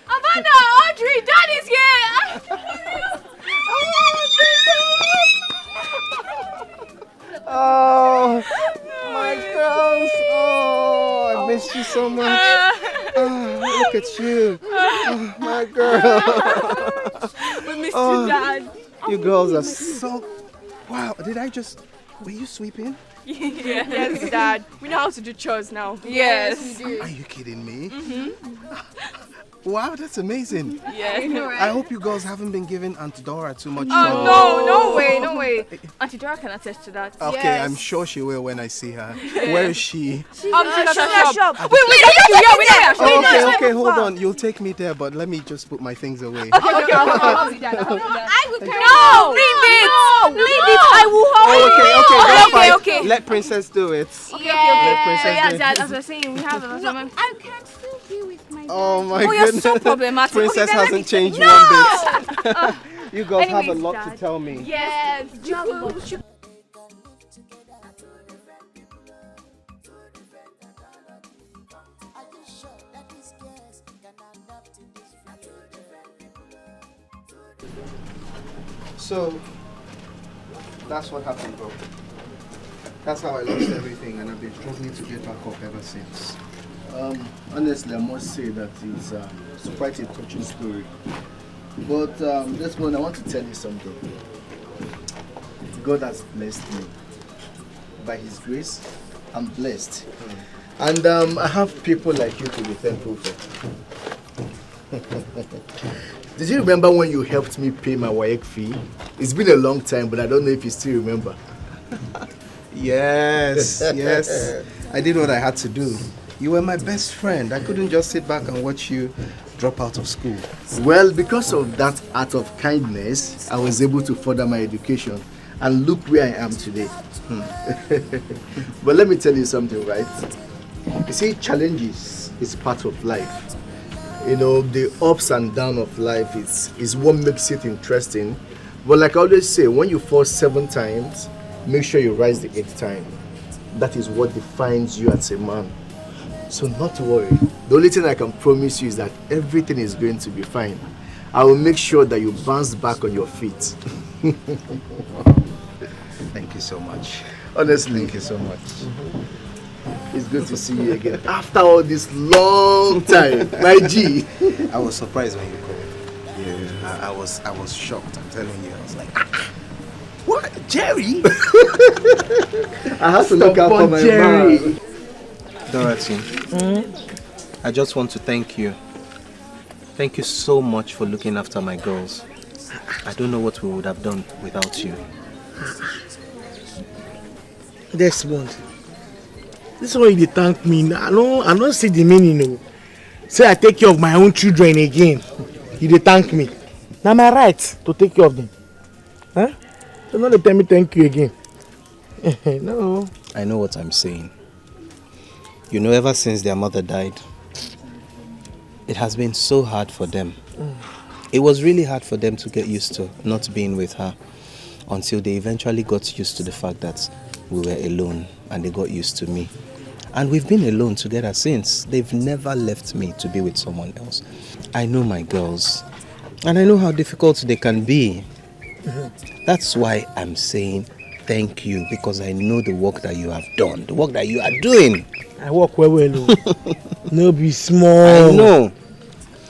[SPEAKER 6] Amanda, Audrey, Daddy's here.
[SPEAKER 2] Oh, my girls. Oh, I missed you so much. Oh, look at you. Oh, my girl.
[SPEAKER 6] We missed you, Dad.
[SPEAKER 2] You girls are so... Wow, were you sweeping?
[SPEAKER 6] Yes, Dad. We know how to do chores now. Yes.
[SPEAKER 2] Are you kidding me? Wow, that's amazing.
[SPEAKER 6] Yeah, I know, right?
[SPEAKER 2] I hope you girls haven't been giving Aunt Dora too much
[SPEAKER 6] Oh,
[SPEAKER 2] trouble.
[SPEAKER 6] no way. Auntie Dora can attest to that.
[SPEAKER 2] Okay,
[SPEAKER 6] yes.
[SPEAKER 2] I'm sure she will when I see her. Where is she?
[SPEAKER 6] She's at her shop. Wait,
[SPEAKER 2] Okay, hold on. You'll take me there, but let me just put my things away.
[SPEAKER 6] Okay, I'll help you, Dad. I will carry Leave it. I will hold
[SPEAKER 2] Okay. Let Princess do it.
[SPEAKER 6] Okay.
[SPEAKER 2] Let Princess
[SPEAKER 6] Yeah,
[SPEAKER 2] do it.
[SPEAKER 6] Dad, as I was saying, we have a
[SPEAKER 5] I can still be with my dad.
[SPEAKER 2] Oh my
[SPEAKER 6] you're
[SPEAKER 2] goodness.
[SPEAKER 6] so problematic.
[SPEAKER 2] Princess
[SPEAKER 6] Okay, then
[SPEAKER 2] hasn't changed
[SPEAKER 6] no!
[SPEAKER 2] one bit. You girls have a
[SPEAKER 6] Anyways,
[SPEAKER 2] lot
[SPEAKER 6] Dad.
[SPEAKER 2] to tell me.
[SPEAKER 6] Yes.
[SPEAKER 2] So, that's what happened, bro. That's how I lost everything, and I've been struggling to get back up ever since.
[SPEAKER 14] Honestly, I must say that it's quite a touching story. But this one, I want to tell you something. God has blessed me. By His grace, I'm blessed. And I have people like you to be thankful for. Did you remember when you helped me pay my WAEC fee? It's been a long time, but I don't know if you still remember.
[SPEAKER 2] Yes. I did what I had to do. You were my best friend. I couldn't just sit back and watch you drop out of school.
[SPEAKER 14] Well, because of that act of kindness, I was able to further my education. And look where I am today. But let me tell you something, right? You see, challenges is part of life. You know, the ups and downs of life is what makes it interesting. But like I always say, when you fall 7 times, make sure you rise the 8th time. That is what defines you as a man. So not to worry. The only thing I can promise you is that everything is going to be fine. I will make sure that you bounce back on your feet.
[SPEAKER 2] Thank you so much.
[SPEAKER 14] Honestly.
[SPEAKER 2] Thank you so much.
[SPEAKER 14] It's good to see you again after all this long time, my G.
[SPEAKER 2] I was surprised when you called. Yeah, I was shocked. I'm telling you, I was like, what, Jerry?
[SPEAKER 14] I have to look out for my Jerry. Man.
[SPEAKER 2] Dorothy, I just want to thank you. Thank you so much for looking after my girls. I don't know what we would have done without you.
[SPEAKER 8] Desmond, this is why you thank me. I don't see the meaning. Say I take care of my own children again. You thank me. Now my right to take care of them. Huh? So not tell me thank you again. No.
[SPEAKER 2] I know what I'm saying. You know, ever since their mother died, it has been so hard for them. It was really hard for them to get used to not being with her until they eventually got used to the fact that we were alone and they got used to me. And we've been alone together since. They've never left me to be with someone else. I know my girls and I know how difficult they can be. That's why I'm saying thank you because I know the work that you have done, the work that you are doing.
[SPEAKER 9] I work well. No be small.
[SPEAKER 2] I know.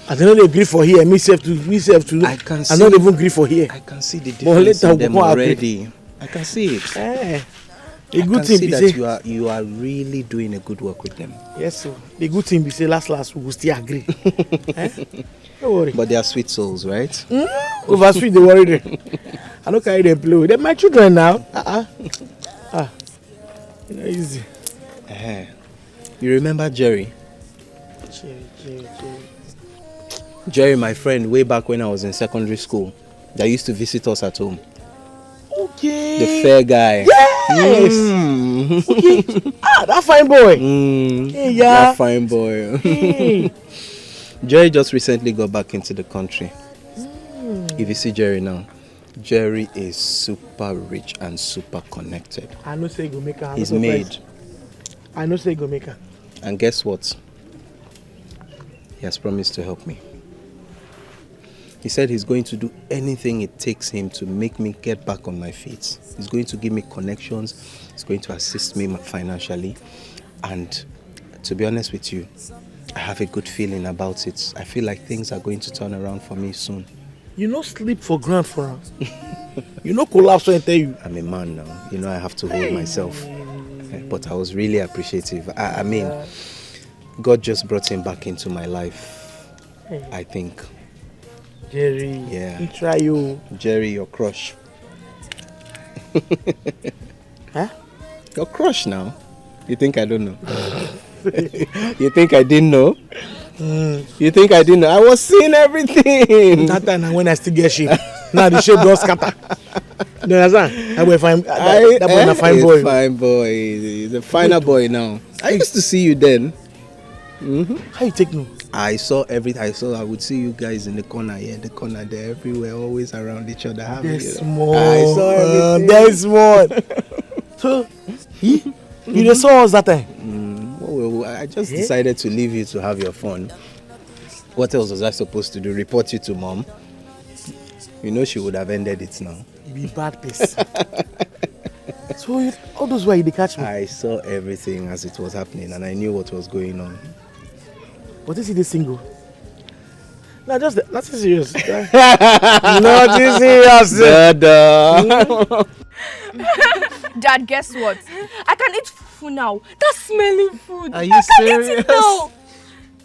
[SPEAKER 9] I don't agree for here. Me self to.
[SPEAKER 2] I can see.
[SPEAKER 9] I don't even agree for here.
[SPEAKER 2] I can see the difference in them already. I can see it.
[SPEAKER 9] The good thing
[SPEAKER 2] see
[SPEAKER 9] be
[SPEAKER 2] that
[SPEAKER 9] say
[SPEAKER 2] you are really doing a good work with them.
[SPEAKER 9] yes, sir. The good thing be say last we will still agree. Don't worry.
[SPEAKER 2] But they are sweet souls, right?
[SPEAKER 9] Over sweet, they worry them. I don't carry them play. They're my children now. Easy.
[SPEAKER 2] You remember Jerry? Jerry, my friend, way back when I was in secondary school, that used to visit us at home.
[SPEAKER 9] Okay.
[SPEAKER 2] The fair guy.
[SPEAKER 9] Yes. Okay. That fine boy.
[SPEAKER 2] Hey,
[SPEAKER 9] yeah.
[SPEAKER 2] That fine boy.
[SPEAKER 9] Hey.
[SPEAKER 2] Jerry just recently got back into the country. If you see Jerry now, Jerry is super rich and super connected.
[SPEAKER 9] I know say go make her.
[SPEAKER 2] He's made.
[SPEAKER 9] I know say go make her.
[SPEAKER 2] And guess what? He has promised to help me. He said he's going to do anything it takes him to make me get back on my feet. He's going to give me connections. He's going to assist me financially. And to be honest with you, I have a good feeling about it. I feel like things are going to turn around for me soon.
[SPEAKER 9] You no sleep for ground for us. You no collapse when I tell you.
[SPEAKER 2] I'm a man now. You know I have to hold myself. But I was really appreciative. I mean, God just brought him back into my life, I think.
[SPEAKER 9] Jerry, he try you.
[SPEAKER 2] Jerry, your crush.
[SPEAKER 9] Huh?
[SPEAKER 2] Your crush now? You think I don't know? You think I didn't know? You think I didn't know? I was seeing everything.
[SPEAKER 9] That time when I still get shape. Now the shape don't scatter. You understand? That boy fine. That boy a fine boy.
[SPEAKER 2] Fine boy. He's a finer boy now. I used to see you then.
[SPEAKER 9] How you take no?
[SPEAKER 2] I saw everything. I would see you guys in the corner here, the corner there, everywhere, always around each other.
[SPEAKER 9] That's small.
[SPEAKER 2] I saw everything.
[SPEAKER 9] That's small. So, you just saw us that time?
[SPEAKER 2] Well, I just decided to leave you to have your fun. What else was I supposed to do? Report you to mom? You know she would have ended it now.
[SPEAKER 9] You be bad person. So, all those why you catch me?
[SPEAKER 2] I saw everything as it was happening and I knew what was going on.
[SPEAKER 9] But is he the single? No, just nothing serious. Nothing serious.
[SPEAKER 2] Dada.
[SPEAKER 3] Dad, guess what? I can eat food now. That's smelling food.
[SPEAKER 2] Are you serious?
[SPEAKER 3] Eat it now.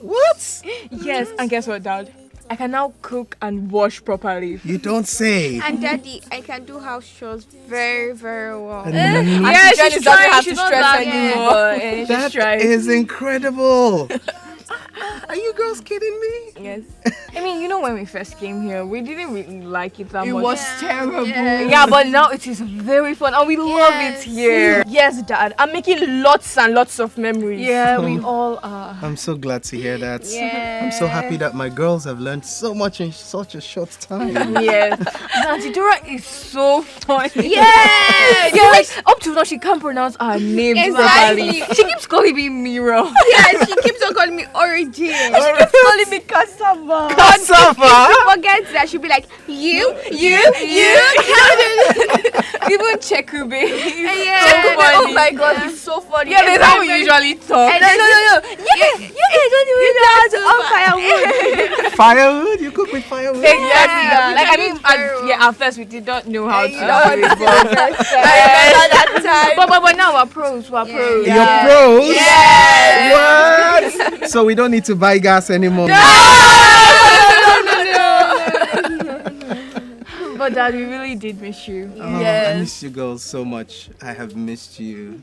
[SPEAKER 2] What?
[SPEAKER 3] Yes, and guess what, Dad? I can now cook and wash properly.
[SPEAKER 2] You don't say.
[SPEAKER 5] And Daddy, I can do house chores very, very well.
[SPEAKER 3] Yeah, she's trying to stress anymore.
[SPEAKER 2] That is incredible. Are you girls kidding me?
[SPEAKER 3] Yes. I mean, you know when we first came here, we didn't really like it that much.
[SPEAKER 5] It was terrible.
[SPEAKER 3] Yeah, but now it is very fun and we love it here. Yes, Dad. I'm making lots and lots of memories. Yeah, we all are.
[SPEAKER 2] I'm so glad to hear that.
[SPEAKER 3] Yeah.
[SPEAKER 2] I'm so happy that my girls have learned so much in such a short time.
[SPEAKER 3] Yes. Auntie Dora is so funny.
[SPEAKER 5] Yes.
[SPEAKER 3] Yeah, like up to now she can't pronounce our names properly. She keeps calling me Miro.
[SPEAKER 5] Yeah, she keeps on calling me Origin.
[SPEAKER 3] She keeps calling me Cassava.
[SPEAKER 5] Cassava? She forgets that. She'll be like, you.
[SPEAKER 3] Even Chekube.
[SPEAKER 5] Yeah.
[SPEAKER 3] Oh my God, he's so funny.
[SPEAKER 5] Yeah,
[SPEAKER 3] that's how we usually talk.
[SPEAKER 5] No.
[SPEAKER 2] Firewood? You cook with firewood?
[SPEAKER 3] Exactly.
[SPEAKER 5] Yeah,
[SPEAKER 3] Like, I mean, at first we did not know how to do it. But now we're pros. We're pros.
[SPEAKER 2] You're pros?
[SPEAKER 3] Yes.
[SPEAKER 2] What? So we don't need to buy gas anymore?
[SPEAKER 3] But Dad, we really did miss you.
[SPEAKER 2] Oh,
[SPEAKER 3] Yes.
[SPEAKER 2] I miss you girls so much. I have missed you.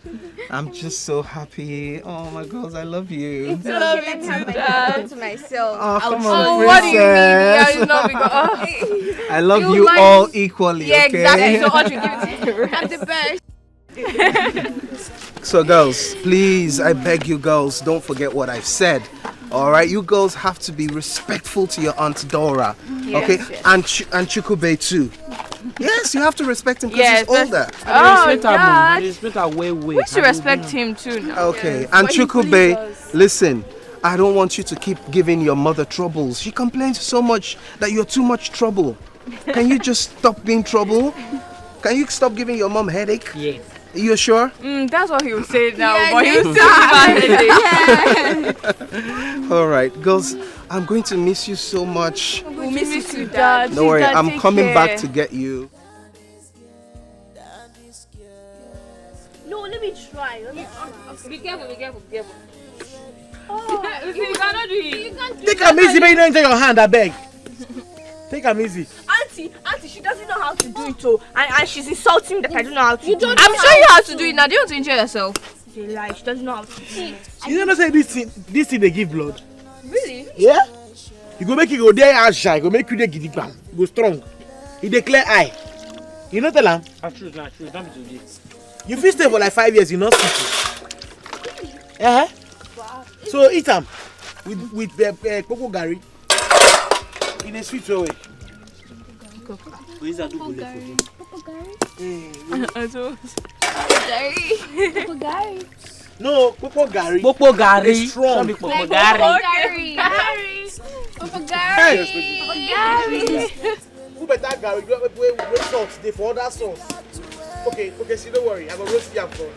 [SPEAKER 2] I'm just so happy. Oh my girls, I love you.
[SPEAKER 5] It's love you too, Dad. To myself.
[SPEAKER 2] Oh, come on,
[SPEAKER 3] what do you mean? Yeah,
[SPEAKER 2] princess.
[SPEAKER 3] it's not because,
[SPEAKER 2] I love you
[SPEAKER 3] like
[SPEAKER 2] all equally,
[SPEAKER 3] yeah,
[SPEAKER 2] okay?
[SPEAKER 3] exactly. So Audrey, give it to her.
[SPEAKER 5] I'm the best.
[SPEAKER 2] So girls, please, I beg you girls, don't forget what I've said. Alright, you girls have to be respectful to your Aunt Dora. Okay?
[SPEAKER 5] Yes.
[SPEAKER 2] And Chukube too. Yes, you have to respect him because he's older.
[SPEAKER 3] Oh, Dad.
[SPEAKER 10] Respect her way.
[SPEAKER 3] We should respect him too now.
[SPEAKER 2] Okay, and Chukube, listen, I don't want you to keep giving your mother troubles. She complains so much that you're too much trouble. Can you just stop being trouble? Can you stop giving your mom headache?
[SPEAKER 10] Yes.
[SPEAKER 2] You sure?
[SPEAKER 6] That's what he would say now,
[SPEAKER 5] Yeah,
[SPEAKER 6] but he would still give her
[SPEAKER 2] All right, girls. I'm going to miss you so much.
[SPEAKER 6] We'll miss you too, Dad.
[SPEAKER 2] Don't worry,
[SPEAKER 6] Dad,
[SPEAKER 2] I'm
[SPEAKER 6] take
[SPEAKER 2] coming back
[SPEAKER 6] care.
[SPEAKER 2] to get you.
[SPEAKER 4] No, let me try.
[SPEAKER 6] Be careful, be careful, be careful. You cannot do it.
[SPEAKER 9] Take am easy, make you don't enter your hand, I beg. Take am easy.
[SPEAKER 3] Auntie, she doesn't know how to do it, oh. And she's insulting me that I don't know how to do it.
[SPEAKER 6] I'm sure you have to do it now. Do you want to enjoy yourself?
[SPEAKER 3] It's a lie. She doesn't know how to do it.
[SPEAKER 9] You never say this thing they give blood.
[SPEAKER 3] Really?
[SPEAKER 9] Yeah? You go make you go there as shy, go make you there gidigbam. You go strong. You declare eye. You know tell am?
[SPEAKER 10] True, don't be today.
[SPEAKER 9] You fit stay for like 5 years, you not sick. Uh-huh. So eat am with cocoa gari. In a sweet way. No, cocoa gari.
[SPEAKER 10] Popo gari.
[SPEAKER 9] It's strong.
[SPEAKER 10] Popo
[SPEAKER 5] Like
[SPEAKER 10] gari.
[SPEAKER 5] Gary.
[SPEAKER 9] Who better gari? We salt. They for other sauce. Okay, see, don't worry. I'm gonna roast yam for.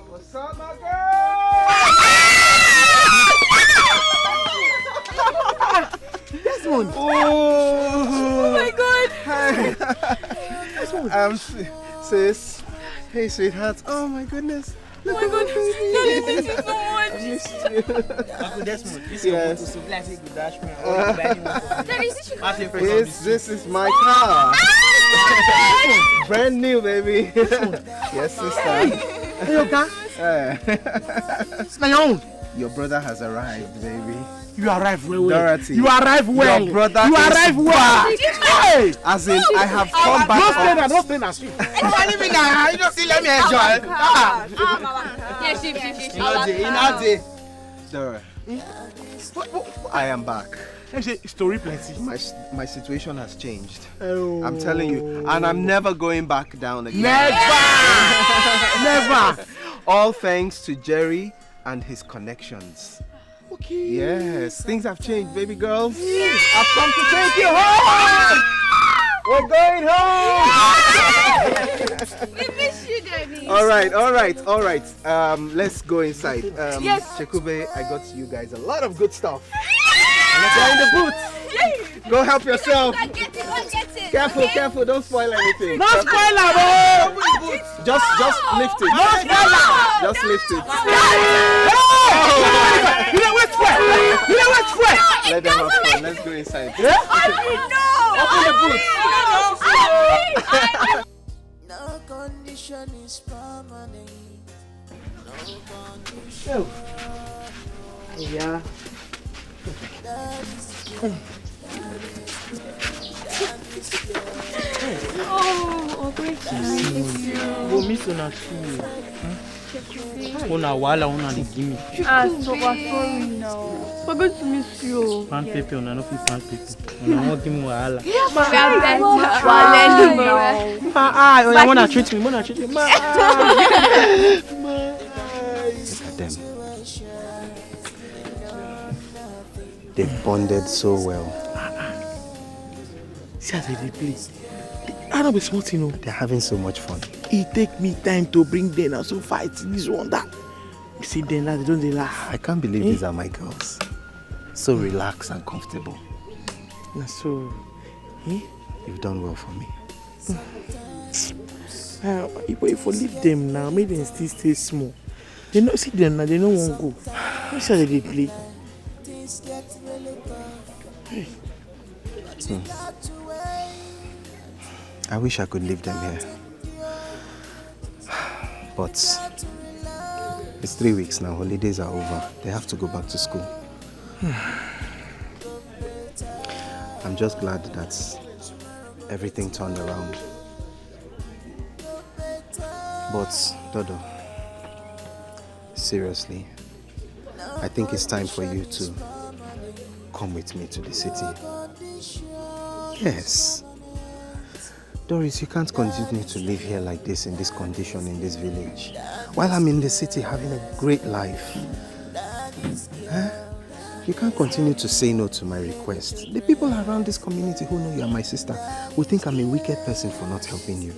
[SPEAKER 2] What's up, my
[SPEAKER 9] Desmond.
[SPEAKER 2] Oh
[SPEAKER 6] my God.
[SPEAKER 2] Sis. Hey, sweetheart. Oh my goodness.
[SPEAKER 6] Oh my God. Daddy, thank you so much.
[SPEAKER 2] I missed you.
[SPEAKER 10] Uncle Desmond, this
[SPEAKER 2] Yes.
[SPEAKER 10] is your photo. Like, good dash me.
[SPEAKER 2] This is my car. Brand new, baby. Yes, sister.
[SPEAKER 9] Hey, your car? It's my own.
[SPEAKER 2] Your brother has arrived, baby.
[SPEAKER 9] You arrived well.
[SPEAKER 2] Dorothy.
[SPEAKER 9] You arrived well.
[SPEAKER 2] Your brother
[SPEAKER 9] you
[SPEAKER 2] is
[SPEAKER 9] arrived well.
[SPEAKER 2] back.
[SPEAKER 9] Hey!
[SPEAKER 2] As in, I have come back.
[SPEAKER 9] Don't stay now.
[SPEAKER 10] Leave me now. You just see, let me enjoy.
[SPEAKER 6] Yes, she.
[SPEAKER 2] Dora, I am back.
[SPEAKER 9] Let me say, story plenty.
[SPEAKER 2] My situation has changed.
[SPEAKER 9] Oh.
[SPEAKER 2] I'm telling you, and I'm never going back down again.
[SPEAKER 9] Never.
[SPEAKER 2] All thanks to Jerry and his connections.
[SPEAKER 9] Okay.
[SPEAKER 2] Yes, things have changed, baby girls. I've come to take you home. We're going home.
[SPEAKER 5] We miss you, Daddy.
[SPEAKER 2] All right. Let's go inside. Yes. Chekube, I got you guys a lot of good stuff. And let's go in the booth. Go help yourself.
[SPEAKER 5] Go get it.
[SPEAKER 2] Careful, don't spoil anything.
[SPEAKER 9] No spoiler, bro.
[SPEAKER 2] Just lift it.
[SPEAKER 9] No spoiler.
[SPEAKER 2] Just lift it.
[SPEAKER 9] You know what's sweat?
[SPEAKER 2] Let them have fun. Let's go inside.
[SPEAKER 9] Open the boot.
[SPEAKER 1] No condition is permanent.
[SPEAKER 9] Yeah.
[SPEAKER 6] Oh, great.
[SPEAKER 10] Go miss una too. Una wala, una dey give me.
[SPEAKER 6] So we're sorry now. We're going to miss you.
[SPEAKER 10] Pan paper, una no fit pan paper. Una won't give me wahala.
[SPEAKER 6] We are learning now.
[SPEAKER 10] I wanna treat me.
[SPEAKER 2] Look at them. They've bonded so well.
[SPEAKER 9] See as they play. I don't be smart, you know.
[SPEAKER 2] They're having so much fun.
[SPEAKER 9] It take me time to bring them and so fight this one that. You see them now, they don't laugh.
[SPEAKER 2] I can't believe these are my girls. So relaxed and comfortable.
[SPEAKER 9] So,
[SPEAKER 2] You've done well for me.
[SPEAKER 9] If we leave them now, make them still stay small. They not see them now, they don't want to go. You see how they play.
[SPEAKER 2] I wish I could leave them here. But it's 3 weeks now, holidays are over. They have to go back to school. I'm just glad that everything turned around. But Dodo, seriously, I think it's time for you to come with me to the city. Yes. Doris, you can't continue to live here like this, in this condition, in this village, while I'm in the city having a great life. Huh? You can't continue to say no to my request. The people around this community who know you are my sister will think I'm a wicked person for not helping you.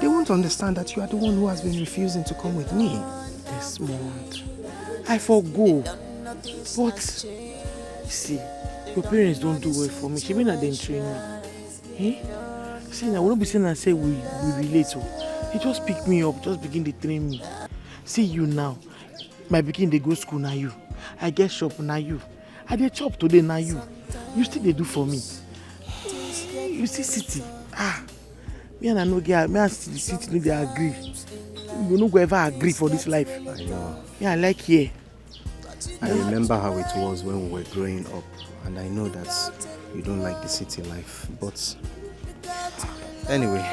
[SPEAKER 2] They won't understand that you are the one who has been refusing to come with me.
[SPEAKER 8] Desmond, I forgo. But, you see, your parents don't do well for me. She mean that they train me. See, I won't be saying and say we relate. So they just pick me up, just begin to train me. See you now. My begin they go school now you. I get shop now you. I dey chop today now you. You still they do for me. You see city. Me and I no get me and the city no they agree. You no go ever agree for this life.
[SPEAKER 2] I know.
[SPEAKER 8] Yeah, I like here.
[SPEAKER 2] I remember how it was when we were growing up, and I know that you don't like the city life. But anyway,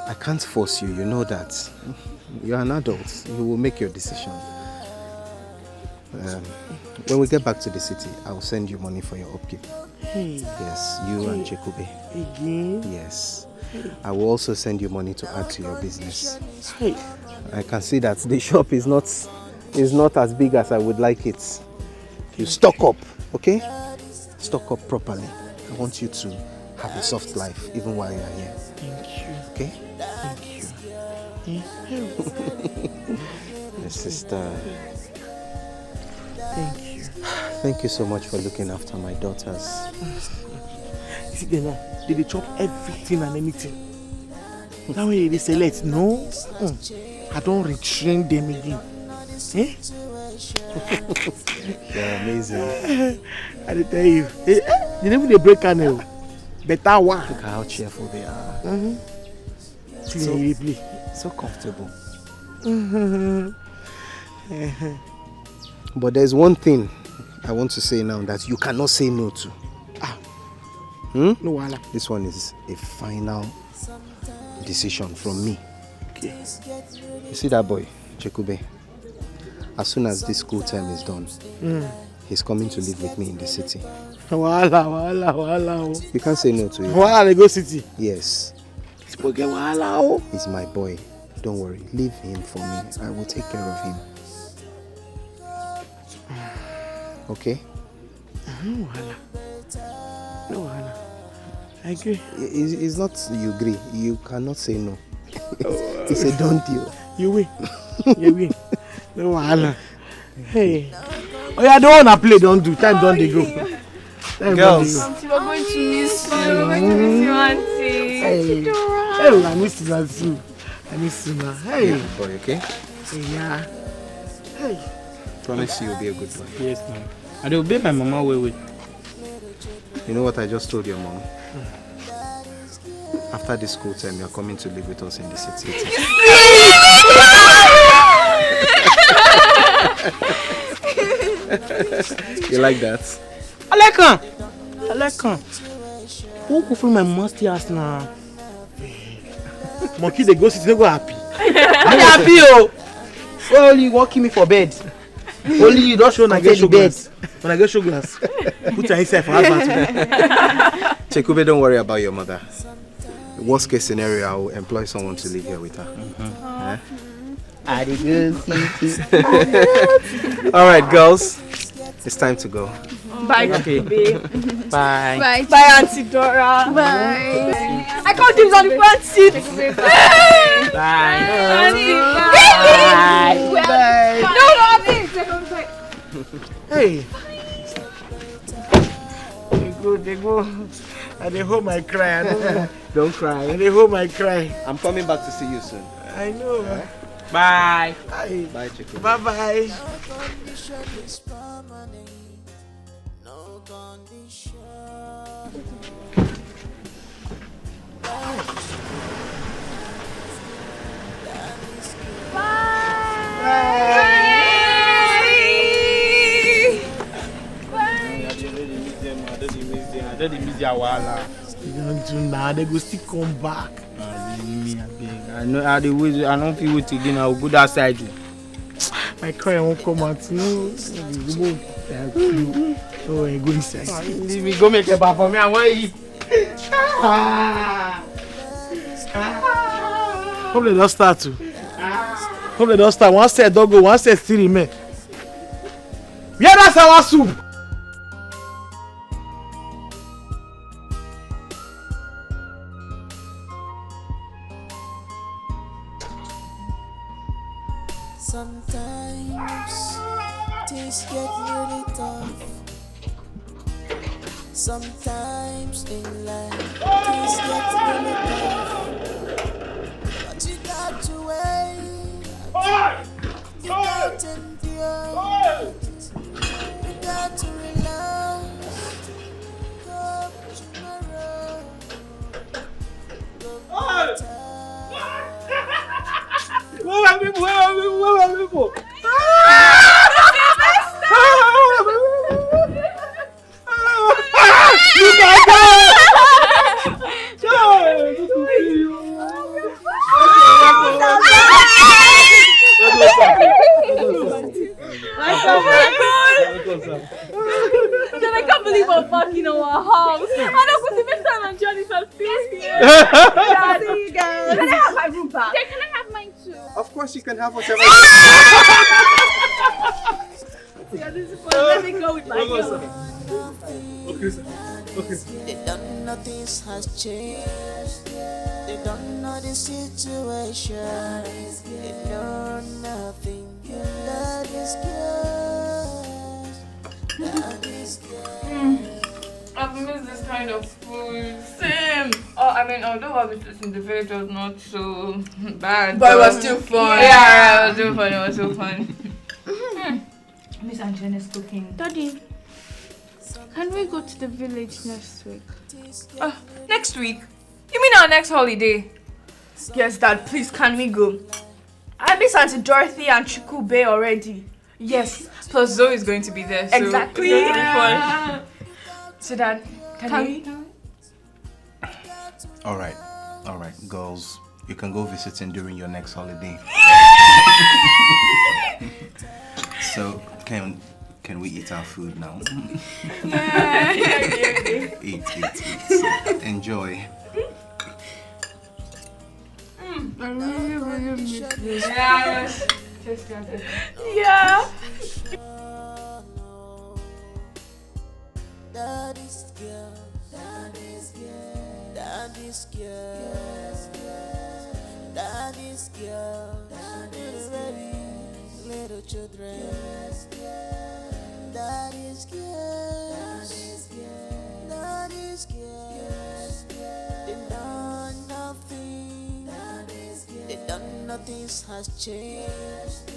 [SPEAKER 2] I can't force you. You know that. You're an adult. You will make your decision. When we get back to the city, I'll send you money for your upkeep. Yes, you and Chekube.
[SPEAKER 8] Again?
[SPEAKER 2] Yes. I will also send you money to add to your business. I can see that the shop is not as big as I would like it. You stock up, okay? Stock up properly. I want you to have a soft life even while you're here.
[SPEAKER 8] Thank you.
[SPEAKER 2] Okay?
[SPEAKER 8] Thank you.
[SPEAKER 2] My sister.
[SPEAKER 8] Thank you.
[SPEAKER 2] Thank you so much for looking after my daughters.
[SPEAKER 8] You see, they chop everything and anything. That way they select. No, I don't retrain them again.
[SPEAKER 2] You're amazing.
[SPEAKER 8] I tell you, they never break a nail. Better one.
[SPEAKER 2] Look how cheerful they are. So comfortable. But there's one thing I want to say now that you cannot say no to.
[SPEAKER 8] No wala.
[SPEAKER 2] This one is a final decision from me.
[SPEAKER 8] Okay.
[SPEAKER 2] You see that boy, Chekube? As soon as this school term is done, he's coming to live with me in the city.
[SPEAKER 8] Wala.
[SPEAKER 2] You can't say no to him.
[SPEAKER 8] Wala, go city.
[SPEAKER 2] Yes. He's my boy. Don't worry. Leave him for me. I will take care of him. Okay?
[SPEAKER 8] No wala. I agree.
[SPEAKER 2] It's not you agree. You cannot say no. It's a done deal.
[SPEAKER 8] You win. No wala. Hey. Oh yeah, don't wanna play, don't do. Time don't they go.
[SPEAKER 2] Girls.
[SPEAKER 6] Auntie, we're going to miss you. We're going to miss you, Auntie.
[SPEAKER 8] Hey, I miss you too. I miss you now. Hey.
[SPEAKER 2] Boy, okay?
[SPEAKER 8] Yeah. Hey.
[SPEAKER 2] Promise you'll be a good boy.
[SPEAKER 11] Yes, ma'am. And they'll obey my mama way.
[SPEAKER 2] You know what I just told your mom? After this school term, you're coming to live with us in the city. You like that?
[SPEAKER 11] I like her. Who go from my musty ass now?
[SPEAKER 8] Monkey, they go sit, they go happy.
[SPEAKER 11] I'm happy, oh. Only you walking me for bed. Only you don't show when I get show glass. When I get show glass, put your inside for advance.
[SPEAKER 2] Chekube, don't worry about your mother. Worst case scenario, I will employ someone to live here with her. Alright, girls. It's time to go.
[SPEAKER 6] Bye,
[SPEAKER 11] Okay. Bye.
[SPEAKER 6] Bye, Auntie Dora. Bye. I can't do this on the front seat.
[SPEAKER 11] Bye.
[SPEAKER 6] Auntie,
[SPEAKER 11] Bye.
[SPEAKER 6] bye. No,
[SPEAKER 8] Hey. They go. And they hold my cry.
[SPEAKER 2] Don't cry.
[SPEAKER 8] And they hold my cry.
[SPEAKER 2] I'm coming back to see you soon.
[SPEAKER 8] I know.
[SPEAKER 11] Bye.
[SPEAKER 2] Bye, Chekube.
[SPEAKER 8] Bye. They go still come back.
[SPEAKER 11] I know how they wait. I don't feel it again. I will go that side.
[SPEAKER 8] My cry won't come out. No. Oh, I go inside.
[SPEAKER 11] We go make a bar for me. I want to eat.
[SPEAKER 8] Hope they don't start to. Hope they don't start. One set don't go, one set still remain. Yeah, that's our soup.
[SPEAKER 1] Sometimes things get really tough. Sometimes in life things get really tough. But you got to wait. You got to endure. You got to relax. Come tomorrow.
[SPEAKER 11] Where are people? Where are people? Where are people? Look at that! Joy! Good to see you.
[SPEAKER 6] I can't believe we're back in our house. I don't go to make time and Johnny for peace.
[SPEAKER 12] See you guys. Can I have my room back?
[SPEAKER 5] Yeah, can I have mine too?
[SPEAKER 2] Of course you can have whatever.
[SPEAKER 12] Yeah, this is fun. Let me go with my girl.
[SPEAKER 11] Okay, sir. Okay.
[SPEAKER 1] They don't know things has changed. They don't know the situation. They know nothing. That is good. That is good.
[SPEAKER 6] I've missed this kind of food. Same. Oh, I mean, although our business in the village was not so bad.
[SPEAKER 3] But it was still fun.
[SPEAKER 6] Yeah, it was still fun. It was so fun. Miss Angela's cooking.
[SPEAKER 5] Daddy, can we go to the village next week?
[SPEAKER 6] Next week? You mean our next holiday?
[SPEAKER 3] Yes, Dad, please, can we go? I miss Auntie Dorothy and Chukube already.
[SPEAKER 6] Yes, plus Zoe is going to be there. So
[SPEAKER 3] Exactly.
[SPEAKER 6] It's going to be fun. So, Dad, can we?
[SPEAKER 2] All right, girls. You can go visiting during your next holiday. So, can we eat our food now?
[SPEAKER 6] Yeah.
[SPEAKER 2] Eat. Enjoy.
[SPEAKER 5] I really miss this.
[SPEAKER 6] Yeah.
[SPEAKER 3] Yeah.
[SPEAKER 1] Daddy's girl. Daddy's girl. Daddy's girl. Daddy's girl. Little children. Daddy's girl. Daddy's girl. They know nothing. They don't know things has changed.